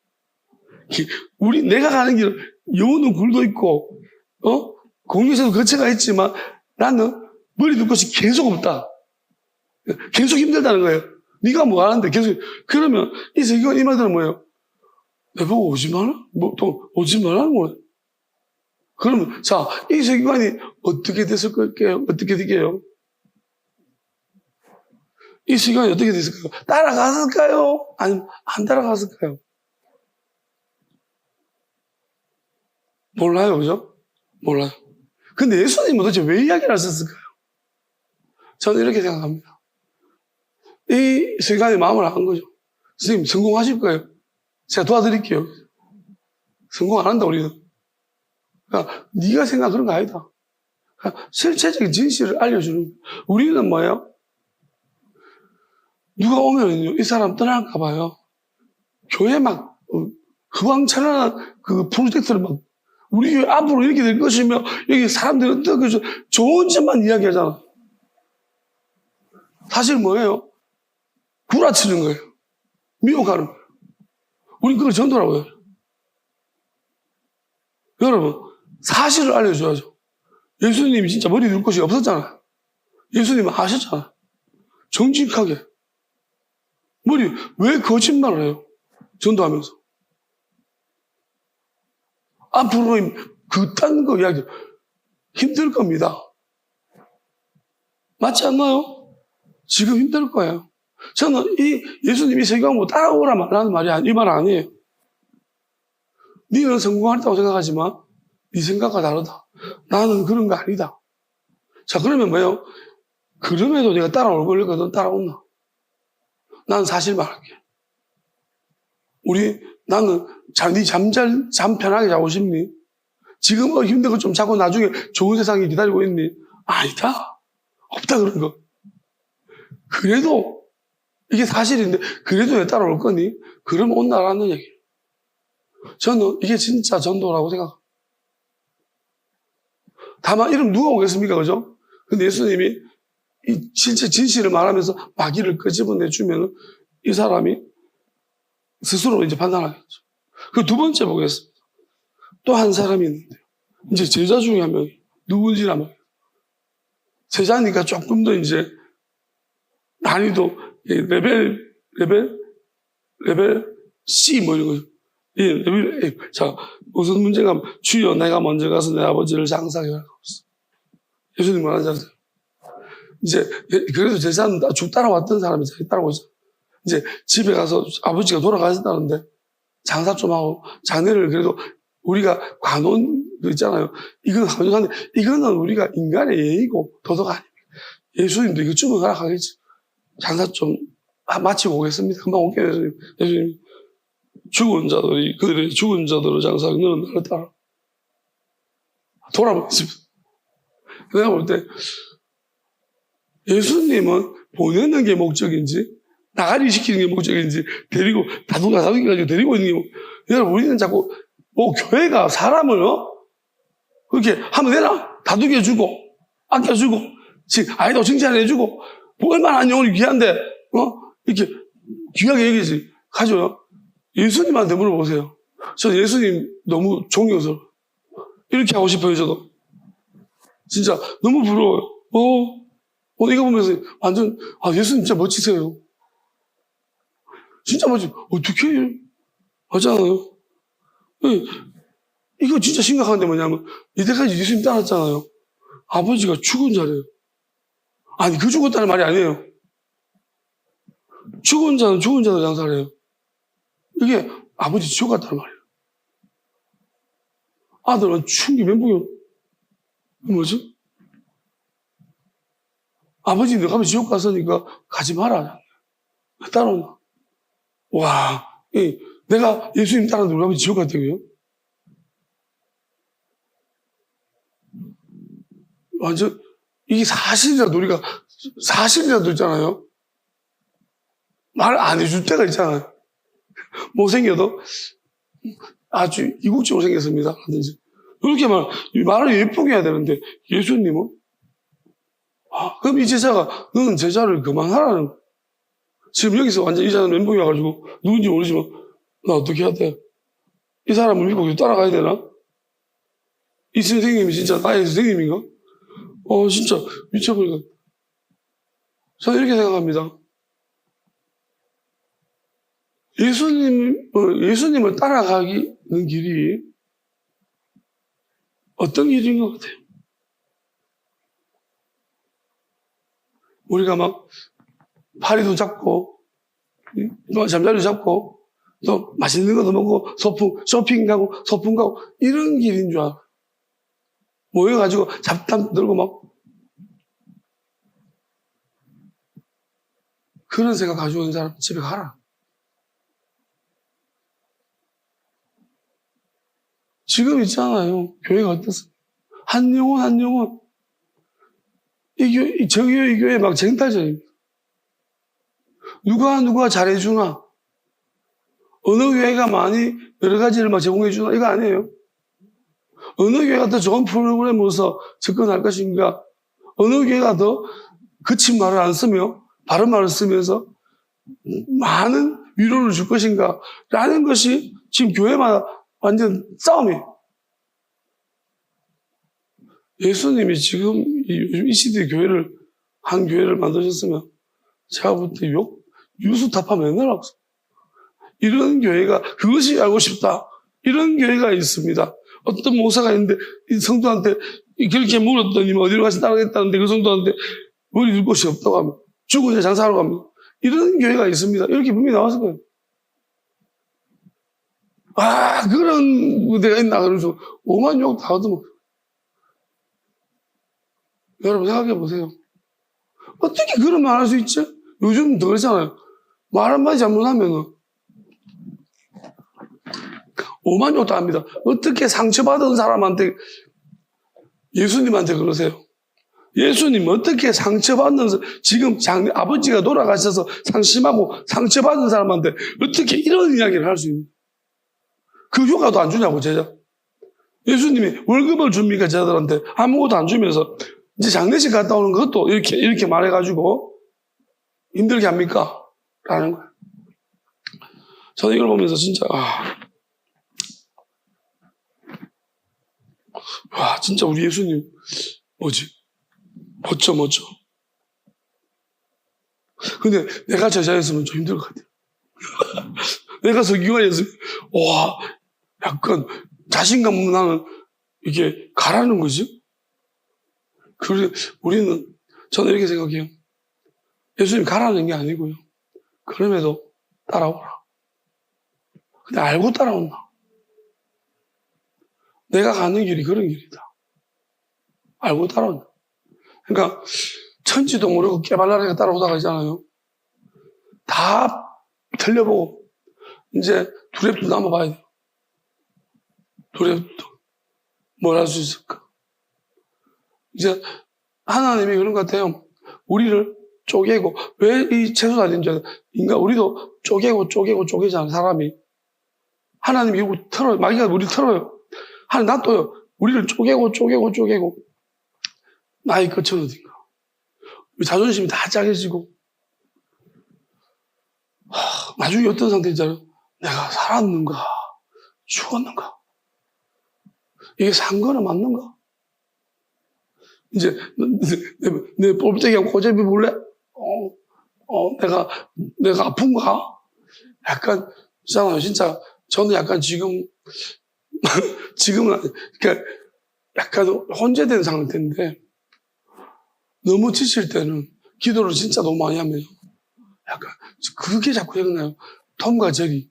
내가 가는 길은 여우는 굴도 있고 공유에서도 거체가 있지만 나는 머리 둘 곳이 계속 없다. 계속 힘들다는 거예요. 네가 뭐 하는데 계속. 그러면 이 세계관 이 말들은 뭐예요? 내보고 오지 마라? 뭐 또 오지 말라는 거예요. 그러면 자, 이 세계관이 어떻게 됐을 거예요? 어떻게 되게요? 이 세계관이 어떻게 됐을까요? 따라갔을까요? 아니면 안 따라갔을까요? 몰라요, 그죠? 몰라요. 근데 예수님은 도대체 왜 이야기를 하셨을까요? 저는 이렇게 생각합니다. 이 세계관이 마음을 한 거죠. 선생님, 성공하실 거예요. 제가 도와드릴게요. 성공 안 한다, 우리는. 그러니까 네가 생각한 그런 거 아니다. 그러니까 실체적인 진실을 알려주는 거예요. 우리는 뭐예요? 누가 오면요, 이 사람 떠날까 봐요. 교회 막 후황찬란한 그 프로젝트를 막 우리 교회 앞으로 이렇게 될 것이며 여기 사람들이 어떻게 좋은 점만 이야기하잖아. 사실 뭐예요? 구라치는 거예요. 미혹하는 거예요. 우린 그걸 전도라고 해요. 여러분, 사실을 알려줘야죠. 예수님이 진짜 머리 둘 곳이 없었잖아요. 예수님은 아셨잖아요. 정직하게. 왜 거짓말을 해요? 전도하면서. 앞으로 그딴 거 이야기 힘들 겁니다. 맞지 않나요? 지금 힘들 거예요. 저는 이 예수님이 세계관보고 따라오라 말라는 말이 이 말 아니에요. 네는 성공했다고 생각하지만 네 생각과 다르다. 나는 그런 거 아니다. 자, 그러면 뭐예요? 그럼에도 내가 따라올 거거든. 따라온나? 나는 사실 말할게. 나는 잠 편하게 자고 싶니? 지금 힘든 거 좀 자고 나중에 좋은 세상이 기다리고 있니? 아니다. 없다 그런 거. 그래도 이게 사실인데 그래도 왜 따라올 거니? 그러면 온나라는 얘기예요. 저는 이게 진짜 전도라고 생각합니다. 다만 이러면 누가 오겠습니까? 그죠? 근데 예수님이 이 실제 진실을 말하면서 마귀를 끄집어내주면 이 사람이 스스로 이제 판단하겠죠. 그 두 번째 보겠습니다. 또 한 사람이 있는데요. 이제 제자 중에 한 명이 누군지나 말이에요. 제자니까 조금 더 이제 난이도 레벨 C 뭐 이런 거죠. 예, 레벨 A. 자, 무슨 문제가 주여 내가 먼저 가서 내 아버지를 장사하게 할 것이다. 예수님 말하잖아요. 이제 그래도 제자는 쭉 따라왔던 사람이 따라오고 있어요. 이제 집에 가서 아버지가 돌아가셨다는데 장사 좀 하고 장례를 그래도 우리가 관원 있잖아요. 이건 관원하는데 이거는 우리가 인간의 예의고 도덕 아닙니까? 예수님도 이거 주면 허락하겠지. 장사 좀 마치고 오겠습니다. 금방 올게요. 예수님. 그들의 죽은 자들을 장사하고 너는 나를 따라. 돌아보겠습니다. 내가 볼 때 예수님은 보내는 게 목적인지 나가리 시키는 게 목적인지 데리고 다둥가가지고 데리고 있는 게 여러분 우리는 자꾸 교회가 사람을 그렇게 하면 되나? 다독여주고 아껴주고 아이도 칭찬해주고 얼마나 안 영혼이 귀한데 이렇게 귀하게 얘기지 가져요. 예수님한테 물어보세요. 저는 예수님 너무 존경스러워요. 이렇게 하고 싶어요. 저도 진짜 너무 부러워요. 이거 보면서 완전 예수님 진짜 멋지세요. 진짜 멋지. 어떻게 해요? 맞잖아요. 이거 진짜 심각한데 뭐냐면 이때까지 예수님 따랐잖아요. 아버지가 죽은 자래요. 아니 그 죽었다는 말이 아니에요. 죽은 자는 죽은 자도 장사를 해요. 이게 아버지 지옥 갔다는 말이에요. 아들은 충기 멘붕이 뭐지? 아버지 너 가면 지옥 갔으니까 가지 마라. 따라오나. 와, 내가 예수님 따라 누가 가면 지옥 갔다고요? 완전 이게 사실이라도 우리가 사실이라도 있잖아요. 말 안 해줄 때가 있잖아요. 못생겨도 아주 이국적으로 생겼습니다. 이렇게 말을 예쁘게 해야 되는데 예수님은 그럼 이 제자가 너는 제자를 그만하라는 거야. 지금 여기서 완전 이 자는 멘붕이 와가지고 누군지 모르지만 나 어떻게 해야 돼? 이 사람을 믿고 따라가야 되나? 이 선생님이 진짜 나의 선생님인가? 진짜 미쳐버리겠다. 저는 이렇게 생각합니다. 예수님을 따라가기는 길이 어떤 길인 것 같아요? 우리가 막 파리도 잡고, 잠자리도 잡고, 또 맛있는 것도 먹고, 쇼핑 가고, 소풍 가고, 이런 길인 줄 알아. 모여가지고 잡담 들고 막, 그런 생각 가지고 있는 사람 집에 가라. 지금 있잖아요. 교회가 어떻습니까? 한 영혼. 저 교회, 이 교회 막 쟁탈전입니다. 누가 잘해주나? 어느 교회가 많이 여러 가지를 막 제공해주나? 이거 아니에요. 어느 교회가 더 좋은 프로그램으로서 접근할 것인가? 어느 교회가 더 거친 말을 안 쓰며 바른 말을 쓰면서 많은 위로를 줄 것인가? 라는 것이 지금 교회마다 완전 싸움이에요. 예수님이 지금 이 시대 한 교회를 만드셨으면 제가 볼 때 유수타파 맨날 하고 이런 교회가 그것이 알고 싶다. 이런 교회가 있습니다. 어떤 목사가 있는데 이 성도한테 그렇게 물었더니 어디로 가서 따라겠다는데 그 성도한테 머리 둘 곳이 없다고 하면 죽은 자 장사하러 갑니다. 이런 교회가 있습니다. 이렇게 분명히 나왔을 거예요. 그런 데가 있나 그러면서 오만 욕 다 얻어먹어요. 여러분 생각해 보세요. 어떻게 그런 말 할 수 있지? 요즘 더 그렇잖아요. 말 한마디 잘못하면 오만 욕도 합니다. 어떻게 상처받은 사람한테 예수님한테 그러세요? 예수님 어떻게 상처받는 지금 아버지가 돌아가셔서 상심하고 상처받은 사람한테 어떻게 이런 이야기를 할 수 있는? 그 효과도 안 주냐고 제자. 예수님이 월급을 줍니까 제자들한테 아무것도 안 주면서 이제 장례식 갔다 오는 것도 이렇게 말해가지고 힘들게 합니까? 라는 거예요. 저는 이걸 보면서 진짜 진짜 우리 예수님 멋져. 근데 내가 제자였으면 좀 힘들 것 같아요. 내가 서기관이었으면 약간 자신감 없는 나는 이게 가라는 거지. 그래 저는 이렇게 생각해요. 예수님 가라는 게 아니고요. 그럼에도 따라오라. 근데 알고 따라온다. 내가 가는 길이 그런 길이다. 알고 따라온다. 그러니까 천지도 모르고 깨발랄하게 따라오다가 있잖아요. 다 틀려보고 이제 두렵도 남아봐야 돼요. 두렵도 뭘 할 수 있을까? 이제 하나님이 그런 것 같아요. 우리를 쪼개고 왜 이 채소다리인 줄 알아요? 인간 우리도 쪼개잖아요. 사람이. 하나님이 이거 털어요. 마귀가 우리를 털어요. 하나님 놔둬요. 우리를 쪼개고 나의 끝은 어딘가. 우리 자존심이 다 짜개지고 나중에 어떤 상태인지 내가 살았는가 죽었는가 이게 산 거는 맞는가? 이제 내 볼때기하고 고집이 볼래? 내가 아픈가? 약간 있잖아요. 진짜 저는 약간 지금은 그러니까 약간 혼재된 상태인데 너무 지칠 때는 기도를 진짜 너무 많이 하면 약간 그게 자꾸 생각나요. 톰과 제리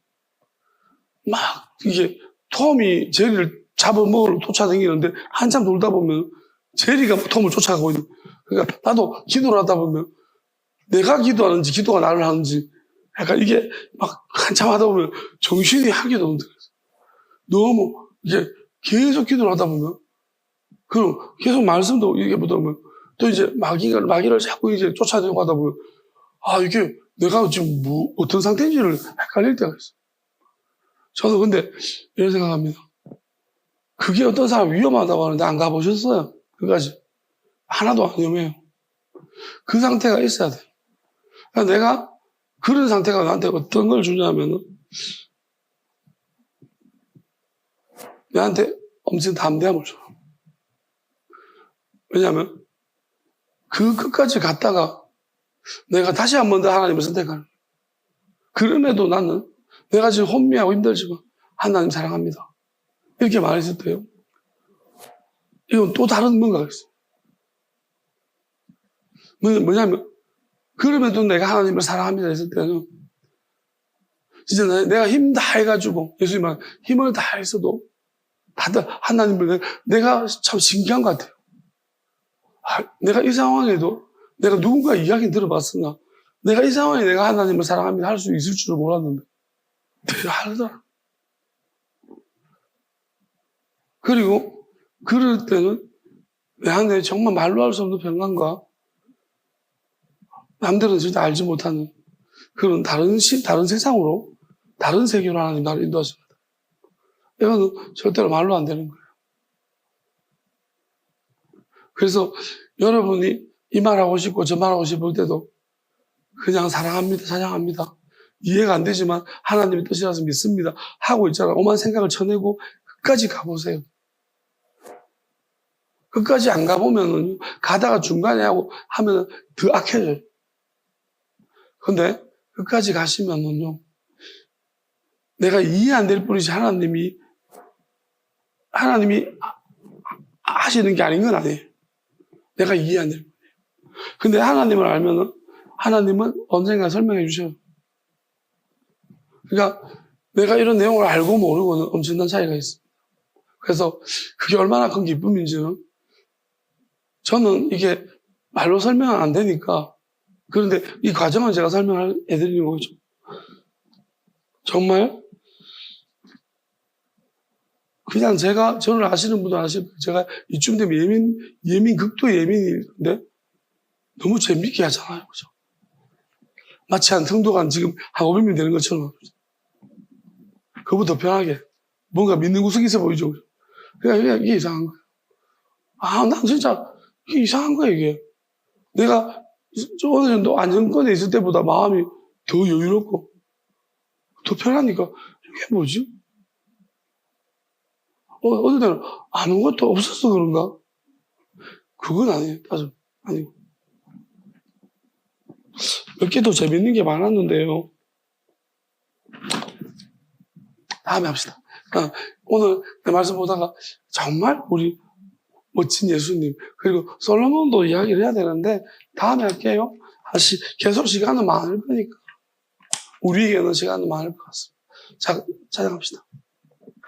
막 이게 톰이 제리를 잡아먹으러 쫓아다니는데 한참 돌다 보면 제리가 톰을 쫓아가고 있는. 그러니까 나도 기도를 하다 보면 내가 기도하는지 기도가 나를 하는지 약간 이게 막 한참 하다 보면 정신이 하기도 힘들어요. 너무 이제 계속 기도를 하다 보면 그럼 계속 말씀도 이게 보다 보면 또 이제 마귀를 자꾸 이제 쫓아내고 하다 보면 이게 내가 지금 어떤 상태인지를 헷갈릴 때가 있어요. 저는 근데 이런 생각합니다. 그게 어떤 사람 위험하다고 하는데 안 가보셨어요? 그까지 하나도 안 위험해요. 그 상태가 있어야 돼요. 그러니까 내가 그런 상태가 나한테 어떤 걸 주냐면은 내한테 엄청 담대함을 줘요. 왜냐하면 그 끝까지 갔다가 내가 다시 한 번 더 하나님을 선택하는 거예요. 그럼에도 나는 내가 지금 혼미하고 힘들지만 하나님 사랑합니다. 이렇게 말했을 때요. 이건 또 다른 뭔가가 있어요. 뭐냐면 그럼에도 내가 하나님을 사랑합니다 했을 때는 진짜 내가 힘 다 해가지고 예수님 말 힘을 다 했어도 다들 하나님을 내가 참 신기한 것 같아요. 내가 이 상황에도 내가 누군가 이야기 들어봤으나 내가 이 상황에 내가 하나님을 사랑합니다 할 수 있을 줄은 몰랐는데 내가 하더라. 그리고 그럴 때는 내 안에 정말 말로 할 수 없는 평강과 남들은 진짜 알지 못하는 그런 다른 세상으로 다른 세계로 하나님 나를 인도하십니다. 이거는 절대로 말로 안 되는 거예요. 그래서 여러분이 이 말하고 싶고 저 말하고 싶을 때도 그냥 사랑합니다, 찬양합니다. 이해가 안 되지만 하나님의 뜻이라서 믿습니다. 하고 있잖아요. 오만 생각을 쳐내고 끝까지 가보세요. 끝까지 안 가보면은 가다가 중간에 하고 하면 더 악해져요. 근데 끝까지 가시면은요, 내가 이해 안 될 뿐이지 하나님이 하시는 게 아닌 건 아니에요. 내가 이해 안 될 뿐이에요. 근데 하나님을 알면은 하나님은 언젠가 설명해 주셔요. 그러니까 내가 이런 내용을 알고 모르고는 엄청난 차이가 있어요. 그래서 그게 얼마나 큰 기쁨인지는 저는 이게 말로 설명은 안 되니까 그런데 이 과정을 제가 설명해드리는 거죠. 정말 그냥 저를 아시는 분도 아시고 제가 이쯤 되면 극도 예민인데 너무 재밌게 하잖아요. 그죠? 마치 한 성도가 지금 한 500명 되는 것처럼 그거보다 더 편하게 뭔가 믿는 구석이 있어 보이죠. 그러니까 이게 이상한 거예요. 난 진짜 이게 이상한 거예요. 이게 내가 어느 정도 안정권에 있을 때보다 마음이 더 여유롭고 더 편하니까 이게 뭐지? 어느 때는 아무것도 없어서 그런가? 그건 아니에요. 아니고. 몇 개 더 재밌는 게 많았는데요. 다음에 합시다. 그러니까 오늘 내 말씀 보다가 정말 우리 멋진 예수님 그리고 솔로몬도 이야기를 해야 되는데 다음에 할게요. 계속 시간은 많을 거니까 우리에게는 시간은 많을 것 같습니다. 자, 찬양합시다.